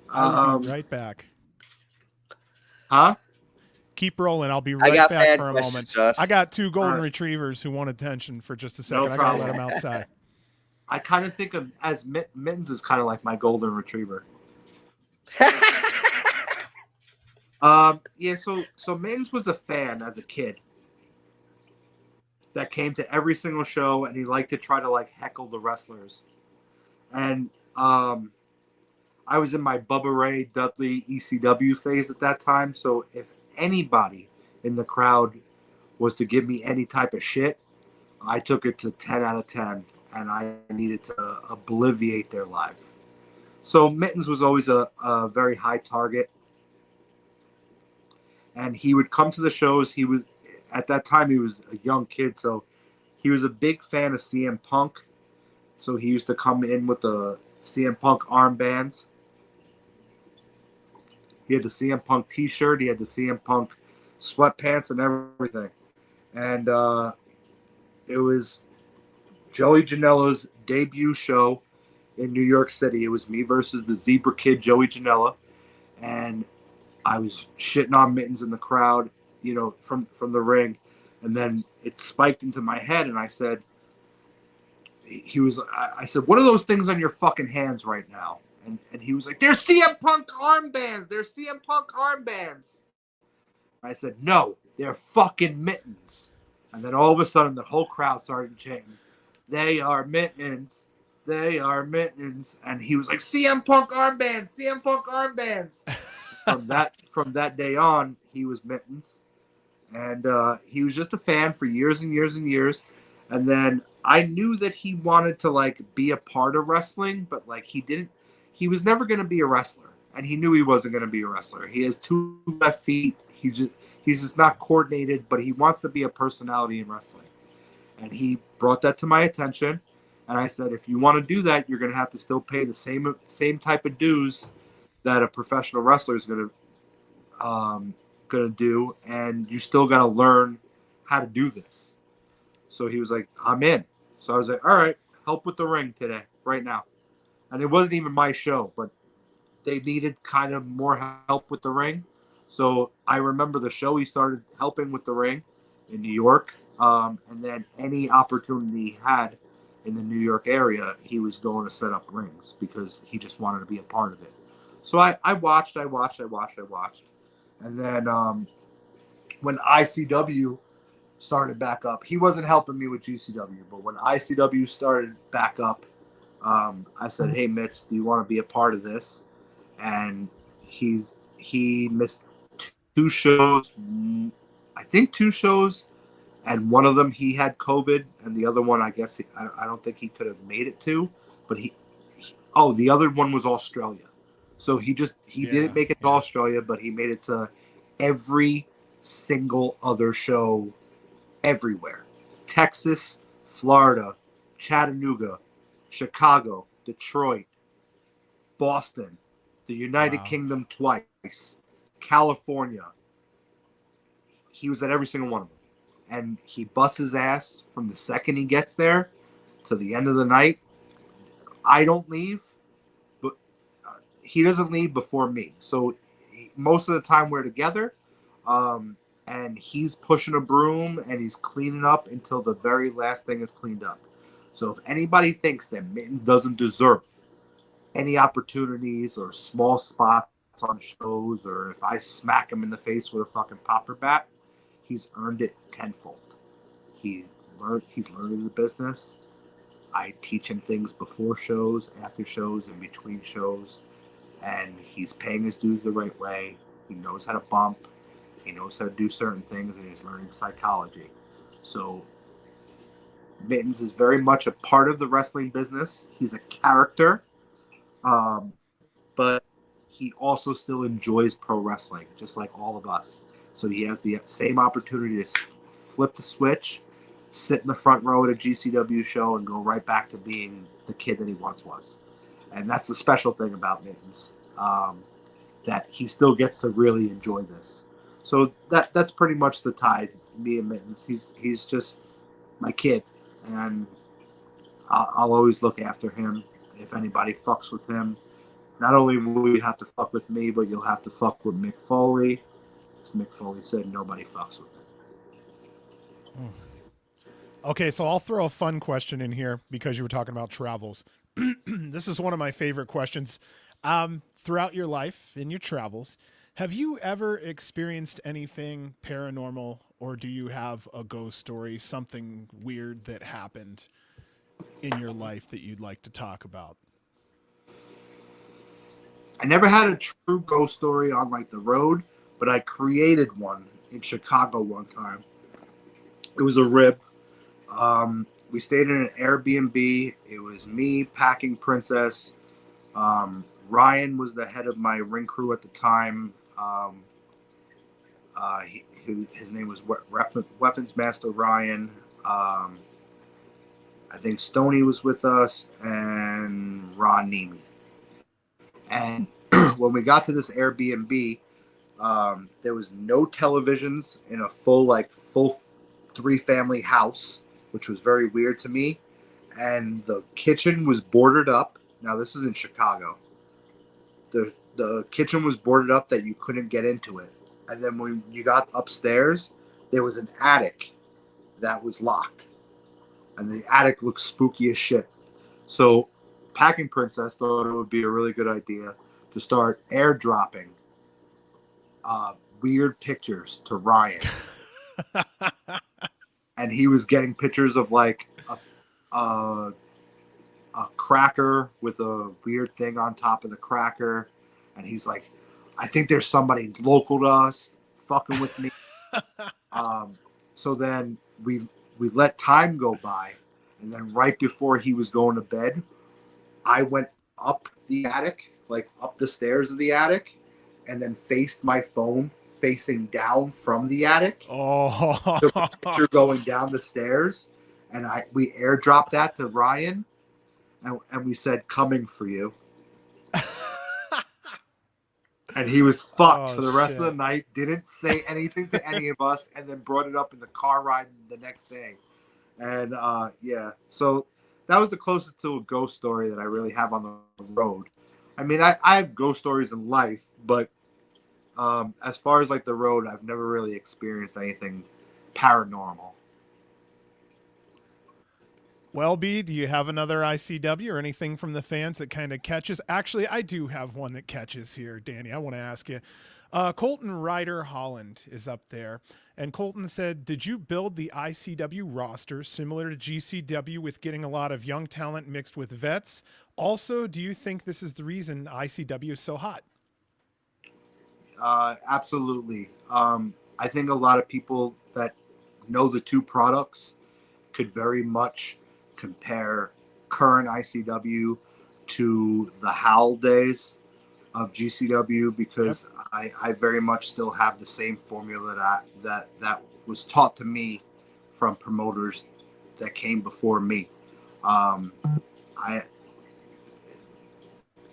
I'll be right back. Huh? keep rolling. I'll be I right got back fan for a questions, moment. Josh. I got two golden right. retrievers who want attention for just a second. No I gotta let problem. them outside. I kind of think of as Mittens is kind of like my golden retriever. Yeah. So Mittens was a fan as a kid that came to every single show, and he liked to try to like heckle the wrestlers. And I was in my Bubba Ray Dudley ECW phase at that time. So if anybody in the crowd was to give me any type of shit, I took it to 10 out of 10, and I needed to obliviate their life. So Mittens was always a very high target, and he would come to the shows. He was, at that time, he was a young kid, so he was a big fan of CM Punk. So he used to come in with the CM Punk armbands. He had the CM Punk T-shirt. He had the CM Punk sweatpants and everything. And it was Joey Janela's debut show in New York City. It was me versus the Zebra Kid, Joey Janela. And I was shitting on Mittens in the crowd, you know, from the ring. And then it spiked into my head, and I said, I said, what are those things on your fucking hands right now? And he was like, they're CM Punk armbands. They're CM Punk armbands. I said, no, they're fucking mittens. And then all of a sudden, the whole crowd started chanting, they are mittens. They are mittens. And he was like, CM Punk armbands, CM Punk armbands. From that day on, he was mittens. And he was just a fan for years and years and years. And then I knew that he wanted to like be a part of wrestling, but like he was never going to be a wrestler, and he knew he wasn't going to be a wrestler. He has 2 left feet. He's just not coordinated, but he wants to be a personality in wrestling. And he brought that to my attention, and I said, if you want to do that, you're going to have to still pay the same type of dues that a professional wrestler is going to do, and you still got to learn how to do this. So he was like, I'm in. So I was like, all right, help with the ring today, right now. And it wasn't even my show, but they needed kind of more help with the ring. So I remember the show he started helping with the ring in New York. And then any opportunity he had in the New York area, he was going to set up rings because he just wanted to be a part of it. So I watched. And then when ICW started back up, he wasn't helping me with GCW, but when ICW started back up, I said, hey, Mitch, do you want to be a part of this? And he missed 2 shows, I think 2 shows, and one of them he had COVID, and the other one, I guess, I don't think he could have made it to, but the other one was Australia. So he didn't make it to Australia, but he made it to every single other show everywhere. Texas, Florida, Chattanooga, Chicago, Detroit, Boston, the United Kingdom twice, California. He was at every single one of them. And he busts his ass from the second he gets there to the end of the night. I don't leave, but he doesn't leave before me. So most of the time we're together, and he's pushing a broom and he's cleaning up until the very last thing is cleaned up. So if anybody thinks that Mittens doesn't deserve any opportunities or small spots on shows, or if I smack him in the face with a fucking popper bat, he's earned it tenfold. He's learning the business. I teach him things before shows, after shows, in between shows, and he's paying his dues the right way. He knows how to bump. He knows how to do certain things, and he's learning psychology. So Mittens is very much a part of the wrestling business. He's a character, but he also still enjoys pro wrestling, just like all of us. So he has the same opportunity to flip the switch, sit in the front row at a GCW show, and go right back to being the kid that he once was. And that's the special thing about Mittens, that he still gets to really enjoy this. So that's pretty much the tie, me and Mittens. He's just my kid, and I'll always look after him. If anybody fucks with him, not only will you have to fuck with me, but you'll have to fuck with Mick Foley, Mick Foley said nobody fucks with it. Okay, so I'll throw a fun question in here because you were talking about travels. This is one of my favorite questions. Throughout your life, in your travels, have you ever experienced anything paranormal, or do you have a ghost story, something weird that happened in your life that you'd like to talk about? I never had a true ghost story on like the road, but I created one in Chicago one time. It was a rib. We stayed in an Airbnb. It was me, Packing Princess. Ryan was the head of my ring crew at the time. His name was Weapons Master Ryan. I think Stoney was with us, and Ron Nemi. And when we got to this Airbnb, there was no televisions in a full 3-family house, which was very weird to me. And the kitchen was boarded up. Now this is in Chicago. The kitchen was boarded up that you couldn't get into it. And then when you got upstairs, there was an attic that was locked. And the attic looked spooky as shit. So Packing Princess thought it would be a really good idea to start airdropping weird pictures to Ryan. And he was getting pictures of like a cracker with a weird thing on top of the cracker. And he's like, I think there's somebody local to us fucking with me. So then we let time go by. And then right before he was going to bed, I went up the attic, like up the stairs of the attic, and then faced my phone facing down from the attic. Oh, The picture going down the stairs, and we airdropped that to Ryan, and we said, "Coming for you." And he was fucked for the rest of the night. Didn't say anything to any of us, and then brought it up in the car ride the next day. And yeah, so that was the closest to a ghost story that I really have on the road. I mean, I have ghost stories in life, but as far as like the road, I've never really experienced anything paranormal. well, B, do you have another ICW or anything from the fans that kind of catches? Actually, I do have one that catches here, Danny. I want to ask you. Colton Ryder Holland is up there. And Colton said, did you build the ICW roster similar to GCW with getting a lot of young talent mixed with vets? Also, do you think this is the reason ICW is so hot? Absolutely. I think a lot of people that know the two products could very much compare current ICW to the Howl days of GCW, because yep. I very much still have the same formula that was taught to me from promoters that came before me.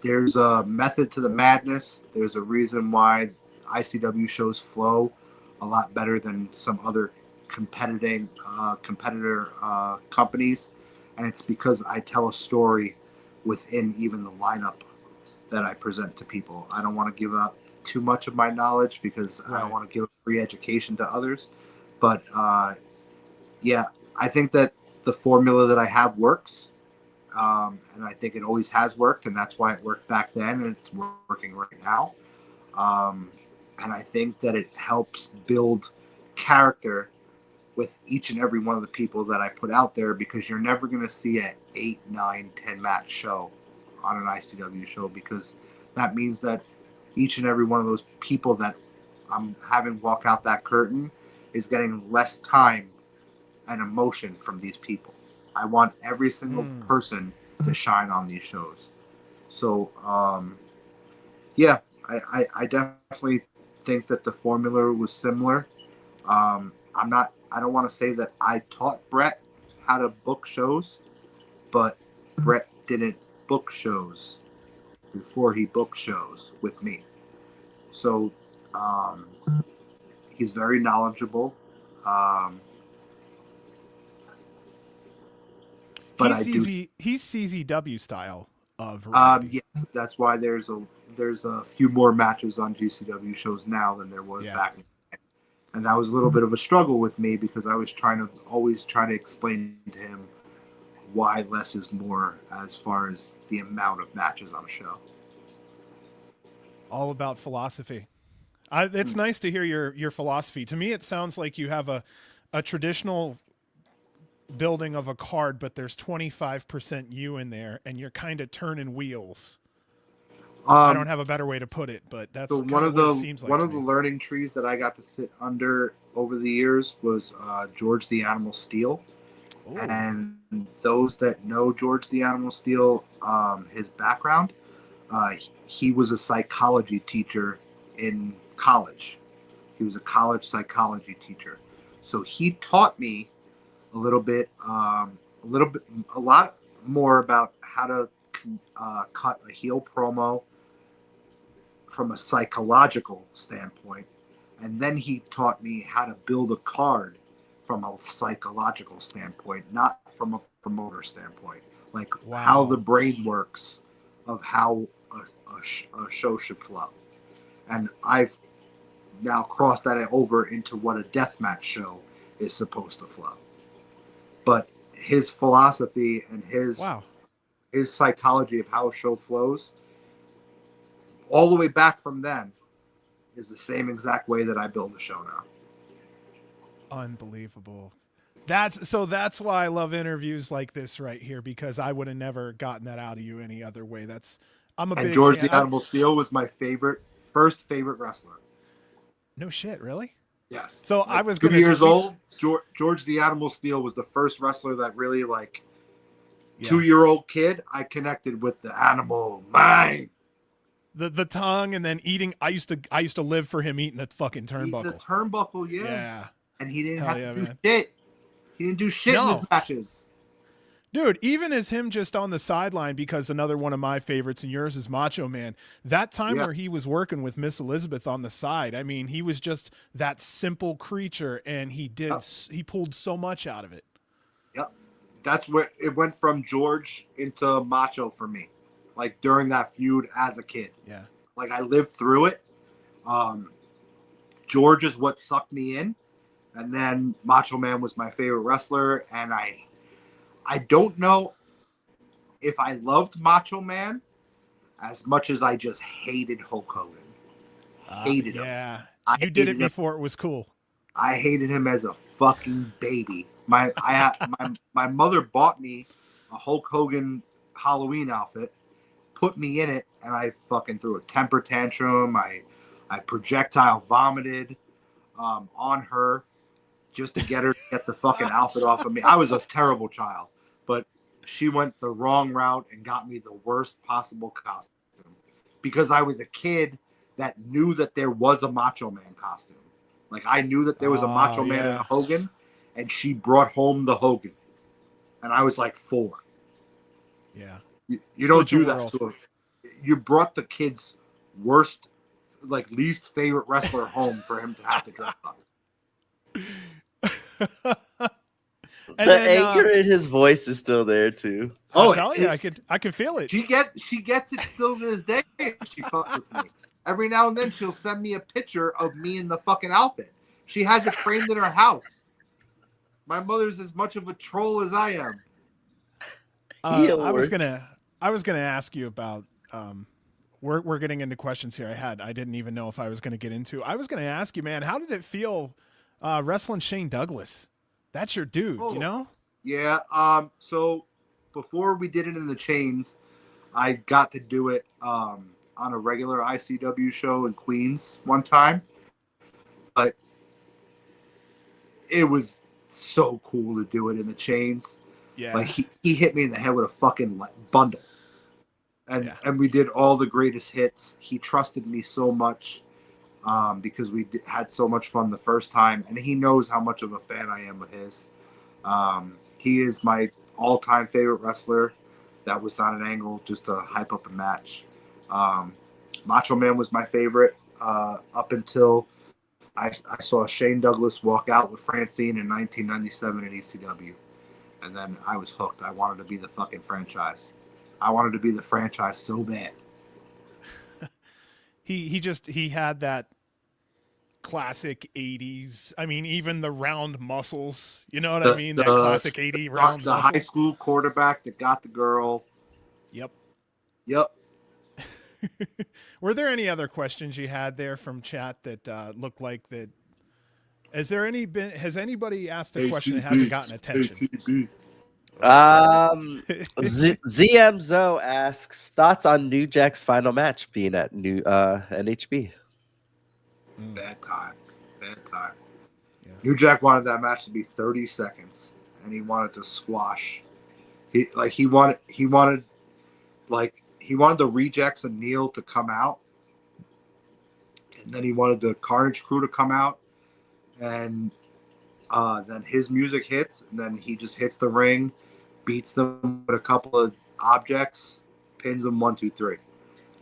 There's a method to the madness. There's a reason why ICW shows flow a lot better than some other competitor companies, and it's because I tell a story within even the lineup that I present to people. I don't want to give up too much of my knowledge because I don't want to give free education to others. But yeah, I think that the formula that I have works. And I think it always has worked, and that's why it worked back then, and it's working right now. And I think that it helps build character with each and every one of the people that I put out there, because you're never going to see an 8, 9, 10 match show on an ICW show, because that means that each and every one of those people that I'm having walk out that curtain is getting less time and emotion from these people. I want every single person to shine on these shows. So, yeah, I definitely think that the formula was similar. I don't want to say that I taught Brett how to book shows, but Brett didn't book shows before he booked shows with me. So, he's very knowledgeable. But he's CZW style of variety. Yes, that's why there's a few more matches on GCW shows now than there was back in And that was a little bit of a struggle with me because I was always trying to explain to him why less is more as far as the amount of matches on a show. All about philosophy. It's nice to hear your philosophy. To me, it sounds like you have a traditional building of a card, but there's 25% you in there, and you're kind of turning wheels. I don't have a better way to put it, but that's So kind of what it seems like. One of the learning trees that I got to sit under over the years was George the Animal Steel. Ooh. And those that know George the Animal Steel, his background, he was a psychology teacher in college. He was a college psychology teacher. So he taught me a lot more about how to cut a heel promo from a psychological standpoint. And then he taught me how to build a card from a psychological standpoint, not from a promoter standpoint. Like how the brain works of how a show should flow. And I've now crossed that over into what a deathmatch show is supposed to flow. But his philosophy and his psychology of how a show flows, all the way back from then, is the same exact way that I build a show now. Unbelievable. That's why I love interviews like this right here, because I would have never gotten that out of you any other way. George the Animal Steel was my first favorite wrestler. No shit, really? Yes. So I was 2 years old. George the Animal Steel was the first wrestler that really 2-year-old kid. I connected with the animal mind. The tongue, and then eating. I used to live for him eating the fucking turnbuckle. The turnbuckle, yeah. Yeah. And he didn't have to do shit. He didn't do shit in his matches. Dude, even as him just on the sideline, because another one of my favorites and yours is Macho Man, that time where he was working with Miss Elizabeth on the side, I mean, he was just that simple creature, and he pulled so much out of it. Yep. That's where it went from George into Macho for me, like during that feud as a kid. Yeah. Like I lived through it. George is what sucked me in, and then Macho Man was my favorite wrestler, and I don't know if I loved Macho Man as much as I just hated Hulk Hogan. Hated him. Yeah. You did it before it was cool. I hated him as a fucking baby. My mother bought me a Hulk Hogan Halloween outfit, put me in it, and I fucking threw a temper tantrum. I projectile vomited on her just to get her to get the fucking outfit off of me. I was a terrible child, but she went the wrong route and got me the worst possible costume because I was a kid that knew that there was a Macho Man costume. Like I knew that there was a Macho Man and a Hogan, and she brought home the Hogan, and I was like 4. Yeah, you don't do that to her. You brought the kid's worst, least favorite wrestler home for him to have to dress up. And the anger in his voice is still there too. I tell you, I can feel it. She gets it still to this day. She fucks with me. Every now and then she'll send me a picture of me in the fucking outfit. She has it framed in her house. My mother's as much of a troll as I am. I was gonna ask you about. We're getting into questions here. I didn't even know if I was gonna get into. I was gonna ask you, man, how did it feel wrestling Shane Douglas? That's your dude, you know? Yeah. So before we did it in the chains, I got to do it on a regular ICW show in Queens one time. But it was so cool to do it in the chains. Yeah. Like he hit me in the head with a fucking bundle. And we did all the greatest hits. He trusted me so much. Because we had so much fun the first time, and he knows how much of a fan I am of his. He is my all-time favorite wrestler. That was not an angle, just to hype up a match. Macho Man was my favorite up until I saw Shane Douglas walk out with Francine in 1997 at ECW. And then I was hooked. I wanted to be the fucking franchise. I wanted to be the franchise so bad. He had that. classic 80s. I mean, even the round muscles. You know what I The mean? the, That classic 80 round the high muscle. school quarterback that got the girl. Yep. Yep. Were there any other questions you had there from chat that looked like that? Has anybody asked a question that hasn't gotten attention? ATB. ZMZO asks thoughts on New Jack's final match being at New NHB. Bad time. Bad time. Yeah. New Jack wanted that match to be 30 seconds, and he wanted to squash. He wanted the Rejects and Neil to come out, and then he wanted the Carnage crew to come out, and then his music hits, and then he just hits the ring, beats them with a couple of objects, pins them 1, 2, 3.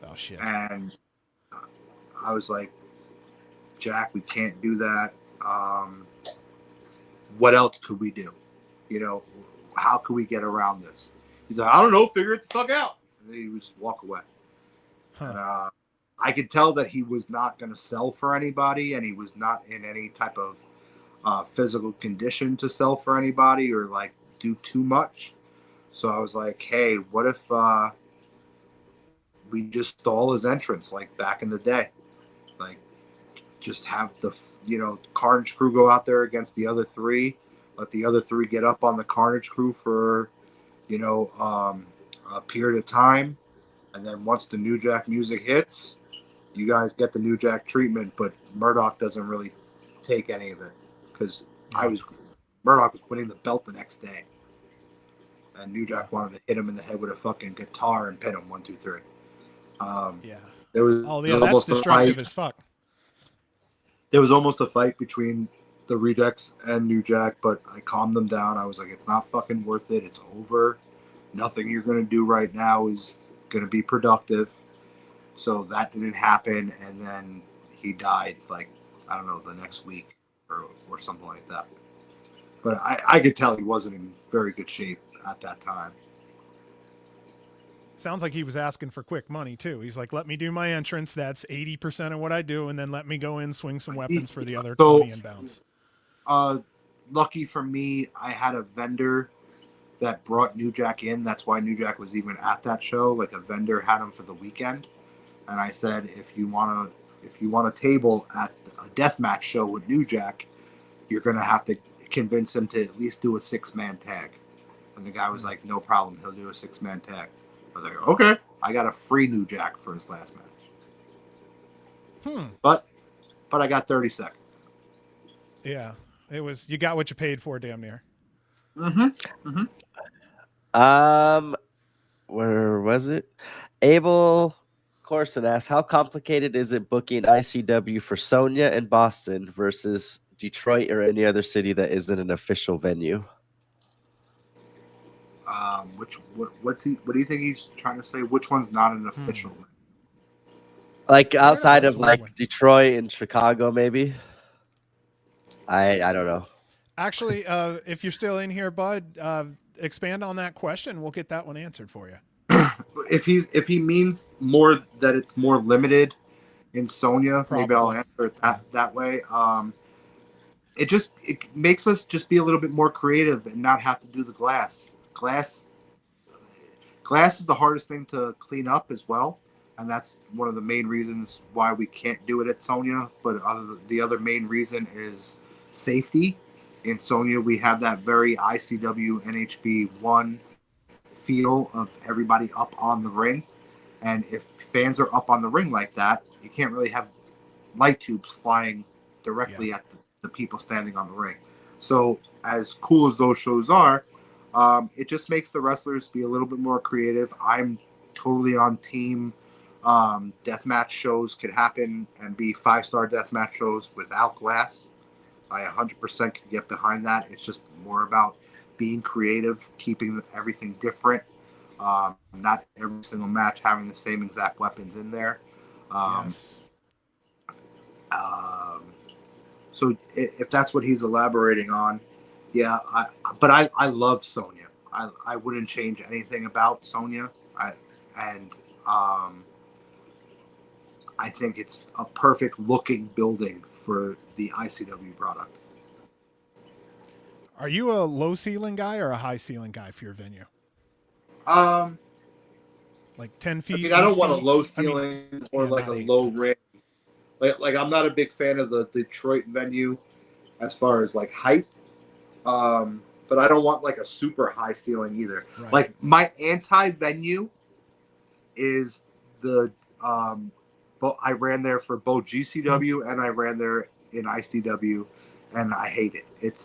Oh shit! And I was like, Jack, we can't do that. What else could we do? You know, how could we get around this? He's like, I don't know, figure it the fuck out. And then he would just walk away. Huh. And I could tell that he was not going to sell for anybody, and he was not in any type of physical condition to sell for anybody or like do too much. So I was like, hey, what if we just stall his entrance like back in the day? Like, just have the Carnage crew go out there against the other three, let the other three get up on the Carnage crew for a period of time, and then once the New Jack music hits, you guys get the New Jack treatment, but Murdoch doesn't really take any of it because Murdoch was winning the belt the next day, and New Jack wanted to hit him in the head with a fucking guitar and pin him 1, 2, 3. There was that's destructive as fuck. There was almost a fight between the Rejects and New Jack, but I calmed them down. I was like, it's not fucking worth it. It's over. Nothing you're going to do right now is going to be productive. So that didn't happen. And then he died, like, I don't know, the next week or something like that. But I could tell he wasn't in very good shape at that time. Sounds like he was asking for quick money too. He's like, let me do my entrance. That's 80% of what I do. And then let me go in, swing some weapons for the other 20 and bounce. Lucky for me, I had a vendor that brought New Jack in. That's why New Jack was even at that show. Like, a vendor had him for the weekend. And I said, if you want a table at a deathmatch show with New Jack, you're going to have to convince him to at least do a 6-man tag. And the guy was like, no problem. He'll do a 6-man tag. I was like, okay. I got a free New Jack for his last match. But I got 30 seconds. Yeah. You got what you paid for, damn near. Where was it? Abel Corson asks, how complicated is it booking ICW for Sonia in Boston versus Detroit or any other city that isn't an official venue? What do you think he's trying to say? Which one's not an official venue? Like outside of like Detroit and Chicago, maybe. I don't know. Actually, if you're still in here, Bud, expand on that question. We'll get that one answered for you. If he means more that it's more limited in Sonia, Probably. maybe I'll answer it that way. It makes us just be a little bit more creative and not have to do the glass. Glass is the hardest thing to clean up as well, and that's one of the main reasons why we can't do it at Sonia. But the other main reason is safety. In Sonia, we have that very ICW NHB 1 feel of everybody up on the ring, and if fans are up on the ring like that, you can't really have light tubes flying directly at the people standing on the ring. So as cool as those shows are, it just makes the wrestlers be a little bit more creative. I'm totally on team. Deathmatch shows could happen and be 5-star deathmatch shows without glass. I 100% could get behind that. It's just more about being creative, keeping everything different. Not every single match having the same exact weapons in there. Yes. So if that's what he's elaborating on, yeah. But I love Sonia. I wouldn't change anything about Sonia. I think it's a perfect looking building for the ICW product. Are you a low ceiling guy or a high ceiling guy for your venue? Um, Like 10 I feet? mean, I don't 8 want a feet? low I mean, ceiling or yeah, like not a 8. low rim. Like I'm not a big fan of the Detroit venue as far as like height. But I don't want like a super high ceiling either. Right. Like my anti venue is the but I ran there for both GCW and I ran there in ICW, and I hate it. It's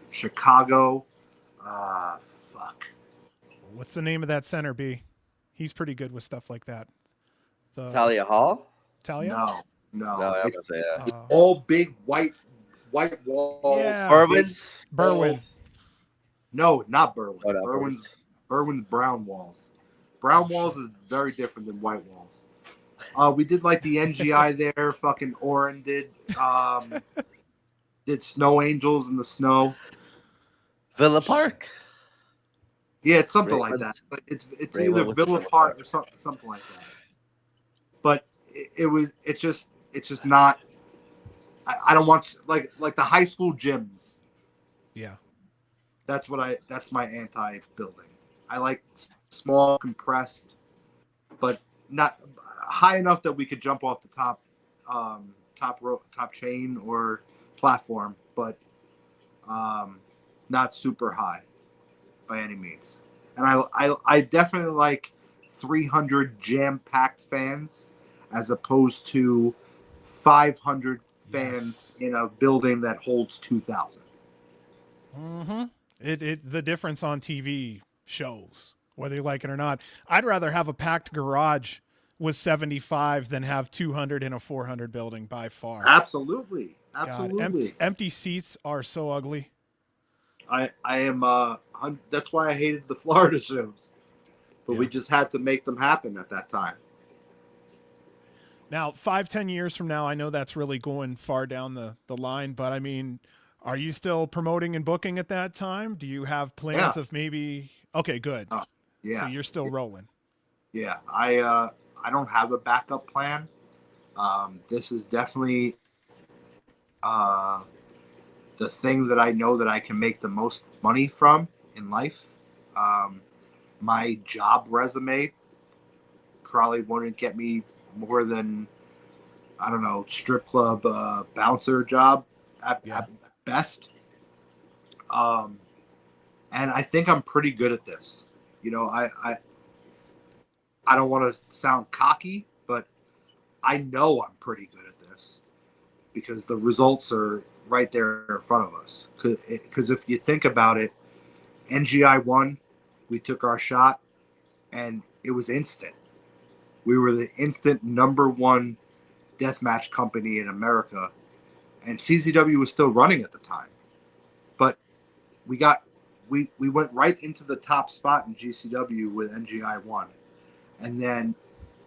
Chicago. Fuck. What's the name of that center, B? He's pretty good with stuff like that. The Talia Hall? Talia? No, No, no. I It's was gonna say all big white walls. Yeah. Berwin's. Berwyn. No, not Berwyn. Oh, no, Berwyn's brown walls. Brown Oh, walls shit. is very different than white walls. We did like the NGI there. Fucking Oren did Snow Angels in the snow. Villa Park. Yeah, it's something like that. Raymond's- It's Raymond either with Villa Villa Park Park. or something like that. But it's just not. I don't want like the high school gyms. Yeah. That's my anti building. I like small, compressed, but not high enough that we could jump off the top chain or platform, but not super high by any means. And I definitely like 300 jam-packed fans as opposed to 500 fans Yes. in a building that holds 2,000. Mm-hmm. The difference on TV shows, whether you like it or not. I'd rather have a packed garage with 75 than have 200 in a 400 building by far. Absolutely. God, empty seats are so ugly. I am that's why I hated the Florida shows. But we Yeah. just had to make them happen at that time. Now, 5-10 years from now, I know that's really going far down the line, but I mean, are you still promoting and booking at that time? Do you have plans of maybe? Okay, good. Yeah. So you're still rolling. Yeah. I don't have a backup plan. This is definitely the thing that I know that I can make the most money from in life. My job resume probably wouldn't get me more than, I don't know, strip club bouncer job at best. And I think I'm pretty good at this. You know, I don't want to sound cocky, but I know I'm pretty good at this because the results are right there in front of us. Because if you think about it, NGI won, we took our shot, and it was instant. We were the instant #1 deathmatch company in America, and CZW was still running at the time. But we went right into the top spot in GCW with NGI 1. And then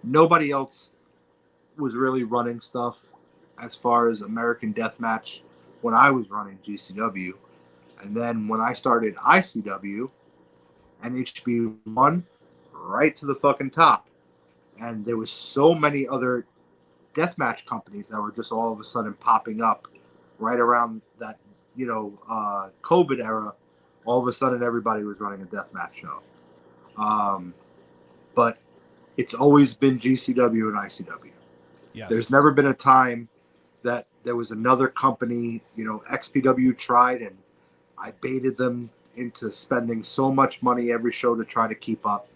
nobody else was really running stuff as far as American Deathmatch when I was running GCW. And then when I started ICW, NHB won right to the fucking top. And there was so many other deathmatch companies that were just all of a sudden popping up right around that, COVID era. All of a sudden, everybody was running a deathmatch show. But it's always been GCW and ICW. Yes. There's never been a time that there was another company, XPW tried, and I baited them into spending so much money every show to try to keep up.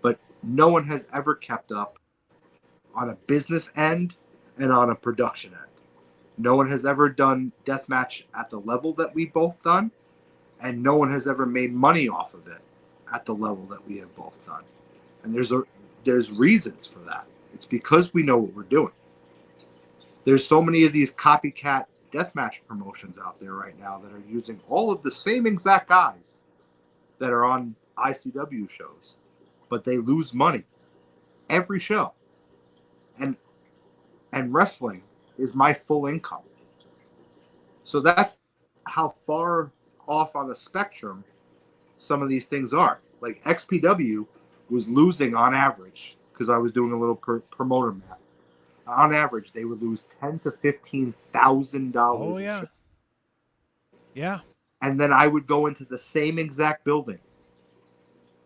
But no one has ever kept up on a business end and on a production end. No one has ever done deathmatch at the level that we both done, and no one has ever made money off of it at the level that we have both done. And there's reasons for that. It's because we know what we're doing. There's so many of these copycat deathmatch promotions out there right now that are using all of the same exact guys that are on ICW shows, but they lose money every show. And wrestling is my full income. So that's how far off on the spectrum some of these things are. Like XPW was losing on average, because I was doing a little promoter math, On average, they would lose $10,000 to $15,000 Oh a yeah. show. Yeah. And then I would go into the same exact building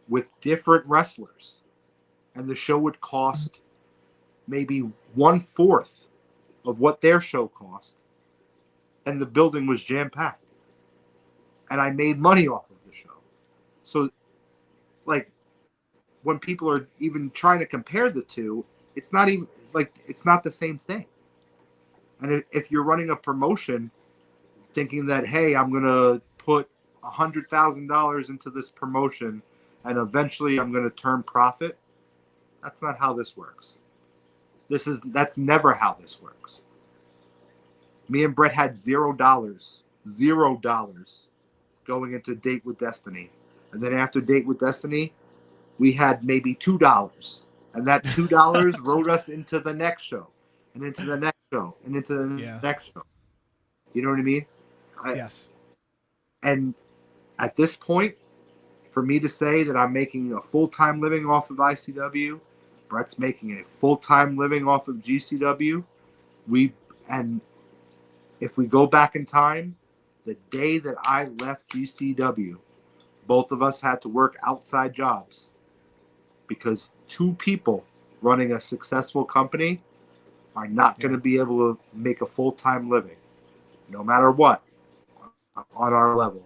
with different wrestlers, and the show would cost maybe 1/4 of what their show cost, and the building was jam packed, and I made money off of the show. So, like, when people are even trying to compare the two, it's not even like it's not the same thing. And if you're running a promotion thinking that, hey, I'm gonna put $100,000 into this promotion and eventually I'm gonna turn profit, that's not how this works. That's never how this works. Me and Brett had $0 going into Date with Destiny, and then after Date with Destiny, we had maybe $2, and that $2 rode us into the next show, and into the next show, and into the Yeah. next show. You know what I mean? Yes. And at this point, for me to say that I'm making a full-time living off of ICW, Brett's making a full-time living off of GCW. And if we go back in time, the day that I left GCW, both of us had to work outside jobs because two people running a successful company are not going to be able to make a full-time living, no matter what, on our level,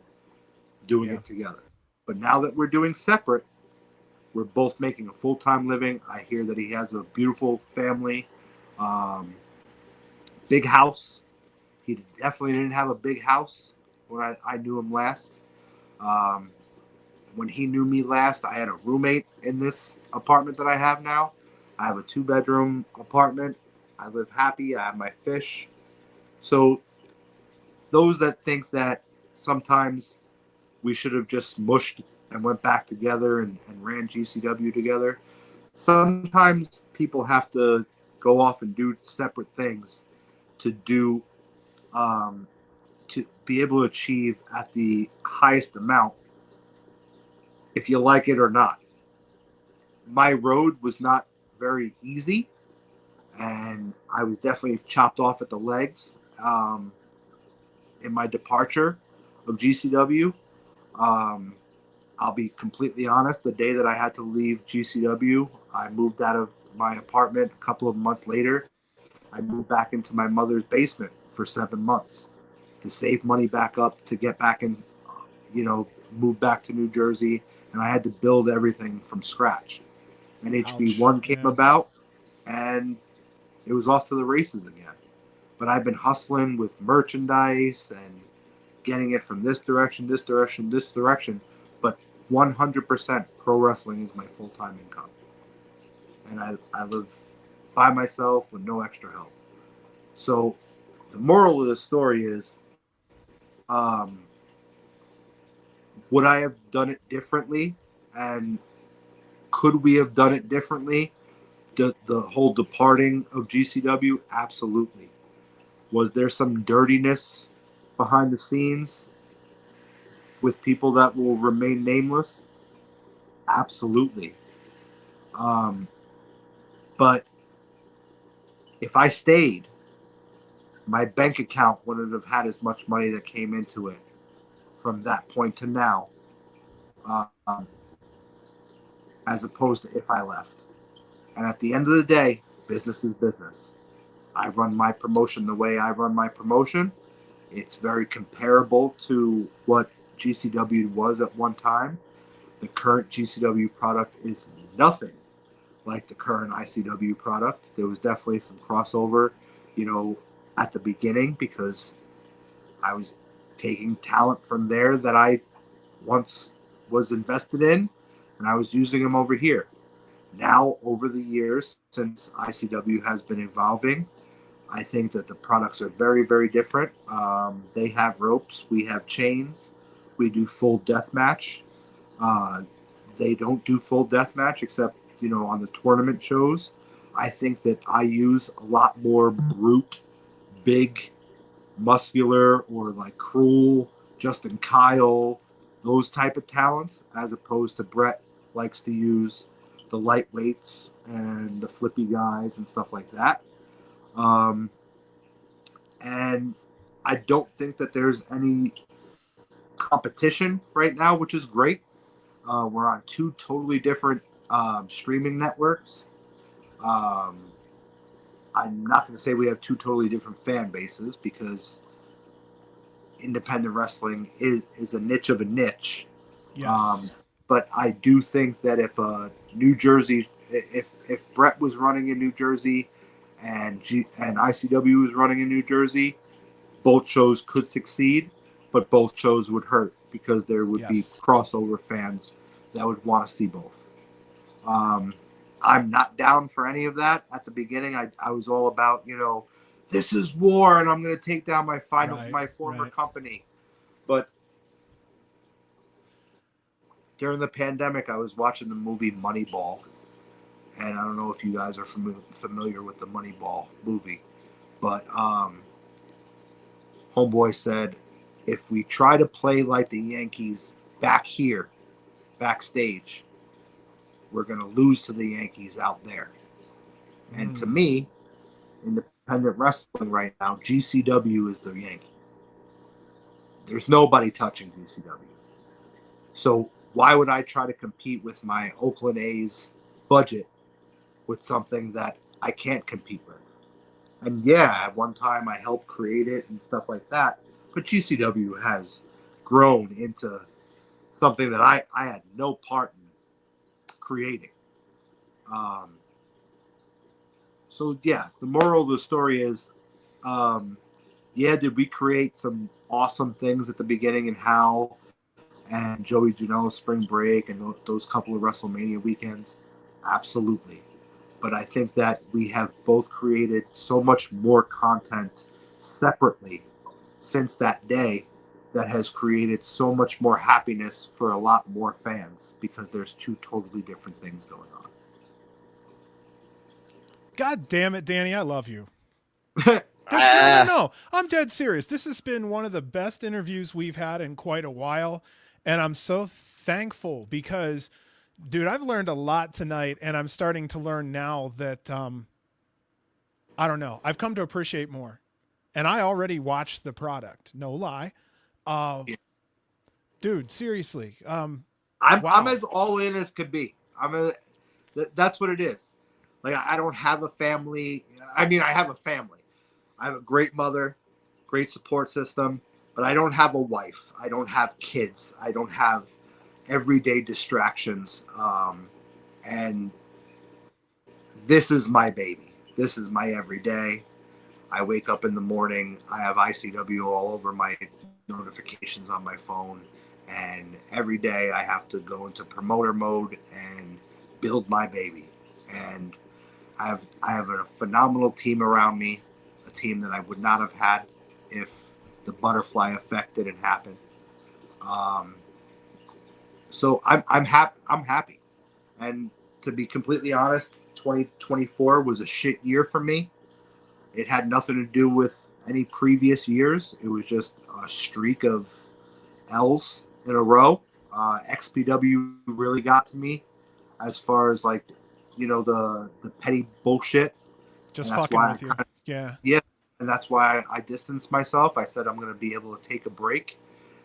doing it together. But now that we're doing separate, we're both making a full-time living. I hear that he has a beautiful family, big house. He definitely didn't have a big house when I knew him last. When he knew me last, I had a roommate in this apartment that I have now. I have a 2-bedroom apartment. I live happy. I have my fish. So those that think that sometimes we should have just mushed and went back together and ran GCW together, sometimes people have to go off and do separate things to do to be able to achieve at the highest amount, if you like it or not. My road was not very easy, and I was definitely chopped off at the legs in my departure of GCW. I'll be completely honest. The day that I had to leave GCW, I moved out of my apartment a couple of months later. I moved back into my mother's basement for 7 months to save money back up to get back in, move back to New Jersey. And I had to build everything from scratch. And HB1 came about, and it was off to the races again. But I've been hustling with merchandise and getting it from this direction, this direction, this direction. But 100% pro wrestling is my full-time income. And I live by myself with no extra help. So the moral of the story is, would I have done it differently? And could we have done it differently? The whole departing of GCW? Absolutely. Was there some dirtiness behind the scenes with people that will remain nameless? Absolutely. But if I stayed, my bank account wouldn't have had as much money that came into it from that point to now, as opposed to if I left. And at the end of the day, business is business. I run my promotion the way I run my promotion. It's very comparable to what GCW was at one time. The current GCW product is nothing like the current ICW product. There was definitely some crossover, at the beginning, because I was taking talent from there that I once was invested in, and I was using them over here. Now, over the years, since ICW has been evolving, I think that the products are very, very different. They have ropes. We have chains. We do full death match. They don't do full death match except, on the tournament shows. I think that I use a lot more brute, big, muscular, or like Cruel, Justin Kyle, those type of talents, as opposed to Brett likes to use the lightweights and the flippy guys and stuff like that. And I don't think that there's any competition right now, which is great. We're on two totally different streaming networks. Um, I'm not going to say we have two totally different fan bases because independent wrestling is a niche of a niche. Yes. But I do think that if New Jersey, if Brett was running in New Jersey and ICW was running in New Jersey, both shows could succeed, but both shows would hurt because there would be Yes. crossover fans that would want to see both. I'm not down for any of that. At the beginning, I was all about, this is war and I'm going to take down my former company. But during the pandemic, I was watching the movie Moneyball. And I don't know if you guys are familiar with the Moneyball movie. But Homeboy said, if we try to play like the Yankees back here, backstage, we're going to lose to the Yankees out there. And to me, independent wrestling right now, GCW is the Yankees. There's nobody touching GCW. So why would I try to compete with my Oakland A's budget with something that I can't compete with? And yeah, at one time I helped create it and stuff like that. But GCW has grown into something that I had no part in creating. So yeah, the moral of the story is, did we create some awesome things at the beginning and how, and Joey Janela's Spring Break and those couple of WrestleMania weekends? Absolutely. But I think that we have both created so much more content separately since that day that has created so much more happiness for a lot more fans because there's two totally different things going on. God damn it, Danny, I love you. No. I'm dead serious. This has been one of the best interviews we've had in quite a while. And I'm so thankful because, dude, I've learned a lot tonight. And I'm starting to learn now that, I don't know, I've come to appreciate more. And I already watched the product. No lie. Dude, seriously. I'm Wow. as all in as could be. That's what it is. Like, I don't have a family. I mean, I have a family. I have a great mother, great support system, but I don't have a wife. I don't have kids. I don't have everyday distractions. And this is my baby. This is my everyday. I wake up in the morning. I have ICW all over my notifications on my phone. And every day I have to go into promoter mode and build my baby. And I have a phenomenal team around me, a team that I would not have had if the butterfly effect didn't happen. So I'm happy. And to be completely honest, 2024 was a shit year for me. It had nothing to do with any previous years. It was just a streak of L's in a row. XPW really got to me as far as like, the petty bullshit. Just fucking with you. Yeah. Yeah. And that's why I distanced myself. I said I'm going to be able to take a break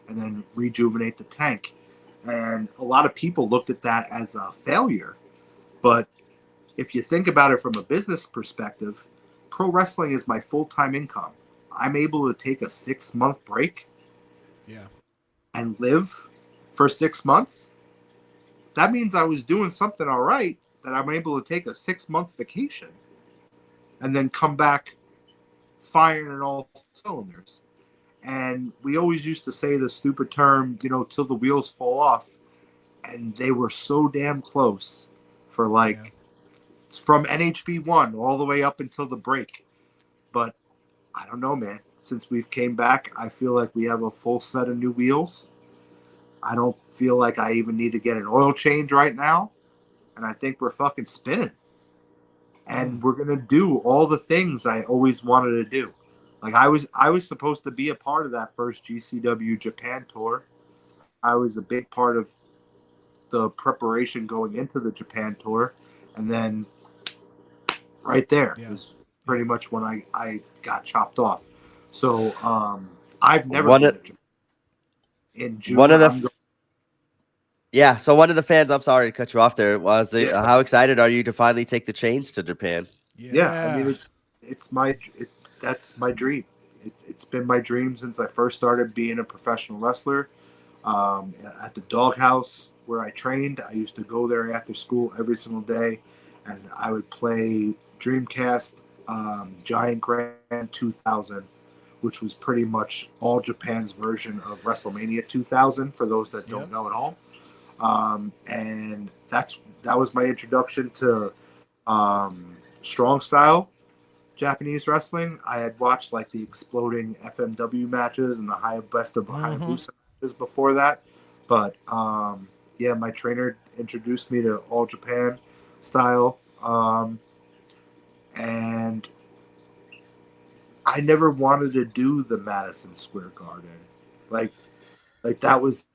and then rejuvenate the tank. And a lot of people looked at that as a failure. But if you think about it from a business perspective, pro wrestling is my full-time income. I'm able to take a 6-month break. Yeah. And live for 6 months. That means I was doing something all right, that I'm able to take a 6-month vacation and then come back firing in all cylinders. And we always used to say the stupid term, till the wheels fall off. And they were so damn close for from NHB1 all the way up until the break. But I don't know, man. Since we've came back, I feel like we have a full set of new wheels. I don't feel like I even need to get an oil change right now. And I think we're fucking spinning. And we're going to do all the things I always wanted to do. Like I was supposed to be a part of that first GCW Japan tour. I was a big part of the preparation going into the Japan tour. And then right there, pretty much when I got chopped off. So I've never One been of to Japan. In June. one of the I'm going. Yeah, so one of the fans, I'm sorry to cut you off there, was Yeah. how excited are you to finally take the chains to Japan? Yeah, I mean, that's my dream. It's been my dream since I first started being a professional wrestler. At the doghouse where I trained, I used to go there after school every single day, and I would play Dreamcast Giant Grand 2000, which was pretty much all Japan's version of WrestleMania 2000. For those that don't know at all, and that was my introduction to strong style Japanese wrestling. I had watched like the exploding FMW matches and the best of Hayabusa matches before that, but yeah, my trainer introduced me to all Japan style, and I never wanted to do the Madison Square Garden, like that was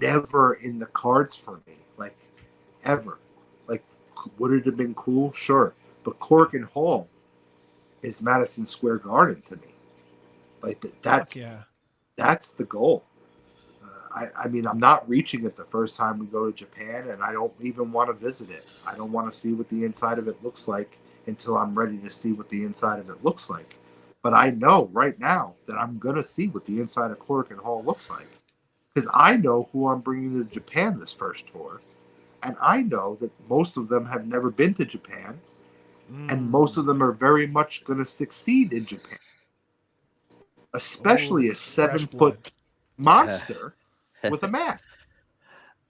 never in the cards for me, like ever. Like, would it have been cool? Sure, but Cork and Hall is Madison Square Garden to me. Like that's the goal. I mean, I'm not reaching it the first time we go to Japan, and I don't even want to visit it. I don't want to see what the inside of it looks like until I'm ready to see what the inside of it looks like. But I know right now that I'm gonna see what the inside of Cork and Hall looks like, because I know who I'm bringing to Japan this first tour, and I know that most of them have never been to Japan, and most of them are very much going to succeed in Japan, especially a 7-foot monster with a mask.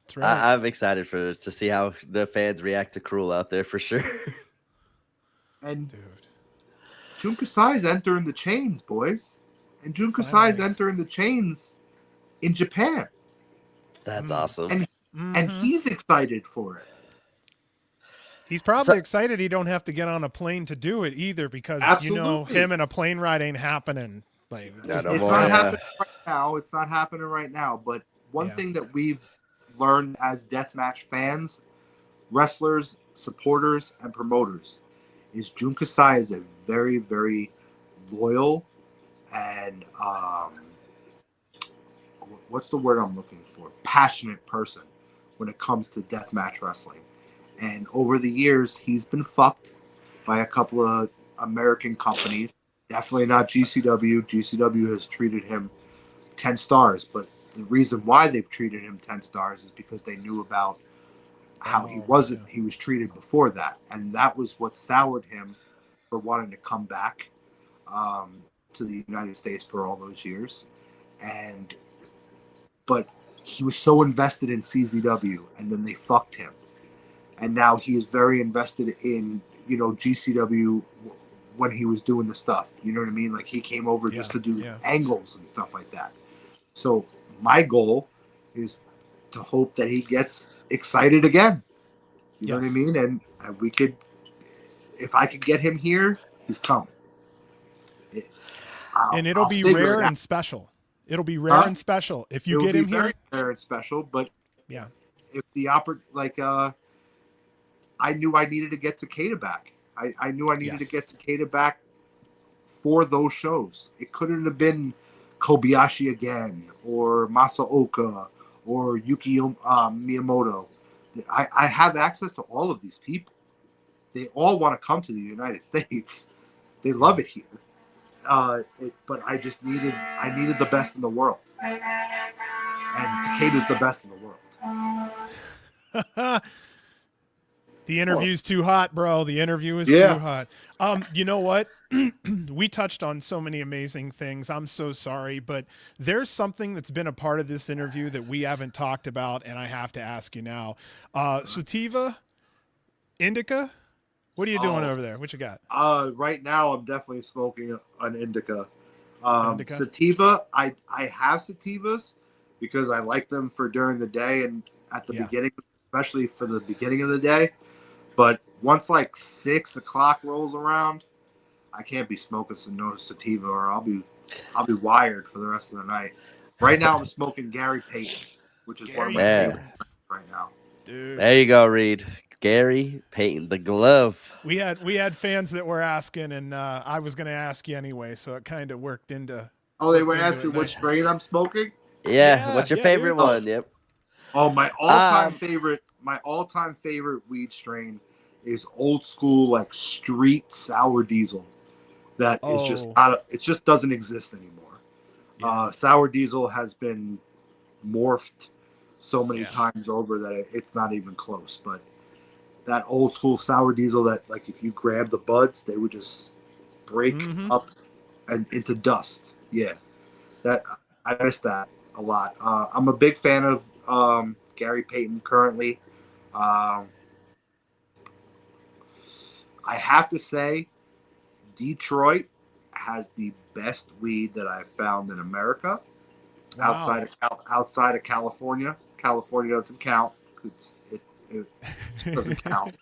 That's right. I'm excited to see how the fans react to Cruel out there for sure. And Dude, Jun Kasai's entering the chains, boys. And Jun Kasai's entering the chains in Japan. That's awesome. And he's excited for it. He's probably excited he don't have to get on a plane to do it either, because you know him and a plane ride ain't happening. Like, it's not happening right now. It's not happening right now. But one thing that we've learned as deathmatch fans, wrestlers, supporters, and promoters is Jun Kasai is a very, very loyal and what's the word I'm looking for? Passionate person when it comes to deathmatch wrestling. And over the years, he's been fucked by a couple of American companies. Definitely not GCW. GCW has treated him 10 stars, but the reason why they've treated him 10 stars is because they knew about how he was treated before that. And that was what soured him for wanting to come back to the United States for all those years. But he was so invested in CZW, and then they fucked him. And now he is very invested in, GCW when he was doing the stuff. You know what I mean? Like, he came over just to do angles and stuff like that. So my goal is to hope that he gets excited again. You know what I mean? And we could, if I could get him here, he's coming. And it'll be rare and special. It'll be rare and special if you get him here. Rare and special, but yeah, if the I knew I needed to get Takeda back. I knew I needed to get Takeda back for those shows. It couldn't have been Kobayashi again, or Masaoka, or Yuki Miyamoto. I have access to all of these people. They all want to come to the United States. They love it here. But I just needed the best in the world. And Takeda's the best in the world. The interview's too hot, bro. The interview is too hot. You know what? We touched on so many amazing things. I'm so sorry, but there's something that's been a part of this interview that we haven't talked about, and I have to ask you now. Sativa, Indica, what are you doing over there? What you got? Right now, I'm definitely smoking an Indica. Sativa, I have sativas because I like them for during the day and at the beginning, especially for the beginning of the day. But once like 6 o'clock rolls around, I can't be smoking some sativa, or I'll be wired for the rest of the night. Right now, I'm smoking Gary Payton, which is one of my favorites right now. Dude. There you go, Reed. Gary Payton, the glove. We had fans that were asking, and I was going to ask you anyway, so it kind of worked into. Oh, they were worked into asking it what nicely. strain I'm smoking. Yeah, Yeah, what's your yeah, favorite dude. one? Yep. Oh, my all-time favorite weed strain is old school like street sour diesel. That is just Oh. it just doesn't exist anymore. Yeah. Sour diesel has been morphed so many Yeah. times over that it's not even close. But that old school sour diesel, that like if you grab the buds, they would just break up and into dust. Yeah, that I miss that a lot. I'm a big fan of Gary Payton currently. Um, I have to say, Detroit has the best weed that I've found in America. Wow. Outside of California. California doesn't count. It doesn't count.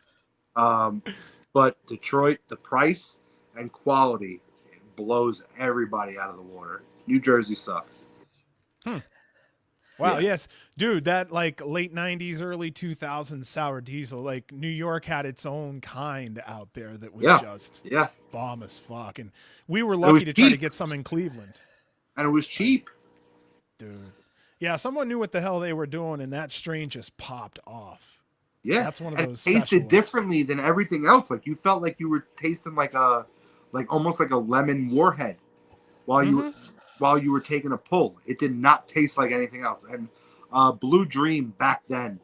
But Detroit, the price and quality blows everybody out of the water. New Jersey sucks. Wow, Yeah. yes. Dude, that like late 90s, early 2000s sour diesel, like New York had its own kind out there that was just Yeah. bomb as fuck. And we were It was lucky to try to cheap. get some in Cleveland. And it was cheap. Dude. Yeah, someone knew what the hell they were doing, and that strain just popped off. Yeah. That's one of and those it tasted special ones. differently than everything else. Like you felt like you were tasting like almost like a lemon warhead while you were taking a pull. It did not taste like anything else. And Blue Dream back then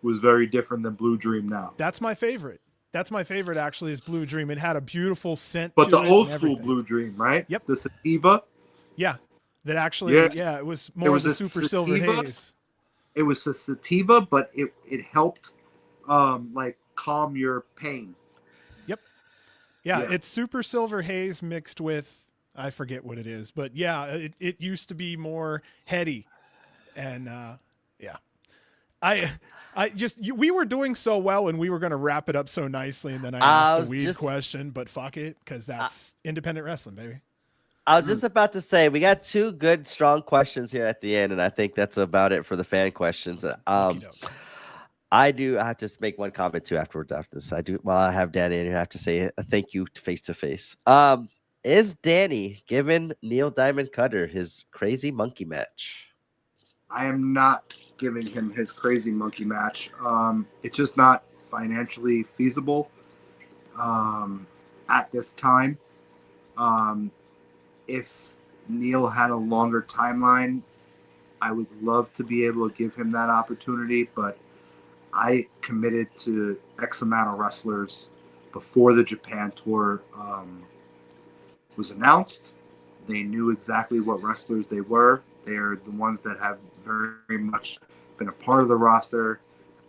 was very different than Blue Dream now. That's my favorite. That's my favorite, actually, is Blue Dream. It had a beautiful scent But to the it old and school everything. Blue Dream, right? Yep. The sativa. Yeah. That actually, it was more of the super silver haze. It was a sativa, but it helped like calm your pain. Yep. Yeah, it's super silver haze mixed with, I forget what it is, but yeah, it used to be more heady. And yeah. We were doing so well and we were going to wrap it up so nicely. And then I asked a weed question, but fuck it, because that's independent wrestling, baby. I was just about to say, we got two good, strong questions here at the end, and I think that's about it for the fan questions. I have to make one comment too afterwards after this. While I have Danny in here, I have to say a thank you face to face. Is Danny giving Neil Diamond Cutter his crazy monkey match? I am not giving him his crazy monkey match. It's just not financially feasible at this time. If Neil had a longer timeline, I would love to be able to give him that opportunity, but I committed to X amount of wrestlers before the Japan tour was announced. They knew exactly what wrestlers they were. They're the ones that have very much been a part of the roster,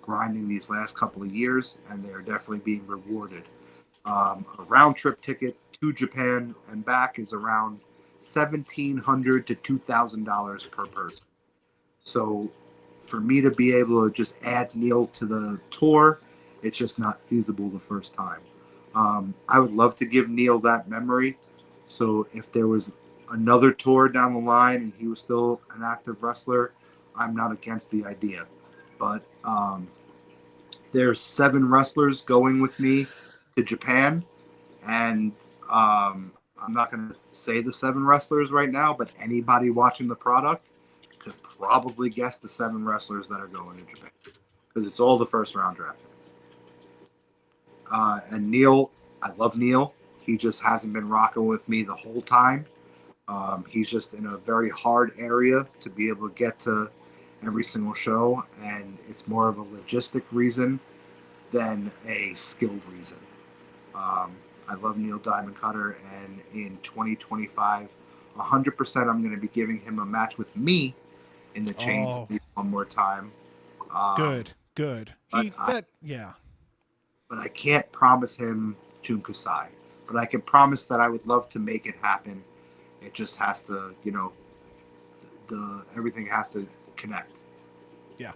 grinding these last couple of years, and they are definitely being rewarded. A round trip ticket to Japan and back is around $1,700 to $2,000 per person. So for me to be able to just add Neil to the tour, it's just not feasible the first time. I would love to give Neil that memory. So if there was another tour down the line and he was still an active wrestler, I'm not against the idea. But there's 7 wrestlers going with me to Japan, and I'm not going to say the 7 wrestlers right now, but anybody watching the product could probably guess the 7 wrestlers that are going to Japan, because it's all the first round draft. And Neil, I love Neil. He just hasn't been rocking with me the whole time. He's just in a very hard area to be able to get to every single show, and it's more of a logistic reason than a skill reason. I love Neil Diamond Cutter, and in 2025, 100% I'm going to be giving him a match with me in the chains one more time. Good. But I can't promise him Jun Kasai. But I can promise that I would love to make it happen. It just has to, everything has to connect. Yeah.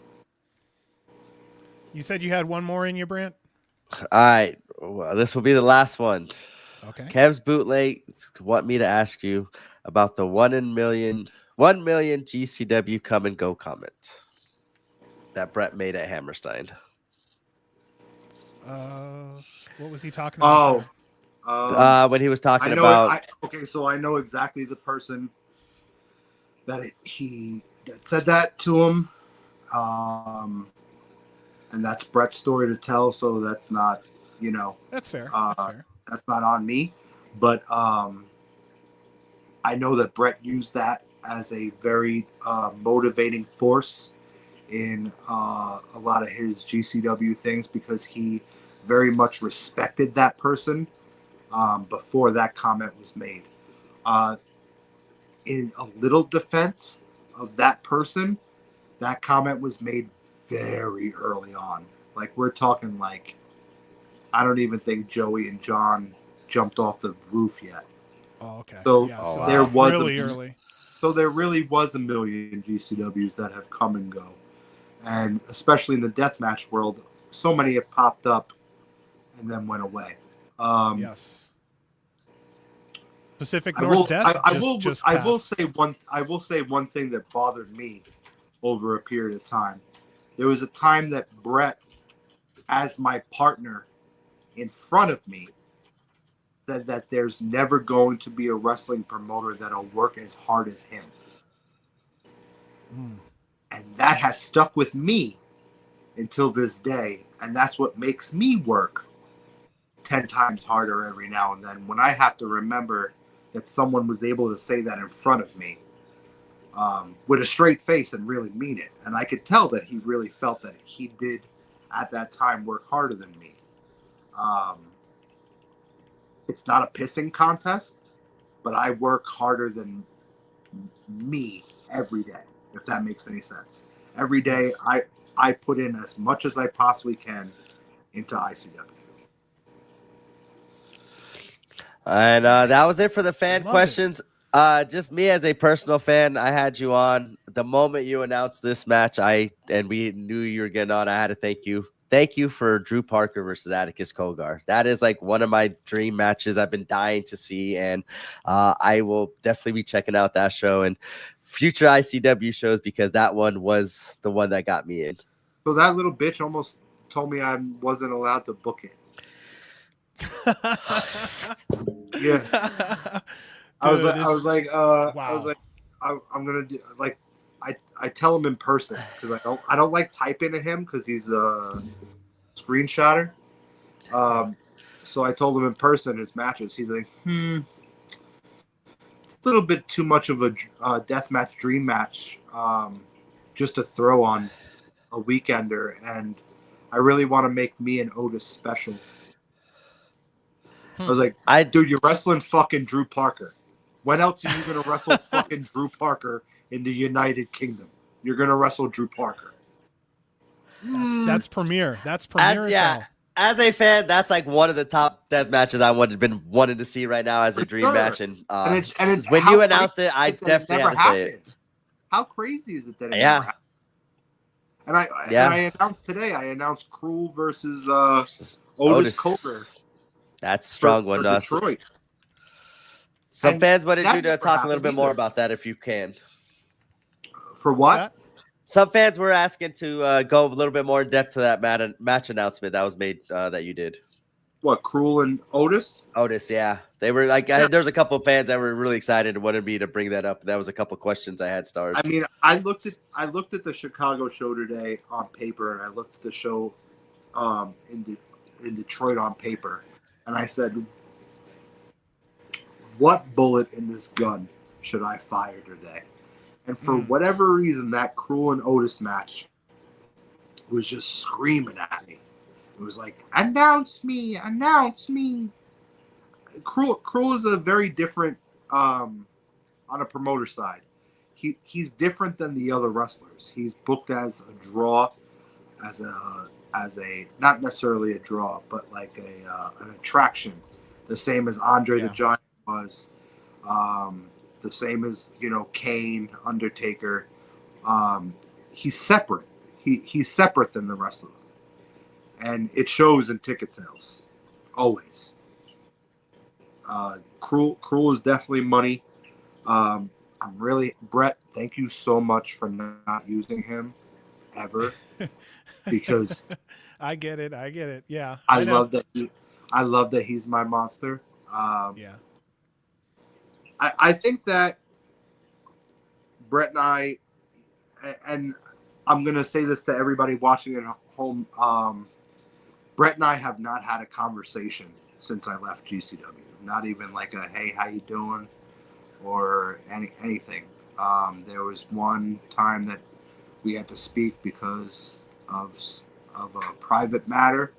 You said you had one more in you, Brant? All right. Well, this will be the last one. Okay. Kev's bootleg want me to ask you about the 1 million GCW come and go comment that Brett made at Hammerstein. What was he talking about? When he was talking I know it. about Okay, so I know exactly the person that that said that to him, and that's Brett's story to tell. So that's not, That's fair. that's not on me. But I know that Brett used that as a very motivating force in a lot of his GCW things because he very much respected that person before that comment was made. In a little defense of that person, that comment was made very early on. Like we're talking like I don't even think Joey and John jumped off the roof yet. Oh, okay. So Yeah, so there was really early. So there really was a million GCWs that have come and go. And especially in the deathmatch world, so many have popped up and then went away. Yes. Pacific I will. Northwest. I will say one thing that bothered me over a period of time. There was a time that Brett, as my partner, in front of me, said that there's never going to be a wrestling promoter that'll work as hard as him. And that has stuck with me until this day. And that's what makes me work 10 times harder every now and then when I have to remember that someone was able to say that in front of me with a straight face and really mean it. And I could tell that he really felt that he did at that time work harder than me. It's not a pissing contest, but I work harder than me every day, if that makes any sense. Every day I put in as much as I possibly can into ICW. And that was it for the fan Love questions. Just me as a personal fan, I had you on the moment you announced this match. And we knew you were getting on. I had to thank you. Thank you for Drew Parker versus Atticus Kogar. That is like one of my dream matches I've been dying to see, and I will definitely be checking out that show and future ICW shows because that one was the one that got me in. So that little bitch almost told me I wasn't allowed to book it. Yeah. Dude, I was like, wow. I'm gonna do like, I tell him in person because I don't like typing to him because he's a screenshotter. So I told him in person his matches. He's like, it's a little bit too much of a deathmatch dream match, just to throw on a weekender, and I really want to make me and Otis special. I was like, dude, you're wrestling fucking Drew Parker. When else are you going to wrestle fucking Drew Parker in the United Kingdom? You're going to wrestle Drew Parker. That's premiere. That's premiere. As a fan, that's like one of the top death matches I been wanting to see right now as a dream match. And it's when you announced it, I definitely had to say it. How crazy is it that it never happened? And I announced today. I announced Cruel versus Otis Coker. That's a strong one. Detroit. Some fans wanted you to talk a little bit more about that if you can. For what? Some fans were asking to go a little bit more in depth to that match announcement that was made that you did. What, Cruel and Otis? Otis, yeah. They were like, there's a couple of fans that were really excited and wanted me to bring that up. That was a couple of questions I had, Stars. I mean, I looked at the Chicago show today on paper, and I looked at the show in Detroit on paper, and I said, what bullet in this gun should I fire today? And for whatever reason, that Cruel and Otis match was just screaming at me. It was like, announce me, announce me. Cruel is a very different on a promoter side. He's different than the other wrestlers. He's booked as a draw, as a not necessarily a draw, but like an attraction. The same as Andre the Giant was. The same as, Kane, Undertaker. He's separate. He's separate than the rest of them. And it shows in ticket sales. Always. Cruel is definitely money. Brett, thank you so much for not using him ever because I get it. I get it. Yeah, I I know. love that I love that he's my monster. Yeah. I think that Brett and I, and I'm going to say this to everybody watching at home, Brett and I have not had a conversation since I left GCW. Not even like a, hey, how you doing? Or anything. There was one time that we had to speak because of a private matter,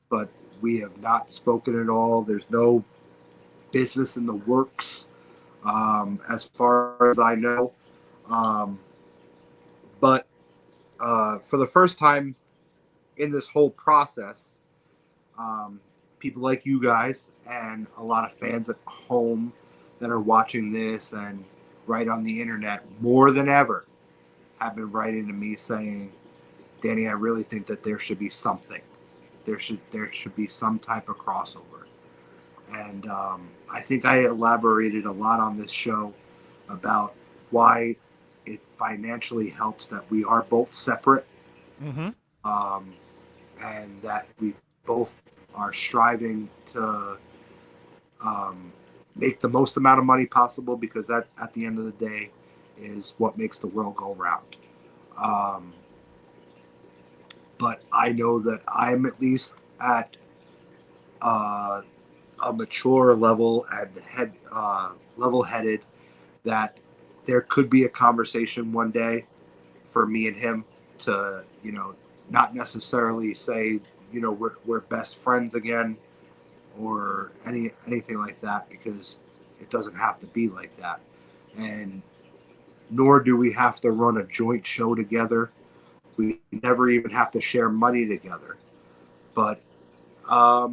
but we have not spoken at all. There's no business in the works, as far as I know. But for the first time in this whole process, people like you guys and a lot of fans at home that are watching this and right on the internet more than ever have been writing to me saying, Danny, I really think that there should be something. There should be some type of crossover. And I think I elaborated a lot on this show about why it financially helps that we are both separate, and that we both are striving to make the most amount of money possible, because that, at the end of the day, is what makes the world go round. But I know that I'm at least at a mature level and level-headed, that there could be a conversation one day for me and him to, not necessarily say, we're best friends again or anything like that, because it doesn't have to be like that. And nor do we have to run a joint show together. We never even have to share money together. But I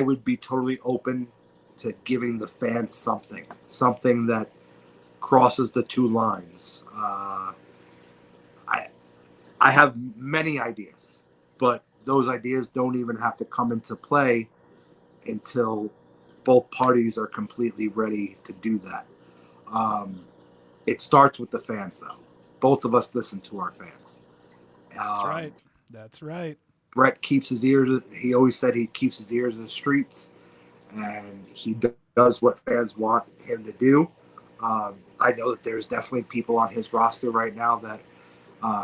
would be totally open to giving the fans something that crosses the two lines. I have many ideas, but those ideas don't even have to come into play until both parties are completely ready to do that. It starts with the fans, though. Both of us listen to our fans. That's right. That's right. Brett keeps his ears. He always said he keeps his ears in the streets, and he does what fans want him to do. I know that there's definitely people on his roster right now that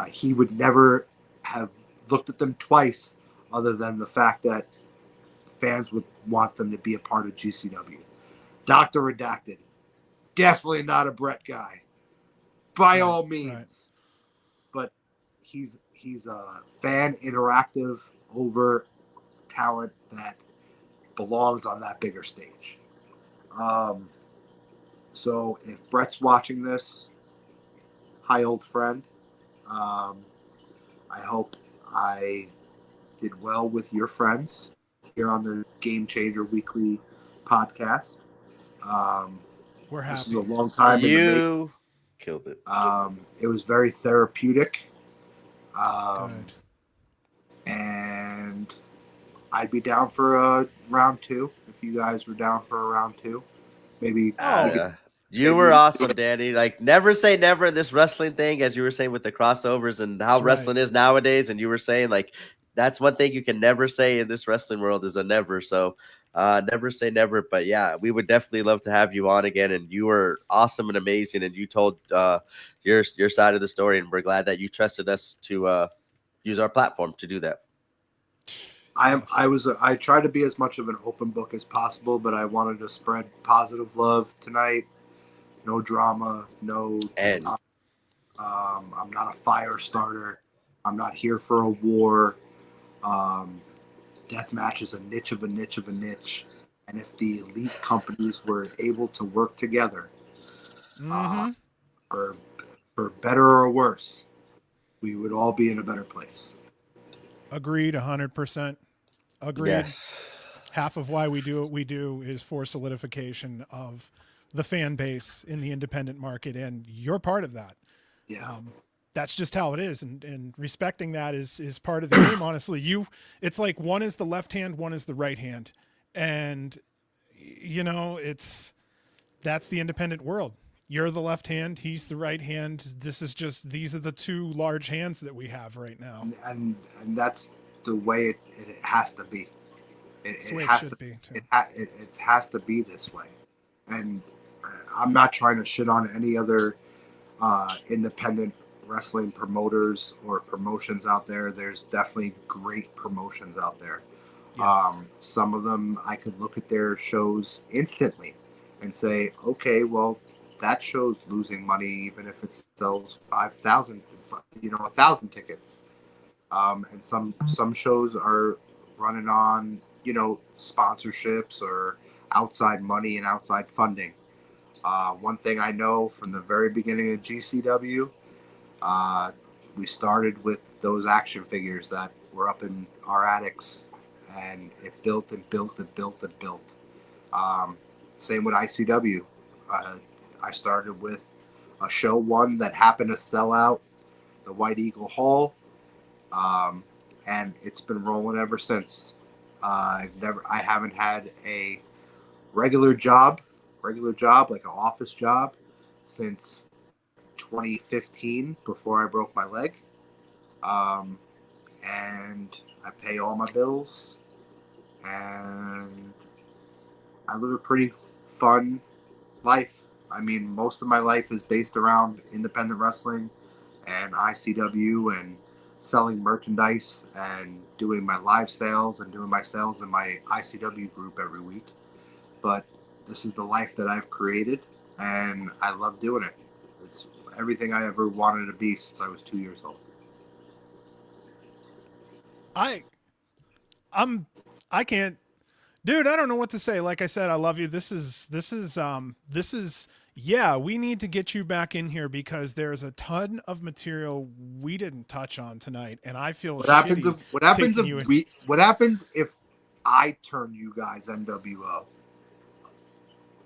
he would never have looked at them twice, other than the fact that fans would want them to be a part of GCW. Dr. Redacted, definitely not a Brett guy, by all means. Right. But he's a fan interactive over talent that belongs on that bigger stage. So if Brett's watching this, hi, old friend. I hope I did well with your friends here on the Game Changer Weekly podcast. We're happy. This is a long time in the making. You killed it. It was very therapeutic. Good. And I'd be down for a round two if you guys were down for a round two. Maybe. You were awesome, Danny. Like, never say never in this wrestling thing, as you were saying with the crossovers and how wrestling is nowadays. And you were saying, like, that's one thing you can never say in this wrestling world is a never. So never say never. But yeah, we would definitely love to have you on again. And you were awesome and amazing. And you told your side of the story. And we're glad that you trusted us to use our platform to do that. I tried to be as much of an open book as possible, but I wanted to spread positive love tonight. No drama, no. I'm not a fire starter. I'm not here for a war. Deathmatch is a niche of a niche of a niche. And if the elite companies were able to work together, for better or worse, we would all be in a better place. Agreed, 100%. Agreed. Yes. Half of why we do what we do is for solidification of the fan base in the independent market, and you're part of that. Yeah. That's just how it is, and respecting that is part of the game. Honestly, it's like one is the left hand, one is the right hand, and that's the independent world. You're the left hand, he's the right hand. These are the two large hands that we have right now. And that's the way it has to be. That's the It way it has to should be too. it has to be this way. And I'm not trying to shit on any other independent wrestling promoters or promotions out there. There's definitely great promotions out there. Yeah. Some of them I could look at their shows instantly and say, okay, well, that show's losing money even if it sells 5,000, 1,000 tickets. And some shows are running on, sponsorships or outside money and outside funding. One thing I know from the very beginning of GCW, we started with those action figures that were up in our attics, and it built and built and built and built. Same with ICW. I started with a show one that happened to sell out the White Eagle Hall, and it's been rolling ever since. I haven't had a regular job like an office job since 2015 before I broke my leg. And I pay all my bills, and I live a pretty fun life. I mean, most of my life is based around independent wrestling and ICW and selling merchandise and doing my live sales and doing my sales in my ICW group every week. But this is the life that I've created, and I love doing it. It's everything I ever wanted to be since I was 2 years old. I can't, dude, I don't know what to say. Like I said, I love you. Yeah, we need to get you back in here because there's a ton of material we didn't touch on tonight, and I feel What happens what happens if I turn you guys NWO?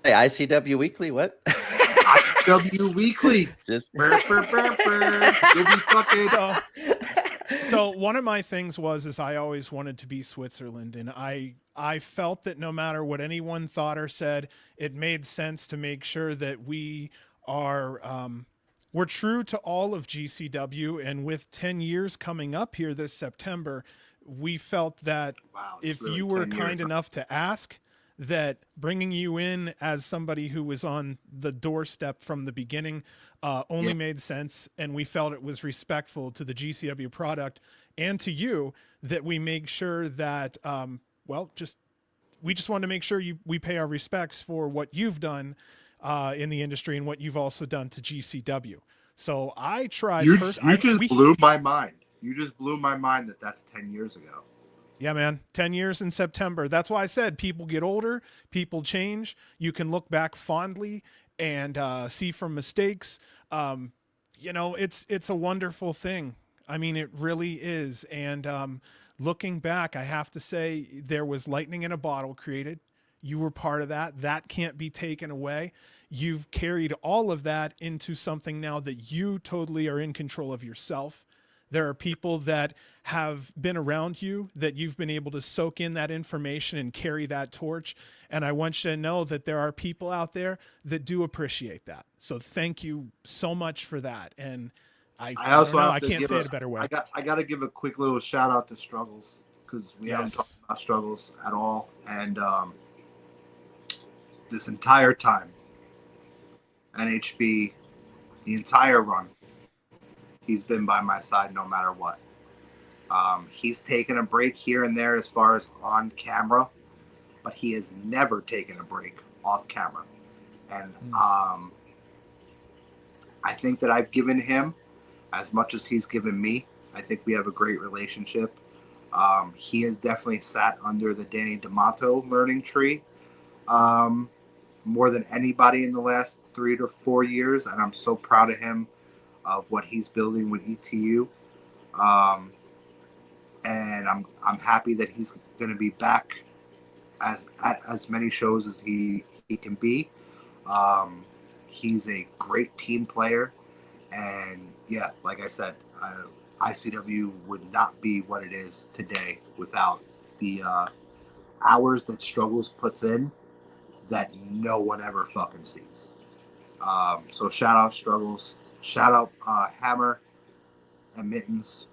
Hey, ICW Weekly, what? ICW Weekly. Just You'll be fucking. So one of my things is I always wanted to be Switzerland, and I felt that no matter what anyone thought or said, it made sense to make sure that we are we're true to all of GCW. And with 10 years coming up here this September, we felt that if really you were 10 kind years. enough to ask, that bringing you in as somebody who was on the doorstep from the beginning only made sense, and we felt it was respectful to the GCW product and to you that we make sure that we just wanted to make sure we pay our respects for what you've done in the industry and what you've also done to GCW. So I tried. Blew my mind. You just blew my mind that that's 10 years ago. Yeah, man. 10 years in September. That's why I said people get older, people change. You can look back fondly and see from mistakes. It's a wonderful thing. I mean, it really is. And looking back, I have to say there was lightning in a bottle created. You were part of that. That can't be taken away. You've carried all of that into something now that you totally are in control of yourself. There are people that have been around you that you've been able to soak in that information and carry that torch. And I want you to know that there are people out there that do appreciate that. So thank you so much for that. And I can't say it a better way. I got to give a quick little shout out to Struggles, because we haven't talked about Struggles at all. And this entire time, NHB, the entire run, he's been by my side no matter what. He's taken a break here and there as far as on camera, but he has never taken a break off camera. And I think that I've given him as much as he's given me. I think we have a great relationship. He has definitely sat under the Danny DeManto learning tree more than anybody in the last 3 to 4 years, and I'm so proud of him of what he's building with ETU. And I'm happy that he's going to be back at as many shows as he can be. He's a great team player, and yeah, like I said, ICW would not be what it is today without the hours that Struggles puts in that no one ever fucking sees. So shout out Struggles, shout out Hammer and Mittens,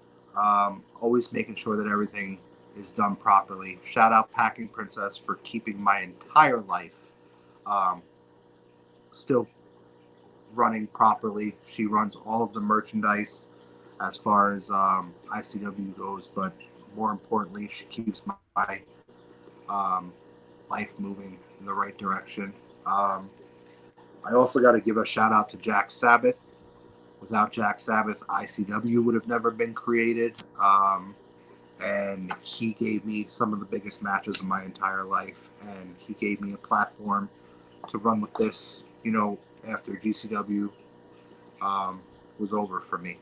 always making sure that everything is done properly. Shout out Packing Princess for keeping my entire life still running properly. She runs all of the merchandise as far as ICW goes, but more importantly, she keeps my um, life moving in the right direction. I also got to give a shout out to Jack Sabbath. Without Jack Sabbath, ICW would have never been created. And he gave me some of the biggest matches of my entire life. And he gave me a platform to run with this, after GCW was over for me.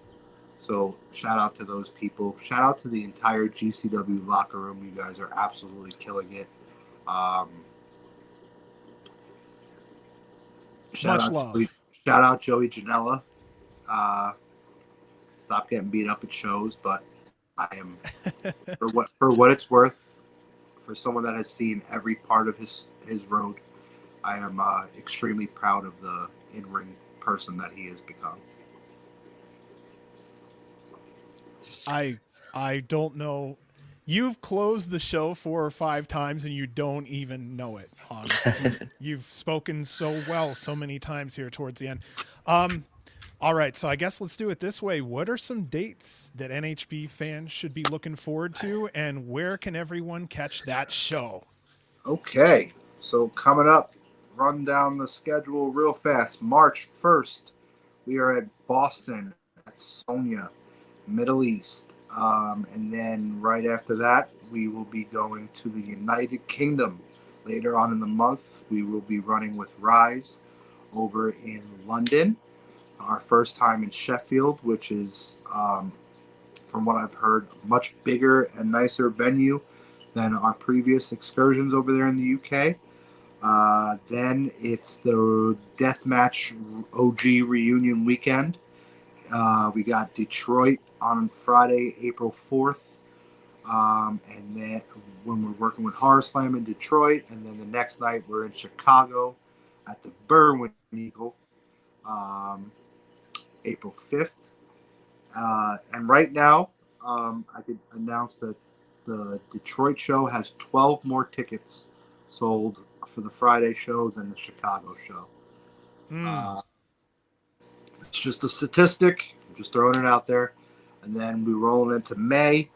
So shout out to those people. Shout out to the entire GCW locker room. You guys are absolutely killing it. Much love. Shout out Joey Janela. Stop getting beat up at shows, but I am for what it's worth, for someone that has seen every part of his road, I am extremely proud of the in-ring person that he has become. I don't know. You've closed the show 4 or 5 times and you don't even know it, honestly. You've spoken so well so many times here towards the end. All right, so I guess let's do it this way. What are some dates that NHB fans should be looking forward to, and where can everyone catch that show? Okay, so coming up, run down the schedule real fast. March 1st, we are at Boston at Sonia, Middle East. And then right after that, we will be going to the United Kingdom. Later on in the month, we will be running with Rise over in London. Our first time in Sheffield, which is, from what I've heard, a much bigger and nicer venue than our previous excursions over there in the UK. Then it's the Deathmatch OG reunion weekend. We got Detroit on Friday, April 4th. And then when we're working with Horror Slam in Detroit, and then the next night we're in Chicago at the Berwyn Eagle, April 5th. And right now, I could announce that the Detroit show has 12 more tickets sold for the Friday show than the Chicago show. It's just a statistic. I'm just throwing it out there. And then we rolling into May.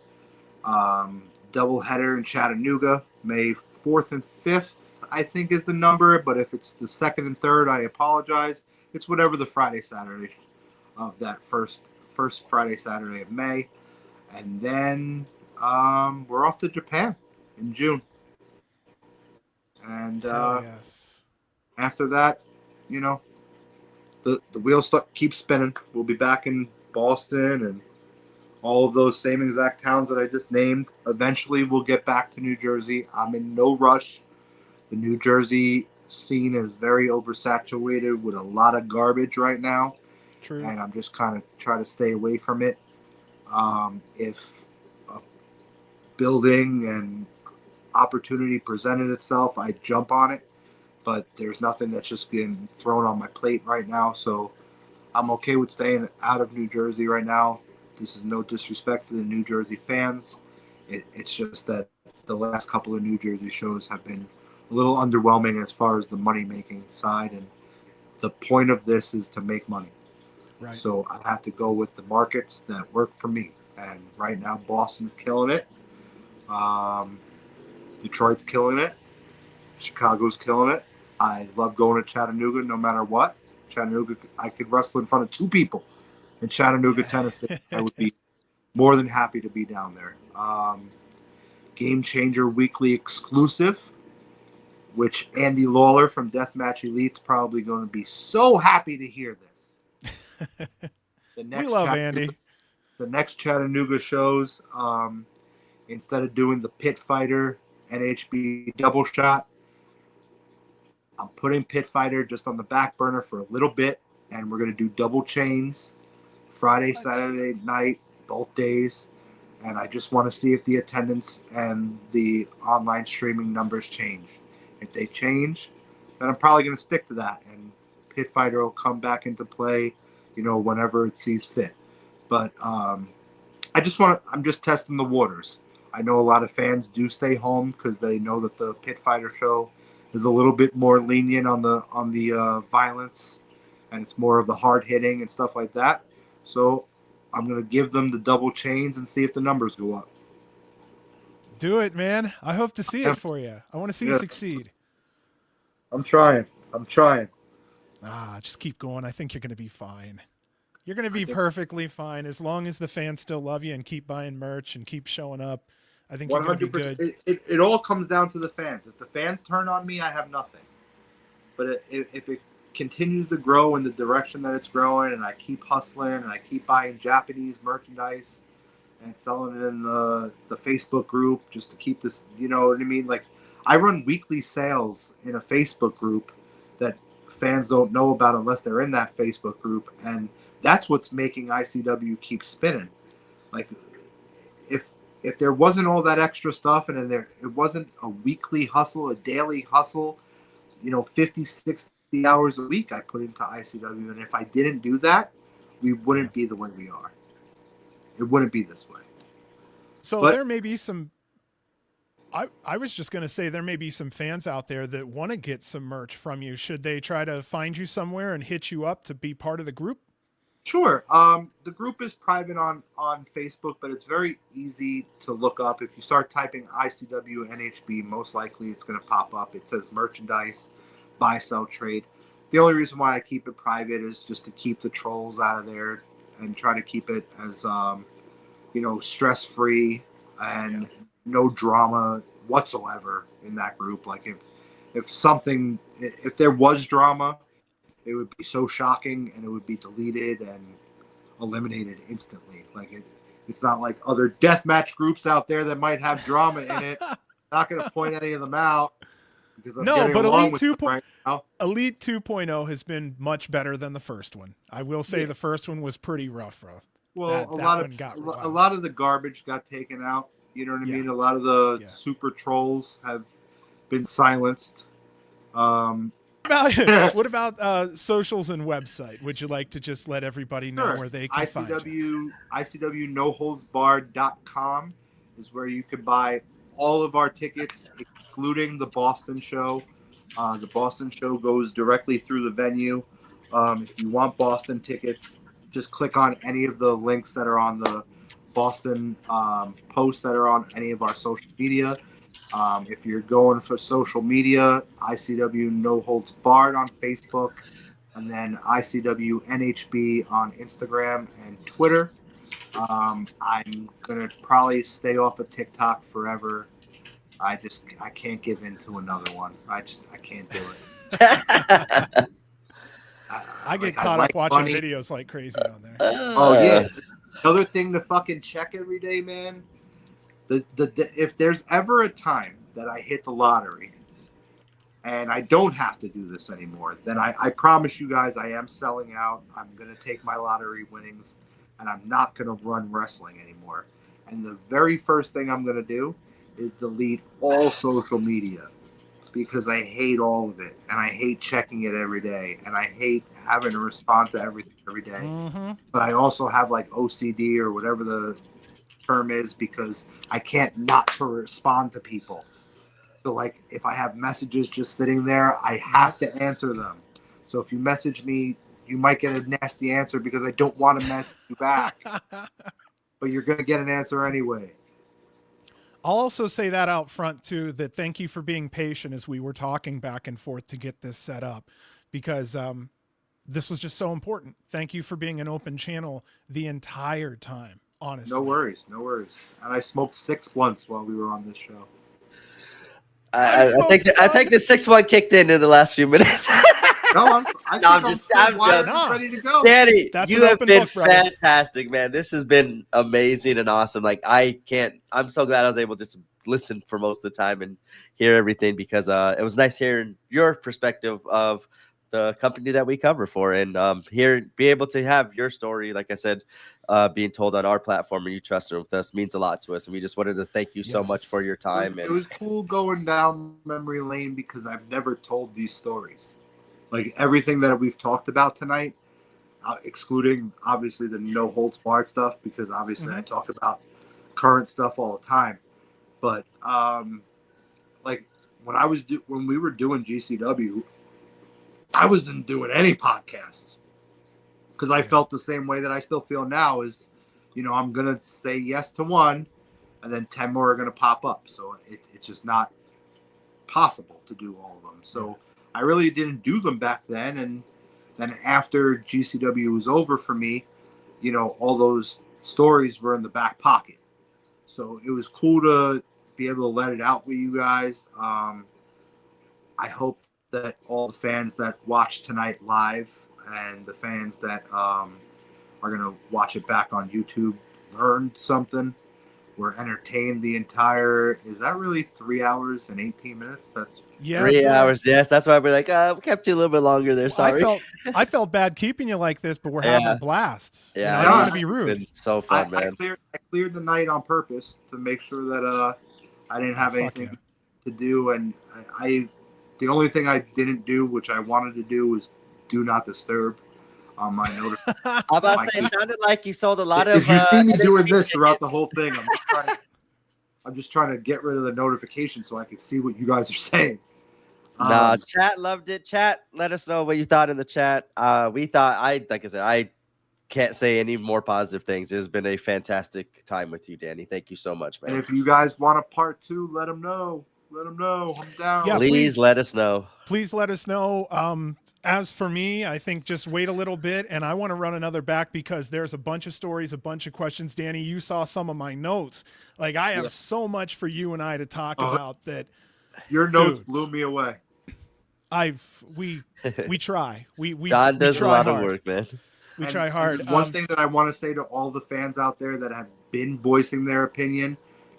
Doubleheader in Chattanooga, May 4th and 5th, I think is the number. But if it's the 2nd and 3rd, I apologize. It's whatever the Friday, Saturday of that first Friday, Saturday of May. And then we're off to Japan in June. And yes. After that, the wheels keep spinning. We'll be back in Boston and all of those same exact towns that I just named. Eventually, we'll get back to New Jersey. I'm in no rush. The New Jersey scene is very oversaturated with a lot of garbage right now. True. And I'm just kind of trying to stay away from it. If a building and opportunity presented itself, I jump on it. But there's nothing that's just being thrown on my plate right now. So I'm okay with staying out of New Jersey right now. This is no disrespect for the New Jersey fans. It's just that the last couple of New Jersey shows have been a little underwhelming as far as the money-making side. And the point of this is to make money. Right. So I have to go with the markets that work for me. And right now, Boston's killing it. Detroit's killing it. Chicago's killing it. I love going to Chattanooga no matter what. Chattanooga, I could wrestle in front of 2 people in Chattanooga, Tennessee. I would be more than happy to be down there. Game Changer Weekly exclusive, which Andy Lawler from Deathmatch Elite's probably going to be so happy to hear this. We love Andy. The next Chattanooga shows, instead of doing the Pit Fighter NHB double shot, I'm putting Pit Fighter just on the back burner for a little bit, and we're going to do double chains Friday, Saturday night, both days. And I just want to see if the attendance and the online streaming numbers change. If they change, then I'm probably going to stick to that and pit fighter will come back into play, whenever it sees fit. But I'm just testing the waters. I know a lot of fans do stay home because they know that the pit fighter show is a little bit more lenient on the violence, and it's more of the hard hitting and stuff like that. So I'm going to give them the double chains and see if the numbers go up. Do it, man. I hope to see it for you. I want to see you succeed. I'm trying. Just keep going. I think you're going to be fine. You're going to be perfectly fine as long as the fans still love you and keep buying merch and keep showing up. I think you're going to be good. It all comes down to the fans. If the fans turn on me, I have nothing. But if it continues to grow in the direction that it's growing, and I keep hustling and I keep buying Japanese merchandise and selling it in the Facebook group just to keep this, you know what I mean? Like, I run weekly sales in a Facebook group that fans don't know about unless they're in that Facebook group, and that's what's making ICW keep spinning. Like, if there wasn't all that extra stuff, and it wasn't a weekly hustle, a daily hustle, 50, 60 hours a week I put into ICW, and if I didn't do that, we wouldn't be the way we are. It wouldn't be this way. So there may be some, I was just going to say, there may be some fans out there that want to get some merch from you. Should they try to find you somewhere and hit you up to be part of the group? Sure. The group is private on Facebook, but it's very easy to look up. If you start typing ICW NHB, most likely it's going to pop up. It says merchandise, buy, sell, trade. The only reason why I keep it private is just to keep the trolls out of there and try to keep it as, stress-free and no drama whatsoever in that group. Like, if there was drama, it would be so shocking and it would be deleted and eliminated instantly. Like, it's not like other deathmatch groups out there that might have drama in it. Not going to point any of them out because I'm getting along with them right now. Elite 2.0 has been much better than the first one. I will say the first one was pretty rough, bro. Well, a lot of the garbage got taken out. You know what I mean? A lot of the super trolls have been silenced. What about socials and website? Would you like to just let everybody know where they can find you? ICWNoholdsbarred.com is where you can buy all of our tickets, including the Boston show. The Boston show goes directly through the venue. If you want Boston tickets, just click on any of the links that are on the Boston posts that are on any of our social media. If you're going for social media, ICW No Holds Barred on Facebook, and then ICW NHB on Instagram and Twitter. I'm gonna probably stay off of TikTok forever. I can't give in to another one. I can't do it. I get caught up watching videos like crazy on there. Oh yeah. Another thing to fucking check every day, man. If there's ever a time that I hit the lottery and I don't have to do this anymore, then I promise you guys I am selling out. I'm going to take my lottery winnings and I'm not going to run wrestling anymore. And the very first thing I'm going to do is delete all social media because I hate all of it and I hate checking it every day and I hate having to respond to everything every day. Mm-hmm. But I also have like OCD or whatever the term is because I can't not to respond to people. So like if I have messages just sitting there, I have to answer them. So if you message me, you might get a nasty answer because I don't want to message you back. But you're going to get an answer anyway. I'll also say that out front too, that thank you for being patient as we were talking back and forth to get this set up because this was just so important. Thank you for being an open channel the entire time. Honestly. No worries. And I smoked 6 blunts while we were on this show. I think the 6th one kicked in the last few minutes. I'm just ready to go. Danny, you have been fantastic, man. This has been amazing and awesome. Like I'm so glad I was able to just listen for most of the time and hear everything because it was nice hearing your perspective of the company that we cover for and be able to have your story, like I said, being told on our platform and you trust it with us means a lot to us. And we just wanted to thank you so much for your time. It was cool going down memory lane because I've never told these stories. Like everything that we've talked about tonight, excluding obviously the no holds barred stuff, because obviously I talk about current stuff all the time. But like when we were doing GCW, I wasn't doing any podcasts because I felt the same way that I still feel now. Is I'm gonna say yes to one, and then 10 more are gonna pop up. So it's just not possible to do all of them. So I really didn't do them back then, and then after GCW was over for me, all those stories were in the back pocket. So it was cool to be able to let it out with you guys. I hope that all the fans that watch tonight live and the fans that are going to watch it back on YouTube learned something. We're entertained the entire, is that really 3 hours and 18 minutes? That's 3 hours. Yes. That's why we're like, we kept you a little bit longer there. Sorry. I felt bad keeping you like this, but we're having a blast. Yeah. I don't want to be rude. It's so fun, man. I cleared the night on purpose to make sure that I didn't have anything to do. And the only thing I didn't do, which I wanted to do, was do not disturb on my notification. I'm about to say, it sounded like you sold a lot of. If you see me doing this throughout the whole thing, I'm just trying to get rid of the notification so I can see what you guys are saying. Chat loved it. Chat, let us know what you thought in the chat. Like I said, I can't say any more positive things. It has been a fantastic time with you, Danny. Thank you so much, man. And if you guys want a part 2, let them know. Let them know. I'm down. Yeah, please let us know. Please let us know. As for me, I think just wait a little bit, and I want to run another back because there's a bunch of stories, a bunch of questions. Danny, you saw some of my notes. Like, I have so much for you and I to talk about that. Your notes blew me away. We try. We John does try a lot hard. of work, man. We try hard. One thing that I want to say to all the fans out there that have been voicing their opinion,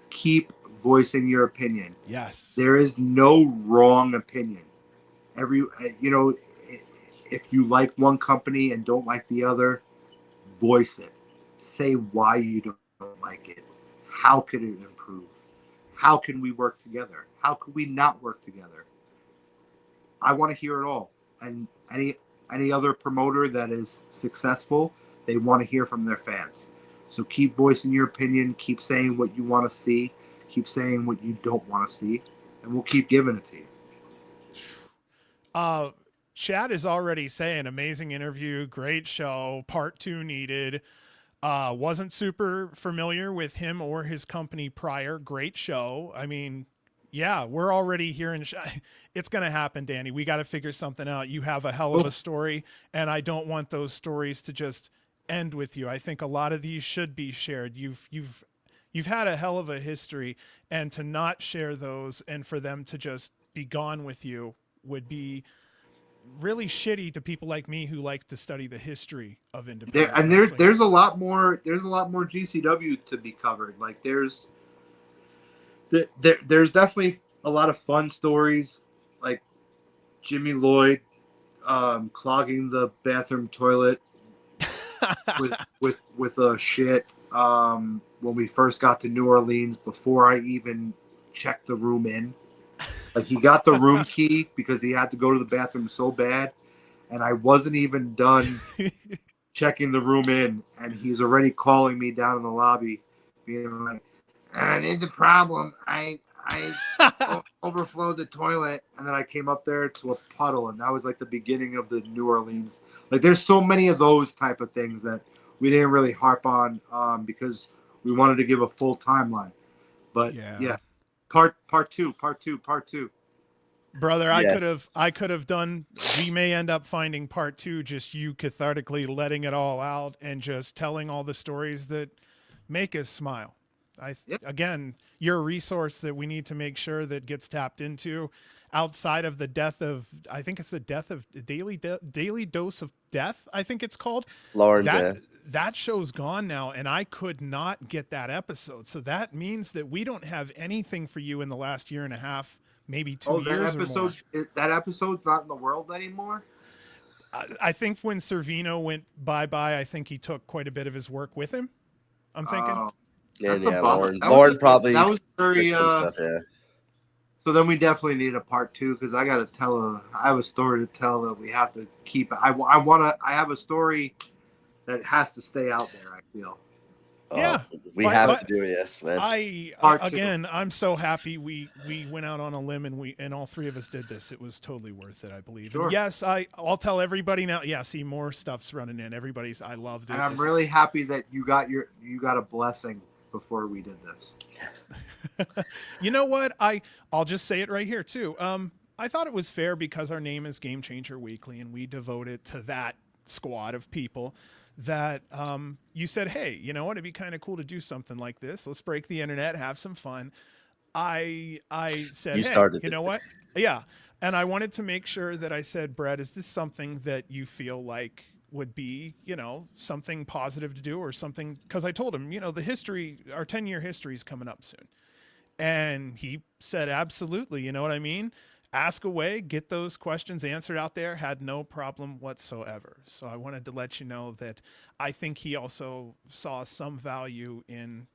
keep voicing your opinion. Yes. There is no wrong opinion. If you like one company and don't like the other, voice it. Say why you don't like it. How could it improve? How can we work together? How could we not work together? I want to hear it all. And any other promoter that is successful, they want to hear from their fans. So keep voicing your opinion. Keep saying what you want to see. Keep saying what you don't want to see. And we'll keep giving it to you. Chad is already saying amazing interview, great show, part 2 needed. Wasn't super familiar with him or his company prior. Great show. I mean, yeah, we're already hearing. It's going to happen, Danny. We got to figure something out. You have a hell of a story, and I don't want those stories to just end with you. I think a lot of these should be shared. You've had a hell of a history, and to not share those and for them to just be gone with you would be really shitty to people like me who like to study the history of independent wrestling. There's a lot more GCW to be covered. Like there's definitely a lot of fun stories, like Jimmy Lloyd clogging the bathroom toilet with a shit when we first got to New Orleans before I even checked the room in. Like he got the room key because he had to go to the bathroom so bad, and I wasn't even done checking the room in, and he's already calling me down in the lobby, being like, "There's a problem. I overflowed the toilet," and then I came up there to a puddle, and that was like the beginning of the New Orleans. Like there's so many of those type of things that we didn't really harp on because we wanted to give a full timeline. But yeah. Part two. Brother, yes. I could have done. We may end up finding part 2, just you cathartically letting it all out and just telling all the stories that make us smile. Again, you're a resource that we need to make sure that gets tapped into. Outside of the death of, I think it's the death of Daily Dose of Death, I think it's called. That show's gone now, and I could not get that episode. So that means that we don't have anything for you in the last year and a half, maybe 2 years or more. That episode's not in the world anymore? I think when Servino went bye-bye, I think he took quite a bit of his work with him, I'm thinking. Lauren probably. That was very... stuff, yeah. So then we definitely need a part 2 because I have a story to tell that we have to keep. I have a story that has to stay out there. I feel Yeah, We but have to do it, yes, man. Part 2. Again, I'm so happy we went out on a limb and all three of us did this. It was totally worth it, I believe. Sure. And yes, I'll tell everybody now. Yeah, see, more stuff's running in. I loved it. And I'm really happy that you got a blessing before we did this. You know what? I'll just say it right here too. I thought it was fair because our name is Game Changer Weekly and we devote it to that squad of people that you said, hey, you know what? It'd be kind of cool to do something like this. Let's break the internet, have some fun. I said, You hey, started you it. know what? Yeah. And I wanted to make sure that I said, Brett, is this something that you feel like would be, you know, something positive to do or something? Because I told him, you know, our 10-year history is coming up soon. And he said, absolutely. You know what I mean? Ask away, get those questions answered out there, had no problem whatsoever. So I wanted to let you know that I think he also saw some value in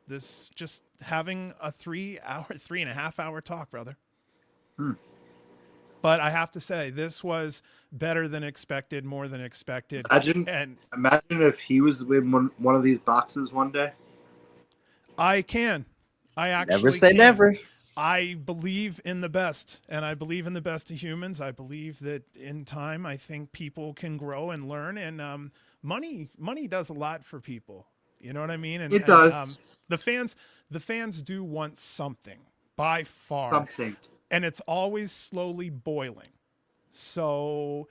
this, just having a 3.5 hour talk, brother. But I have to say, this was better than expected, more than expected. Imagine if he was in one of these boxes one day. I actually Never say can. never. I believe in the best, and I believe in the best of humans. I believe that in time, I think people can grow and learn, and money does a lot for people. You know what I mean? It does. The fans do want something by far, Something. and it's always slowly boiling. So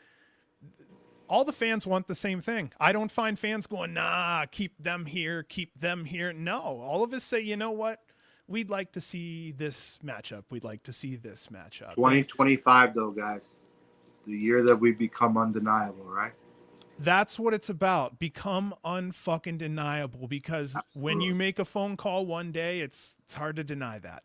all the fans want the same thing. I don't find fans going, nah, keep them here, keep them here. No, all of us say, you know what? We'd like to see this matchup. We'd like to see this matchup. 2025, though, guys. The year that we become undeniable, right? That's what it's about. Become unfucking deniable, because when you make a phone call one day, it's hard to deny that.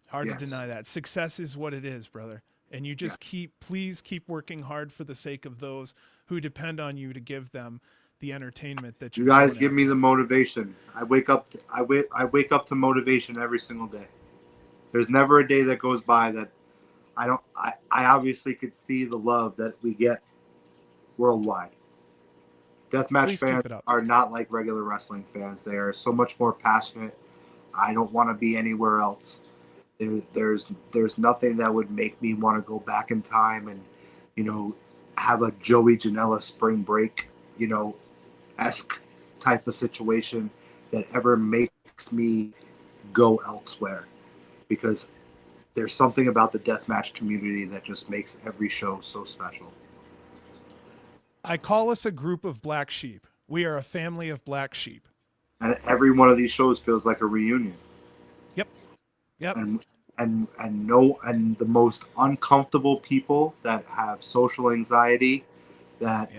Hard to deny that. Success is what it is, brother. And you just please keep working hard for the sake of those who depend on you to give them the entertainment that you guys give me the motivation. I wake up to motivation every single day. There's never a day that goes by that I obviously could see the love that we get worldwide. Deathmatch fans are not like regular wrestling fans. They are so much more passionate. I don't want to be anywhere else. There's nothing that would make me want to go back in time and, you know, have a Joey Janela spring break, you know, esque type of situation that ever makes me go elsewhere, because there's something about the deathmatch community that just makes every show so special. I call us a group of black sheep. We are a family of black sheep. And every one of these shows feels like a reunion. Yep. And the most uncomfortable people that have social anxiety, that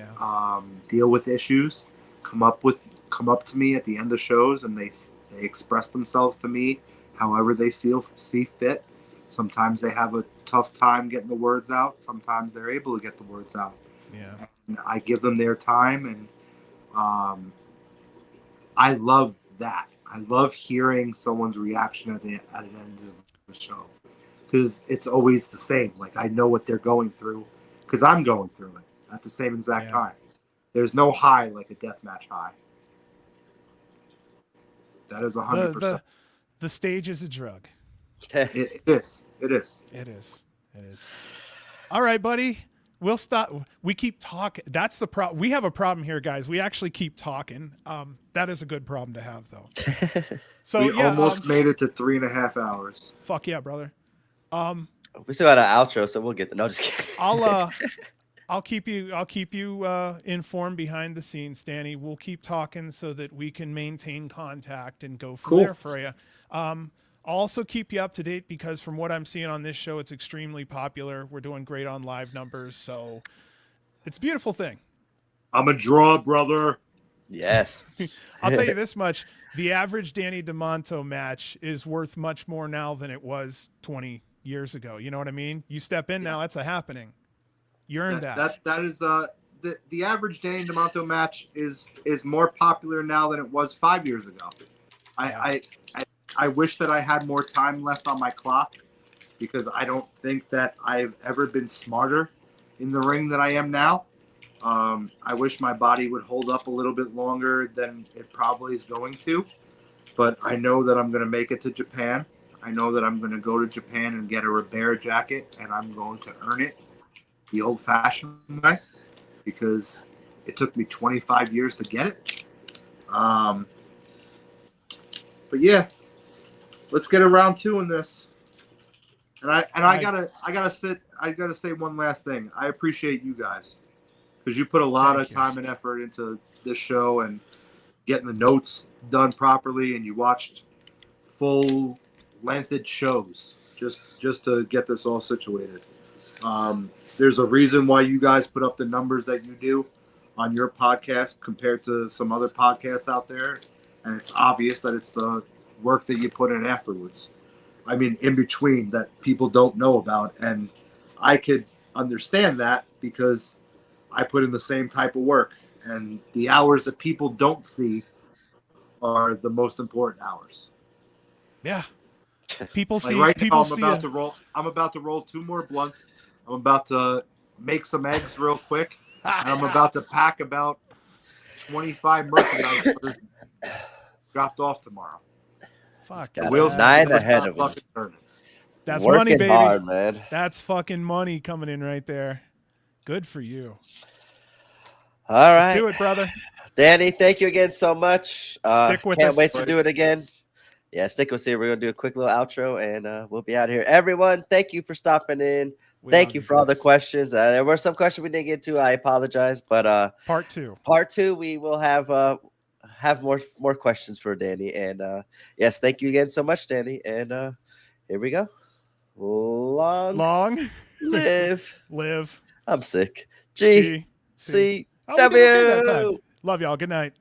deal with issues, come up to me at the end of shows, and they express themselves to me however they see fit. Sometimes they have a tough time getting the words out. Sometimes they're able to get the words out. Yeah. And I give them their time, and I love that. I love hearing someone's reaction at the end of the show, because it's always the same. Like, I know what they're going through because I'm going through it at the same exact time. There's no high like a deathmatch high. That is 100%. The stage is a drug. It is. It is. All right, buddy. We'll stop. We keep talking. That's the problem. We have a problem here, guys. We actually keep talking. That is a good problem to have, though. So we almost made it to 3.5 hours. Fuck yeah, brother. We still got an outro, so we'll get the. No, just kidding. I'll keep you informed behind the scenes, Danny. We'll keep talking so that we can maintain contact and go from there for you. I'll also keep you up to date, because from what I'm seeing on this show, it's extremely popular. We're doing great on live numbers, so it's a beautiful thing. I'm a draw, brother. Yes. I'll tell you this much. The average Danny DeManto match is worth much more now than it was 20 years ago. You know what I mean? You step in now, that's a happening. You earned that. That is the average Danny DeManto match is more popular now than it was 5 years ago. I wish that I had more time left on my clock, because I don't think that I've ever been smarter in the ring than I am now. I wish my body would hold up a little bit longer than it probably is going to, but I know that I'm going to make it to Japan. I know that I'm going to go to Japan and get a Ribera jacket, and I'm going to earn it the old-fashioned way because it took me 25 years to get it. But yeah, let's get a round 2 in this. And I gotta say one last thing. I appreciate you guys because you put a lot of time and effort into this show and getting the notes done properly, and you watched full lengthed shows just to get this all situated. There's a reason why you guys put up the numbers that you do on your podcast compared to some other podcasts out there, and it's obvious that it's the work that you put in afterwards. I mean, in between that people don't know about, and I could understand that because I put in the same type of work, and the hours that people don't see are the most important hours. Yeah. People Like see. right people now, see. I'm about to roll 2 more blunts. I'm about to make some eggs real quick, and I'm about to pack about 25 merchandise dropped off tomorrow. Fuck, The wheels nine ahead of him. That's working money, baby. hard, man. That's fucking money coming in right there. Good for you. All right, let's do it, brother. Danny, thank you again so much. Stick with us. Can't wait to do it again. Yeah, stick with us here. We're gonna do a quick little outro, and we'll be out of here. Everyone, thank you for stopping in. Thank you for all the questions. There were some questions we didn't get to. I apologize, but part two, we will have more questions for Danny. And yes, thank you again so much, Danny. And here we go. Long live. I'm sick. G C Oh, we did okay that time. W. Love y'all. Good night.